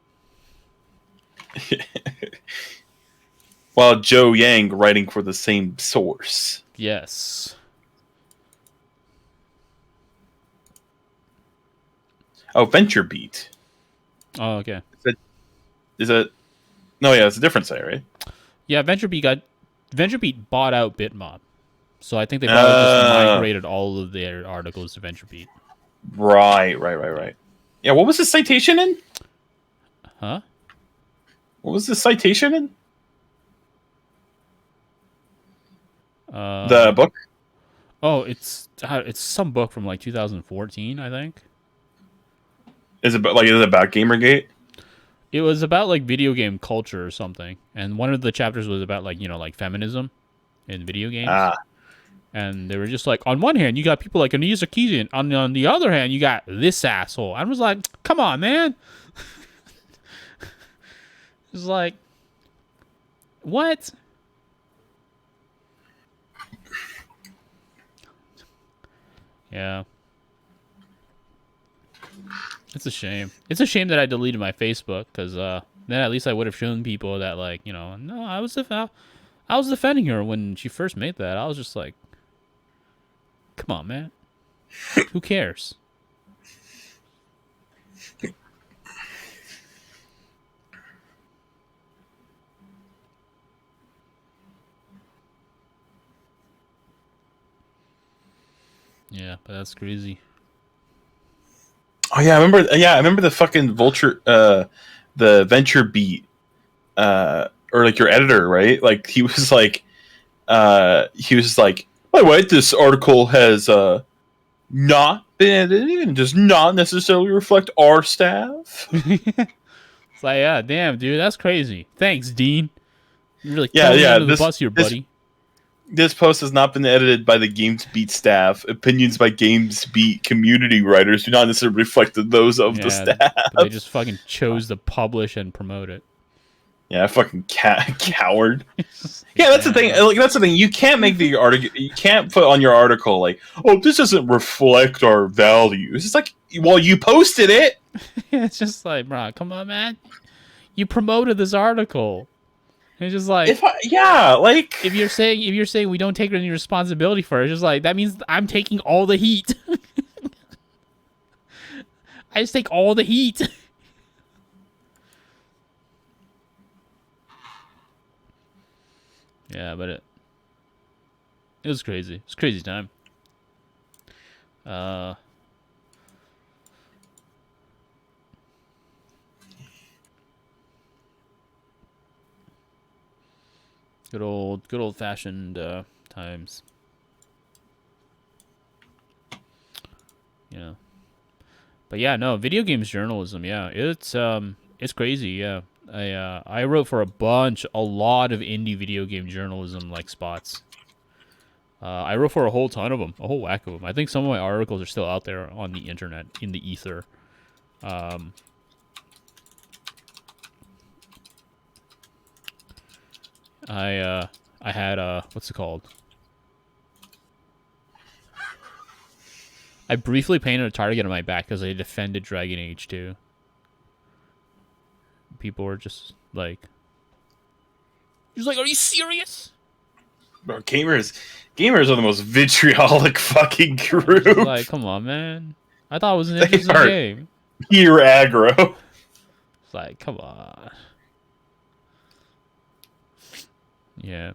While Joe Yang writing for the same source. Yes. Oh, VentureBeat. Oh, okay. Is it? No, yeah, it's a different site, right? Yeah, VentureBeat bought out Bitmob, so I think they probably just migrated all of their articles to VentureBeat. Right. Yeah, what was the citation in? Huh? What was the citation in? The book? Oh, it's some book from like 2014, I think. Is it about Gamergate? It was about like video game culture or something, and one of the chapters was about like like feminism in video games. And they were just like, on one hand, you got people like Anita Sarkeesian, on the other hand, you got this asshole. I was like, come on, man. It's like, what? Yeah. It's a shame. It's a shame that I deleted my Facebook, because then at least I would have shown people that, like, no, I was defending her when she first made that. I was just like, come on, man. Who cares? Yeah, but that's crazy. Oh yeah, I remember. Yeah, I remember the fucking Vulture, the Venture Beat, or like your editor, right? Like he was like, by the way, this article has not been edited and does not necessarily reflect our staff. It's like, yeah, damn, dude, that's crazy. Thanks, Dean. You're really Yeah, throwing me yeah. under the bus here, buddy. This post has not been edited by the GamesBeat staff. Opinions by GamesBeat community writers do not necessarily reflect those of the Yeah, staff. but they just fucking chose to publish and promote it. Yeah, fucking coward. Yeah, that's the thing. Like, that's the thing. You can't make the article. You can't put on your article like, "Oh, this doesn't reflect our values." It's like, well, you posted it. It's just like, bro, come on, man. You promoted this article. It's just like, if you're saying we don't take any responsibility for it, it's just like that means I'm taking all the heat. I just take all the heat. Yeah, but it was crazy. It was a crazy time. Good old fashioned times. Yeah. But yeah, no, video games journalism, yeah. It's crazy, yeah. I wrote for a lot of indie video game journalism like spots. I wrote for a whole ton of them, a whole whack of them. I think some of my articles are still out there on the internet, in the ether. I had what's it called? I briefly painted a target on my back because I defended Dragon Age 2. People were just like, are you serious? Bro, gamers are the most vitriolic fucking group. Like, come on, man. I thought it was an interesting game. Pure aggro. It's like, come on. Yeah.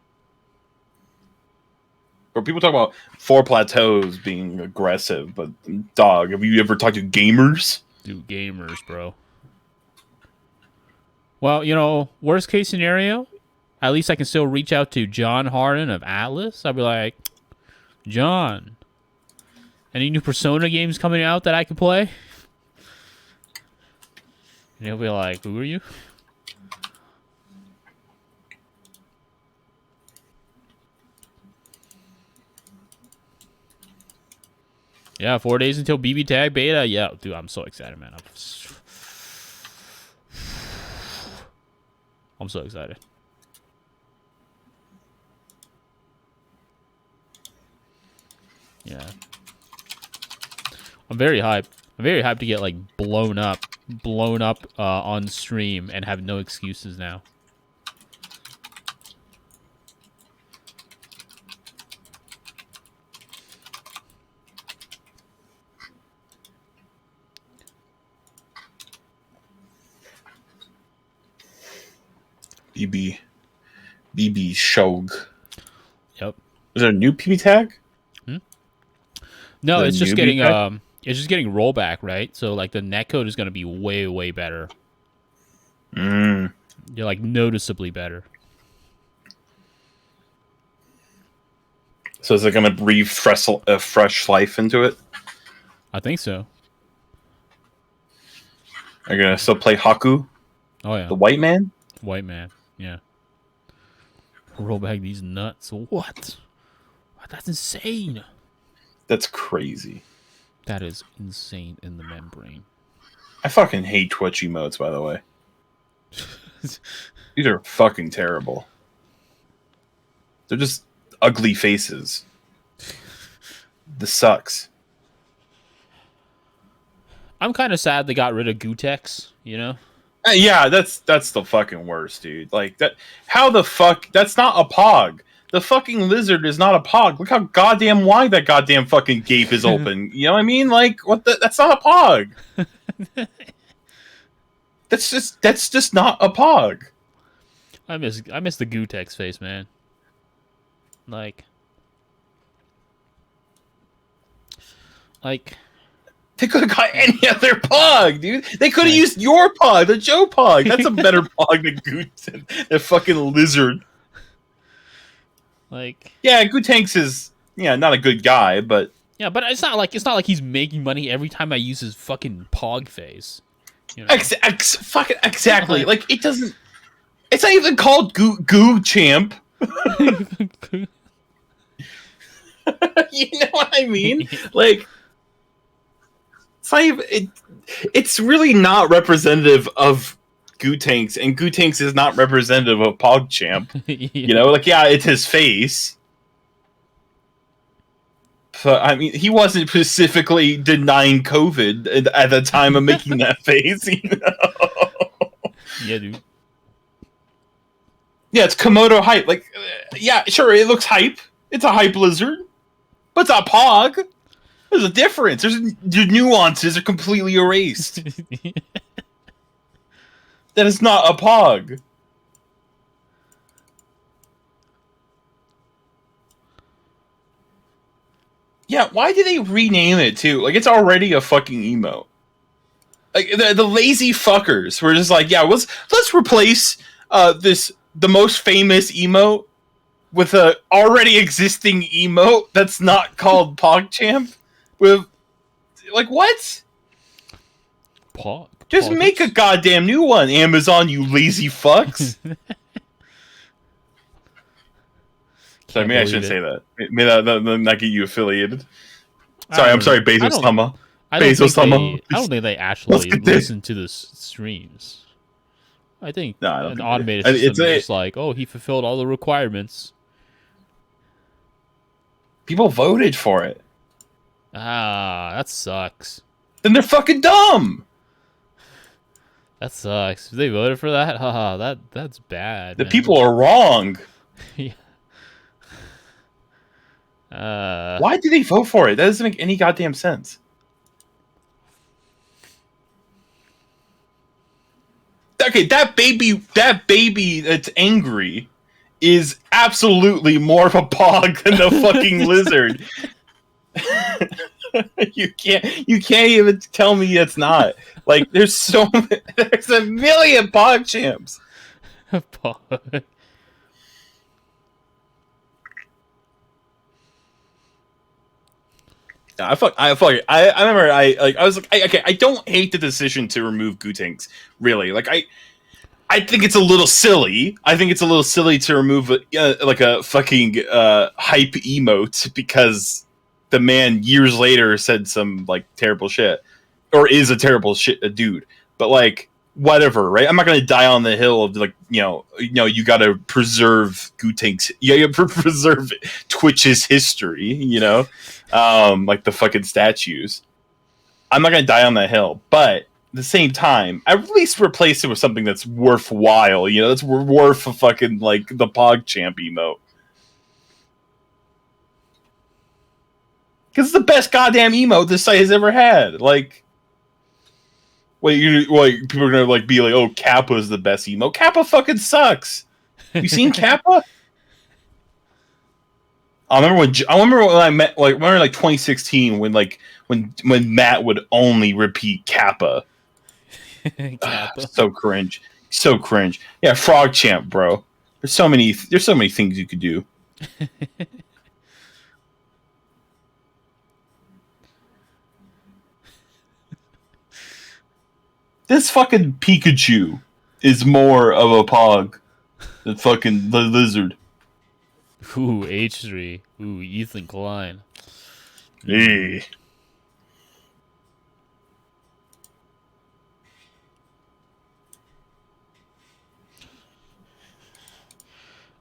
Or people talk about Four Plateaus being aggressive, but dog, have you ever talked to gamers? Dude, gamers, bro. Well, worst case scenario, at least I can still reach out to John Harden of Atlas. I'll be like, John, any new Persona games coming out that I can play? And he'll be like, who are you? Yeah, 4 days until BB Tag beta. Yeah, dude, I'm so excited, man. I'm so excited. Yeah. I'm very hyped. I'm very hyped to get like blown up on stream and have no excuses now. BB Shog. Yep. Is there a new PB tag? No, it's just getting rollback, right? So like the netcode is going to be way better. You're like noticeably better. So is it going to breathe fresh life into it? I think so. Are you going to still play Haku? Oh yeah. The white man? White man, yeah. Roll back these nuts. What? That's insane. That's crazy. That is insane in the membrane. I fucking hate Twitch emotes, by the way. These are fucking terrible. They're just ugly faces. This sucks. I'm kind of sad they got rid of Gutex, Yeah, that's the fucking worst, dude. Like that. How the fuck? That's not a pog. The fucking lizard is not a pog. Look how goddamn wide that goddamn fucking gape is open. You know what I mean? Like what? That's not a pog. That's just not a pog. I miss the Gutex face, man. Like They could have got any other Pog, dude. They could have used your Pog, the Joe Pog. That's a better Pog than the fucking lizard. Like, yeah, Gootanks is not a good guy, but yeah, but it's not like he's making money every time I use his fucking Pog face. You know? Fucking exactly. Like it doesn't. It's not even called Goo Champ. You know what I mean? Like, it's not even. It's really not representative of Gootanks, and Gootanks is not representative of PogChamp. You know, like it's his face. But I mean, he wasn't specifically denying COVID at the time of making that face. You know? Yeah, dude. Yeah, it's Komodo hype. Like, yeah, sure, it looks hype. It's a hype lizard, but it's not Pog. There's a difference. The nuances are completely erased. That is not a Pog. Yeah, why did they rename it too? Like, it's already a fucking emote. Like the lazy fuckers were just like, yeah, let's replace the most famous emote with a already existing emote that's not called PogChamp. With like what? Just make a goddamn new one, Amazon, you lazy fucks. Sorry, maybe I shouldn't say that. May that not get you affiliated. Sorry, I'm sorry, Bezos Tama. I don't think they actually listen to the streams. I think an automated system is just like, oh, he fulfilled all the requirements. People voted for it. Ah, that sucks. Then they're fucking dumb. That sucks. If they voted for that, haha, that's bad. The people are wrong. Yeah. Why did they vote for it? That doesn't make any goddamn sense. Okay, that baby that's angry is absolutely more of a Pog than the fucking lizard. You can't even tell me it's not. Like, there's a million PogChamps. Pog. I remember I was like, okay, I don't hate the decision to remove Gootanks, really. Like, I think it's a little silly. I think it's a little silly to remove like a fucking hype emote because the man years later said some like terrible shit, or is a terrible dude. But like, whatever, right? I'm not gonna die on the hill of like, you gotta preserve Gootanks. You gotta preserve Twitch's history, like the fucking statues. I'm not gonna die on that hill, but at the same time, I at least replace it with something that's worthwhile. That's worth a fucking like the PogChamp emote. Because it's the best goddamn emote this site has ever had. Like, people are gonna like be like, oh, Kappa's the best emote. Kappa fucking sucks. You seen Kappa? I remember when I met, like, remember like 2016 when Matt would only repeat Kappa. Kappa. So cringe. Yeah, Frog Champ, bro. There's so many things you could do. This fucking Pikachu is more of a Pog than fucking the lizard. Ooh, H3. Ooh, Ethan Klein. Hey.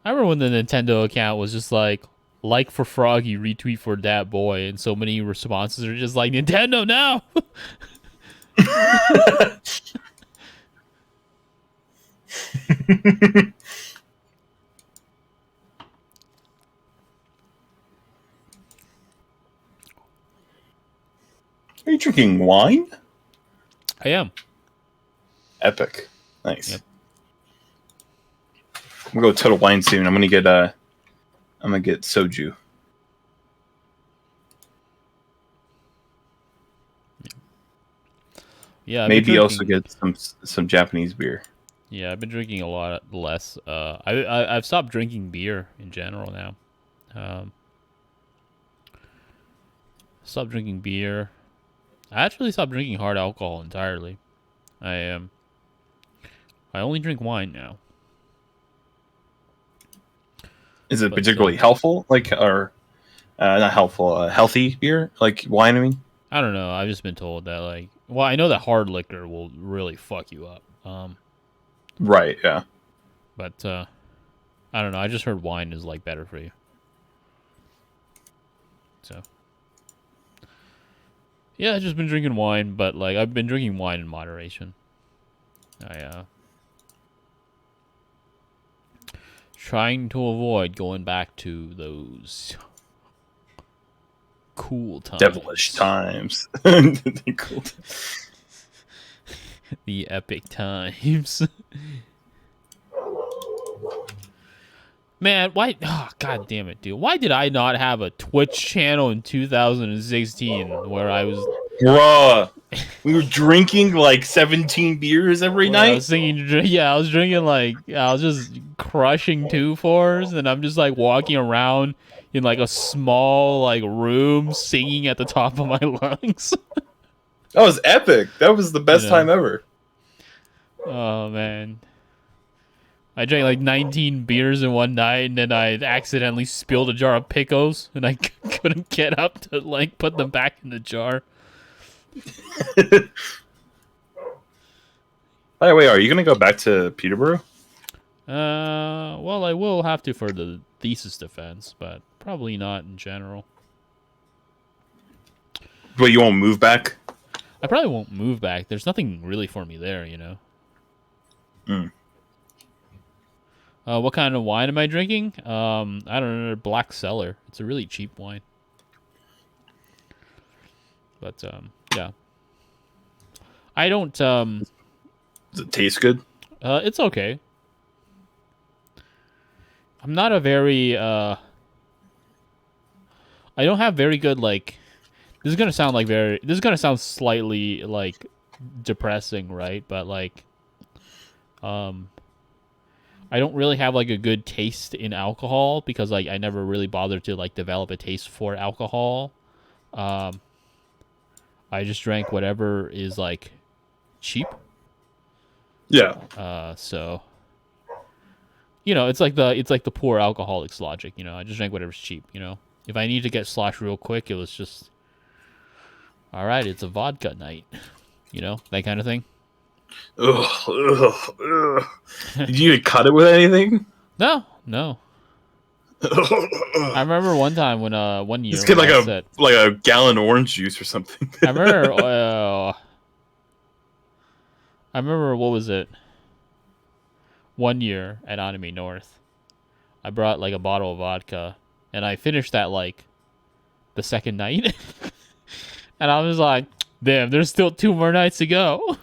I remember when the Nintendo account was just like for Froggy, retweet for that boy, and so many responses are just like, Nintendo now. Are you drinking wine? I am. Epic. Nice. Yep. I'm gonna go Total Wine soon. I'm gonna get soju. Yeah, I've been Maybe also drinking. get some Japanese beer. Yeah, I've been drinking a lot less. I've stopped drinking beer in general now. Um, stopped drinking beer. I actually stopped drinking hard alcohol entirely. I am. I only drink wine now. Is it But particularly helpful, like, or not helpful, healthy beer, like wine? I mean, I don't know. I've just been told that like, well, I know that hard liquor will really fuck you up. right? Yeah. But I don't know. I just heard wine is like better for you. So yeah, I've just been drinking wine, but like I've been drinking wine in moderation. I trying to avoid going back to those cool Devilish times. times. Cool. The epic times. Man, why? Oh, God damn it, dude. Why did I not have a Twitch channel in 2016 where I was Bruh, we were drinking like 17 beers every where I night. was singing? Yeah, I was drinking like I was just crushing 2-4s, and I'm just like walking around in like a small like room singing at the top of my lungs. That was epic. That was the You best know? time ever. Oh man. I drank like 19 beers in one night, and then I accidentally spilled a jar of pickles, and I couldn't get up to like put them back in the jar. By the way, are you gonna go back to Peterborough? Well, I will have to for the thesis defense, but probably not in general. But you won't move back? I probably won't move back. There's nothing really for me there, you know. Mm. What kind of wine am I drinking? I don't know, Black Cellar. It's a really cheap wine. But yeah. I don't Does it taste good? it's okay. I'm not a very I don't have very good like this is going to sound like very this is going to sound slightly like depressing, right? But like um I don't really have like a good taste in alcohol because like I never really bothered to like develop a taste for alcohol. Um I just drank whatever is like cheap. Yeah. So you know, it's like the poor alcoholics logic, you know. I just drank whatever's cheap, you know. If I need to get sloshed real quick, it was just all right, it's a vodka night. You know, that kind of thing. Ugh, ugh, ugh. Did you cut it with anything? No. I remember one time when one year Just get when like I said a gallon of orange juice or something. I remember I remember what was it? One year at Anime North. I brought like a bottle of vodka and I finished that like the second night. And I was like, damn, there's still 2 more nights to go.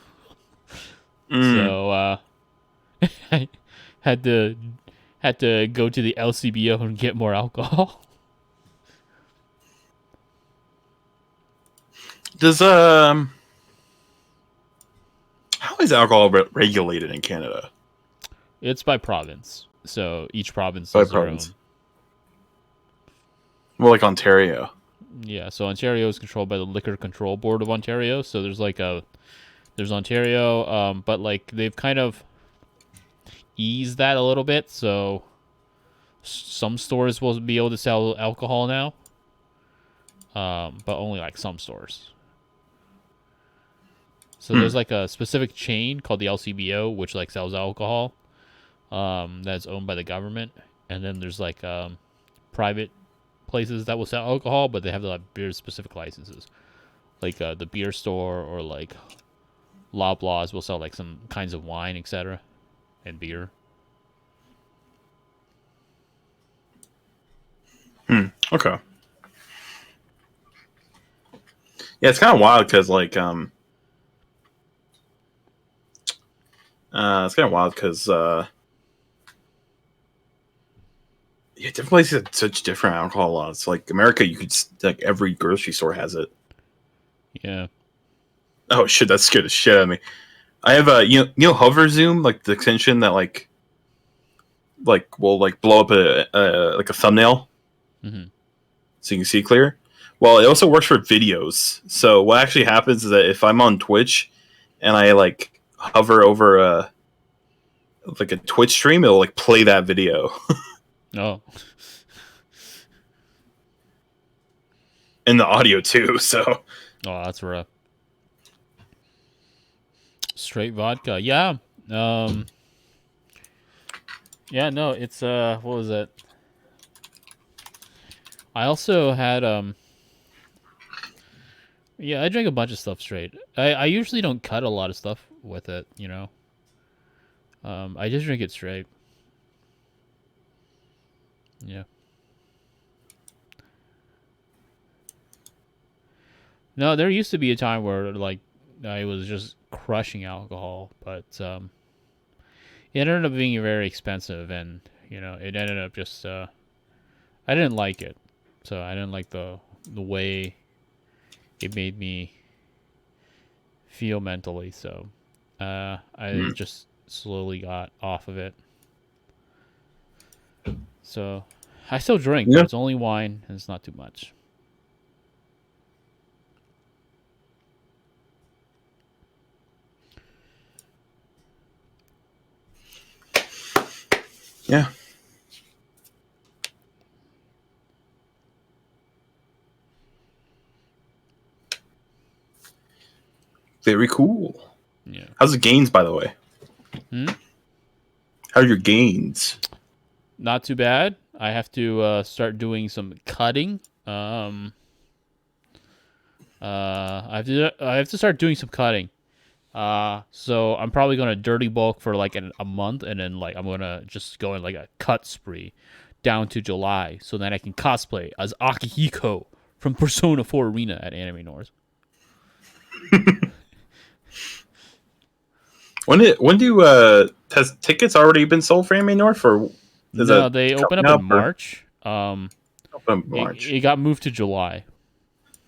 Mm. So I had to go to the LCBO and get more alcohol. Does how is alcohol regulated in Canada? It's by province. So each province By does their province? own. Well, like Ontario. Yeah, so Ontario is controlled by the Liquor Control Board of Ontario. So there's Ontario, but like they've kind of eased that a little bit. So some stores will be able to sell alcohol now, but only like some stores. So there's like a specific chain called the LCBO, which like sells alcohol, that's owned by the government, and then there's like private places that will sell alcohol, but they have like beer specific licenses, like the beer store or like Loblaws will sell like some kinds of wine, etc., and beer. Okay. Yeah, it's kind of wild because it's kind of wild because yeah, different places have such different alcohol laws. Like America, you could like every grocery store has it. Yeah, Oh shit, that scared the shit out of me. I have a hover zoom, like the extension that will like blow up a thumbnail Mm-hmm. so you can see clear. Well, it also works for videos. So what actually happens is that if I'm on Twitch and I like hover over a Twitch stream, it'll like play that video. Oh. And the audio too, so Oh, that's rough. Straight vodka. Yeah. Yeah, no, it's what was it? I also had yeah, I drank a bunch of stuff straight. I usually don't cut a lot of stuff with it, you know. I just drink it straight. Yeah. No, there used to be a time where like I was just crushing alcohol, but it ended up being very expensive, and you know, it ended up just I didn't like it, so I didn't like the way it made me feel mentally. So I just slowly got off of it. So I still drink, but it's only wine, and it's not too much. yeah. Very cool. Yeah. How's the gains, by the way? Hmm? How are your gains? Not too bad. I have to start doing some cutting. I have to start doing some cutting. So I'm probably gonna dirty bulk for like a month, and then like I'm gonna just go in like a cut spree down to July, so then I can cosplay as Akihiko from Persona 4 Arena at Anime North. When do has tickets already been sold for Anime North, or is No, that they open up coming in or- March. March? It got moved to July.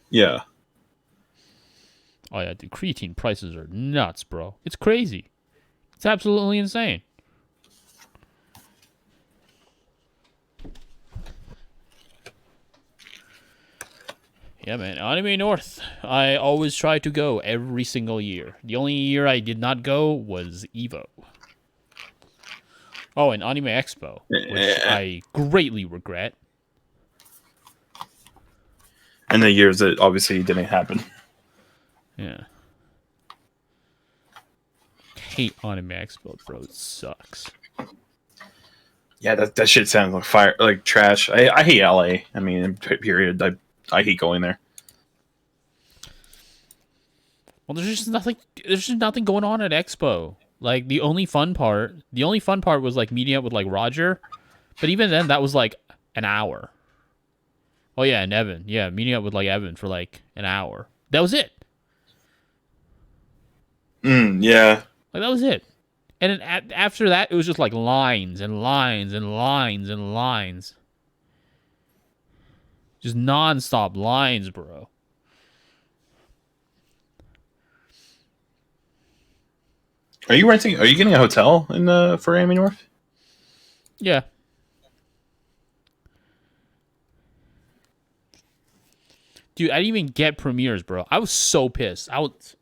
Yeah. Oh yeah, the creatine prices are nuts, bro. It's crazy. It's absolutely insane. Yeah, man. Anime North. I always try to go every single year. The only year I did not go was Evo. Oh, and Anime Expo, which I greatly regret. And the years that obviously didn't happen. Yeah. Hate Anime Expo, bro. It sucks. Yeah, that shit sounds like fire, like trash. I hate LA. I mean, period. I hate going there. Well, there's just nothing. There's just nothing going on at Expo. Like the only fun part was like meeting up with like Roger, but even then, that was like an hour. Oh yeah, and Evan. Yeah, meeting up with like Evan for like an hour. That was it. Yeah. Like that was it. And then after that, it was just like lines and lines and lines and lines. Just nonstop lines, bro. Are you getting a hotel in for Anime North? Yeah. Dude, I didn't even get premieres, bro. I was so pissed. I was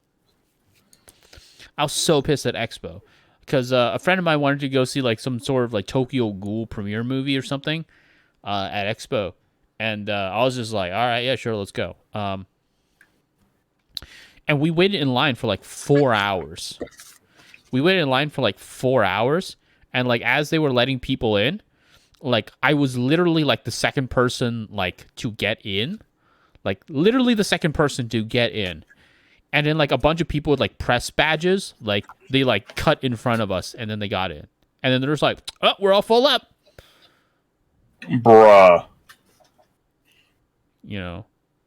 so pissed at Expo because a friend of mine wanted to go see like some sort of like Tokyo Ghoul premiere movie or something at Expo, and I was just like, all right, yeah, sure, let's go. And we waited in line for like 4 hours. And like as they were letting people in, like I was literally like the second person like to get in, like literally the second person to get in. And then like a bunch of people with like press badges, like they like cut in front of us, and then they got in. And then they're just like, "Oh, we're all full up," Bruh. you know.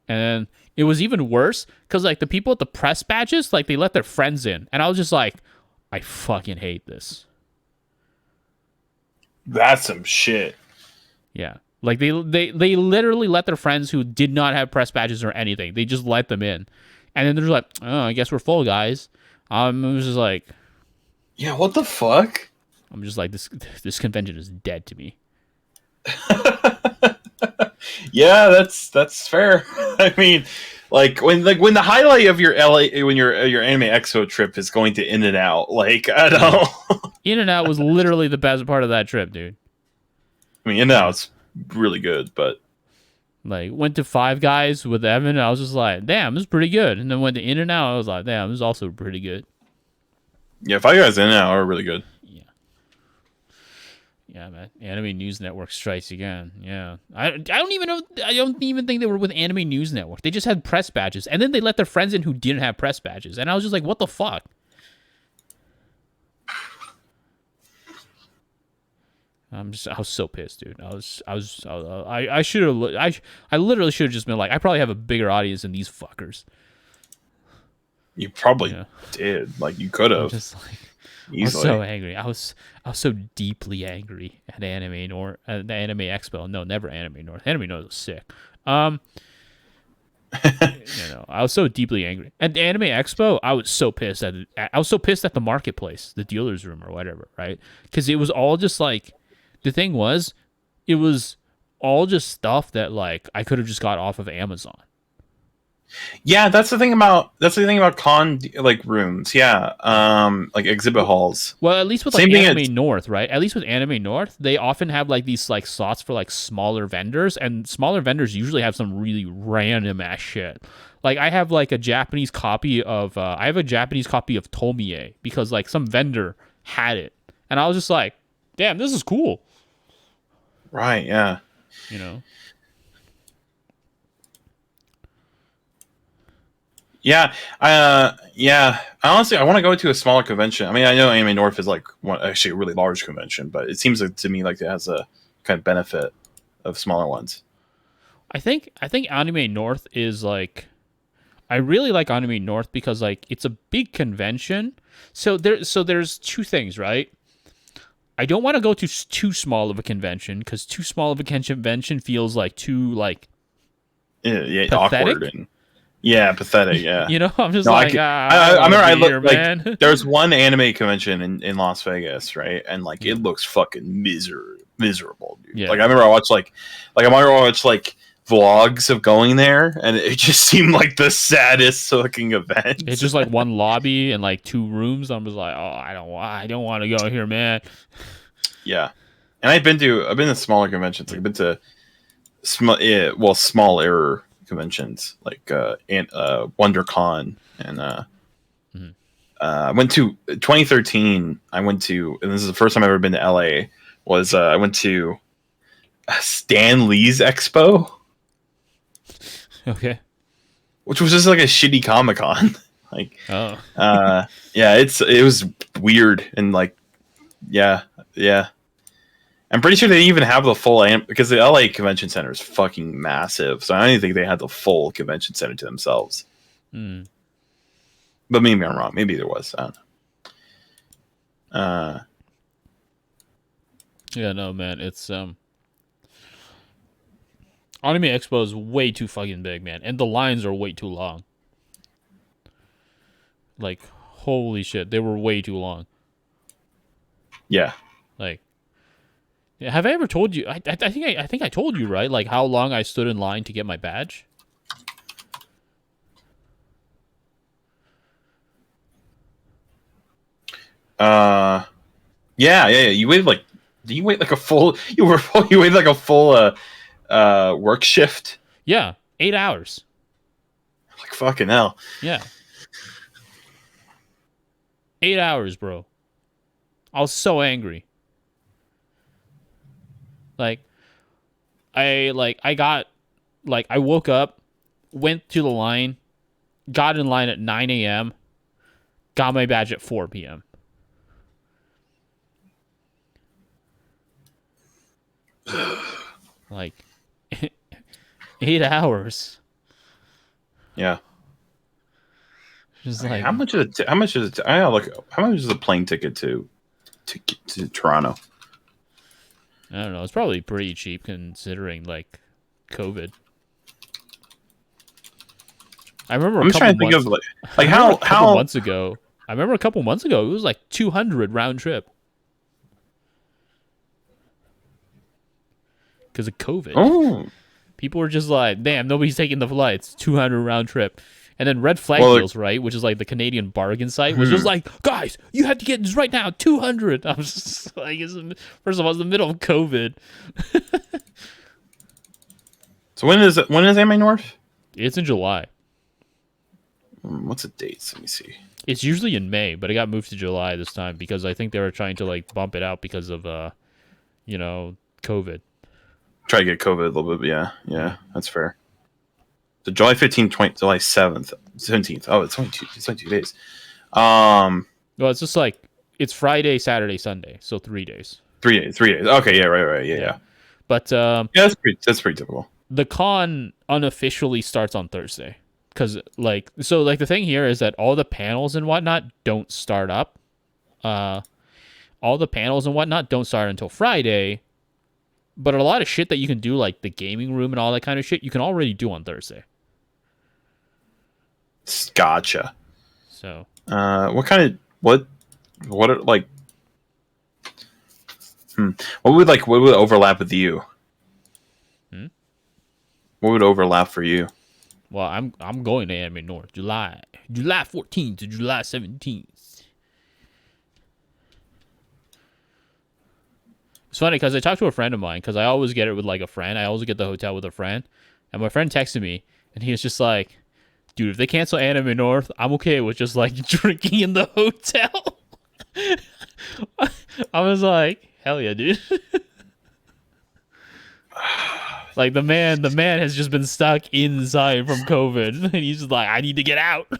And then it was even worse because like the people with the press badges, like they let their friends in, and I was just like, I fucking hate this. That's some shit. Yeah, like they literally let their friends who did not have press badges or anything. They just let them in, And then they're like, oh, I guess we're full, guys. I was just like, Yeah, what the fuck? I'm just like, this convention is dead to me. Yeah, that's fair. I mean, when the highlight of your LA when your Anime Expo trip is going to In and Out, like I don't. In and Out was literally the best part of that trip, dude. I mean, In and Out's really good, but like went to Five Guys with Evan, and I was just like, damn, this is pretty good. And then went to In and Out, I was like, damn, this is also pretty good. yeah, Five Guys In and Out are really good. Yeah, man. Anime News Network strikes again. Yeah, I don't even know. I don't even think they were with Anime News Network. They just had press badges, and then they let their friends in who didn't have press badges, and I was just like, what the fuck? I was so pissed, dude. I should have. I literally should have just been like, I probably have a bigger audience than these fuckers. You probably did. Like you could have. Just like. Easily. I was so angry. I was so deeply angry at Anime North, at the Anime Expo. No, never Anime North. Anime North was sick. I was so deeply angry at the Anime Expo. I was so pissed at it. I was so pissed at the marketplace, the dealer's room or whatever, right? Because it was all just like, the thing was, it was all just stuff that like I could have just got off of Amazon. Yeah, that's the thing about con like rooms. Yeah, like exhibit halls. Well, at least with like Anime North, right? At least with Anime North, they often have like these like slots for like smaller vendors, and smaller vendors usually have some really random ass shit. Like I have like a Japanese copy of Tomie because like some vendor had it, and I was just like, damn, this is cool. Right? Yeah. You know. Yeah, yeah. Honestly, I want to go to a smaller convention. I mean, I know Anime North is like actually a really large convention, but it seems like, to me like it has a kind of benefit of smaller ones. I think Anime North is like, I really like Anime North because like it's a big convention. So there's two things, right? I don't want to go to too small of a convention because too small of a convention feels like too like pathetic. Awkward and. Yeah, pathetic. Yeah, you know, I'm just I remember I looked like there's one anime convention in Las Vegas, right? And like it looks fucking miserable, dude. Yeah. Like I remember I watched like vlogs of going there, and it just seemed like the saddest looking event. It's just like one lobby and like two rooms. I'm just like, oh, I don't want to go here, man. Yeah, and I've been to smaller conventions. Like, I've been to smaller conventions like WonderCon and I went to 2013. And this is the first time I've ever been to LA. I went to Stan Lee's Expo. Okay. Which was just like a shitty Comic-Con. Like, yeah, it was weird and like, yeah. I'm pretty sure they didn't even have the full because the LA Convention Center is fucking massive. So I don't think they had the full convention center to themselves. Mm. But maybe I'm wrong. Maybe there was. I don't know. Yeah, no, man. It's Anime Expo is way too fucking big, man, and the lines are way too long. Like, holy shit, they were way too long. Yeah. Like. Yeah, have I ever told you? I think I told you, right? Like how long I stood in line to get my badge. Yeah. You waited like. Did you wait like a full? You waited like a full work shift. Yeah, 8 hours. Like fucking hell. Yeah. 8 hours, bro. I was so angry. I woke up, went to the line, got in line at 9 a.m., got my badge at 4 p.m. Like 8 hours. Yeah. Just like how much is it? How much is a plane ticket to Toronto? I don't know. It's probably pretty cheap considering like COVID. I remember I'm a just trying couple to think months. of I like remember how a couple how months ago. I remember a couple months ago. It was like 200 round trip because of COVID. oh People were just like, "Damn, nobody's taking the flights. 200 round trip." And then Red Flag well like, Deals, right, which is like the Canadian bargain site, was just hmm. like, "Guys, you have to get this right now. 200." I was just like, first of all, it's the middle of COVID. So when is Anime North? It's in July. What's the dates? Let me see. It's usually in May, but it got moved to July this time because I think they were trying to like bump it out because of COVID. Try to get COVID a little bit. Yeah, Yeah. that's fair. So July 15th, July 7th, 17th. Oh, it's only 2 days. Well, it's just like it's Friday, Saturday, Sunday, so 3 days. 3 days. 3 days. Okay, yeah, right. Yeah. But Yeah, that's pretty typical. the con unofficially starts on Thursday because like the thing here is that all the panels and whatnot don't start up. All the panels and whatnot don't start until Friday. But a lot of shit that you can do, like the gaming room and all that kind of shit, you can already do on Thursday. Gotcha. So, what are, like what would overlap with you? What would overlap for you? well, I'm going to Anime North July 14th to July 17th. It's funny because I talked to a friend of mine because I always get it with like a friend. I always get the hotel with a friend, and my friend texted me and he was just like, "Dude, if they cancel Anime North, I'm okay with just like drinking in the hotel." I was like, "Hell yeah, dude!" Like the man has just been stuck inside from COVID, and he's just like, "I need to get out."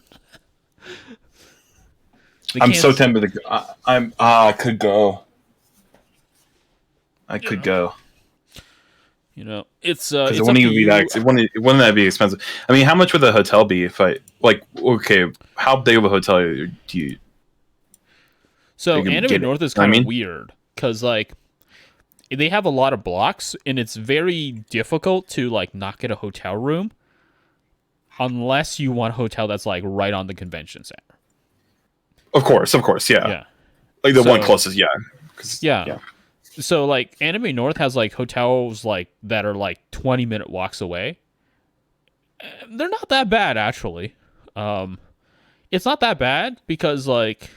I'm so tempted to go. I could go. I could go. You know, it's Because it's it up wouldn't to even be you. that. Wouldn't that be expensive? I mean, how much would the hotel be if I like? Okay, how big of a hotel do you? So You can Anime get it. North is You know what I kind of mean? weird because like they have a lot of blocks, and it's very difficult to like not get a hotel room unless you want a hotel that's like right on the convention center. Of course, yeah. Yeah. Like the one So closest, yeah. yeah. Yeah. So like Anime North has like hotels like that are like 20-minute walks away. They're not that bad actually. It's not that bad because like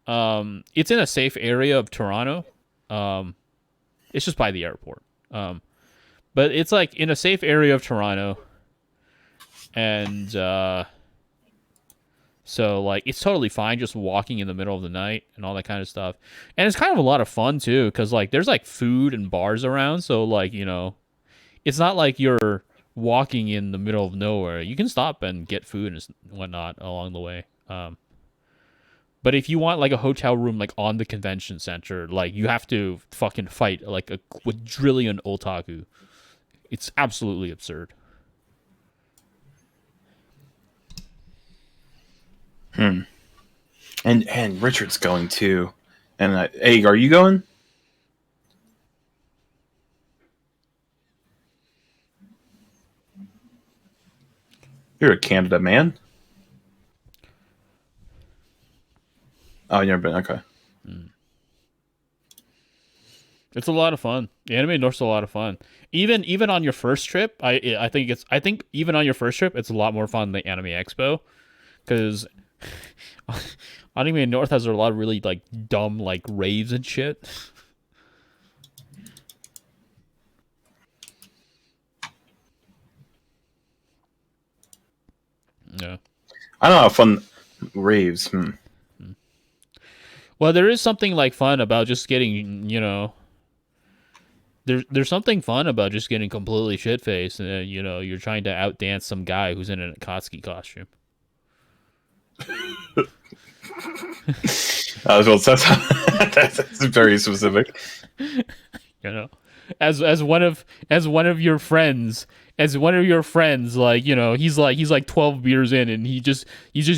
it's in a safe area of Toronto. It's just by the airport. But it's like in a safe area of Toronto, and so like it's totally fine just walking in the middle of the night and all that kind of stuff. And it's kind of a lot of fun too because like there's like food and bars around, so like it's not like you're walking in the middle of nowhere. You can stop and get food and whatnot along the way. But if you want like a hotel room like on the convention center, like you have to fucking fight like a quadrillion otaku. It's absolutely absurd. And Richard's going too. And hey, are you going? You're a Canada man. Oh, you never been. Okay. It's a lot of fun. The Anime North's a lot of fun. Even on your first trip, I think even on your first trip, it's a lot more fun than the Anime Expo, because Anime North has a lot of really like dumb like raves and shit. Yeah. I don't know how fun raves. Well, there is something like fun about just getting there's something fun about just getting completely shit faced, and you're trying to outdance some guy who's in an Akatsuki costume. That's very specific. As one of your friends, like he's like 12 beers in, and he's just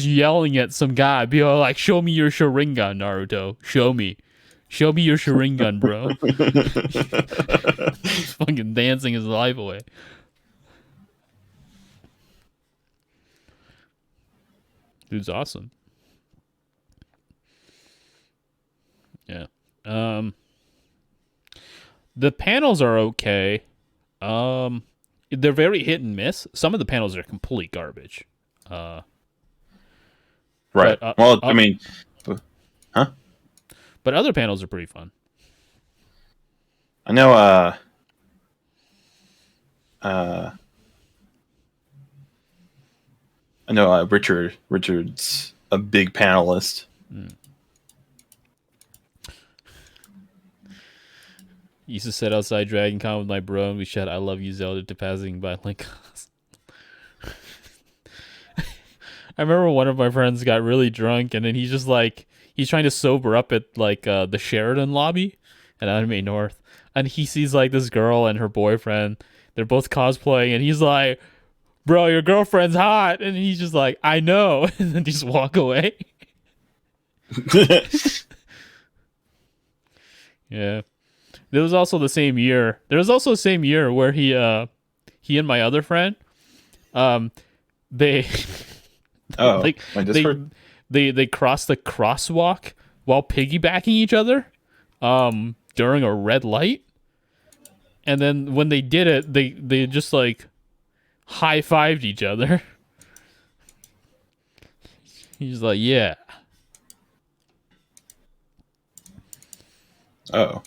yelling at some guy, be like, "Show me your Sharingan, Naruto. Show me your Sharingan, bro." He's fucking dancing his life away. Dude's awesome. Yeah. Um, the panels are okay. They're very hit and miss. Some of the panels are complete garbage. Uh, Right. but Well, I mean, huh? but other panels are pretty fun. I know. Uh, I know. Richard's a big panelist. Used to sit outside Dragon Con with my bro and we shout "I love you, Zelda" to passing by like. I remember one of my friends got really drunk and then he's just like he's trying to sober up at like the Sheridan lobby at Anime North, and he sees like this girl and her boyfriend. They're both cosplaying, and he's like, "Bro, your girlfriend's hot," and he's just like, "I know," and then just walk away. Yeah. There was also the same year. There was also the same year where he and my other friend, um, they Oh, like my Discord. they crossed the crosswalk while piggybacking each other, during a red light, and then when they did it, they just like high fived each other. He's like, yeah, Oh,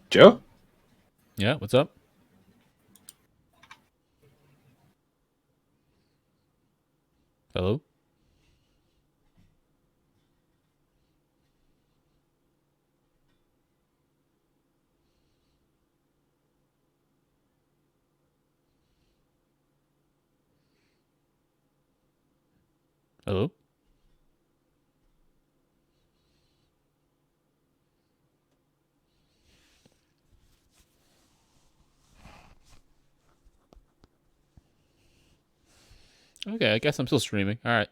Joe. yeah. What's up? Hello. Hello. Okay, I guess I'm still streaming. All right.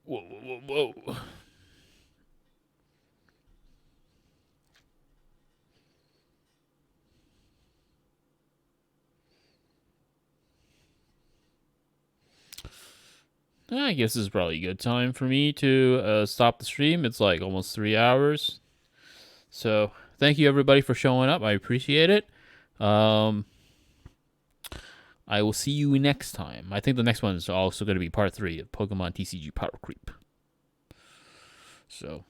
Whoa, whoa, whoa, whoa. I guess this is probably a good time for me to stop the stream. It's like almost 3 hours. So thank you everybody for showing up. I appreciate it. Um, I will see you next time. I think the next one is also going to be part 3 of Pokemon TCG Power Creep. So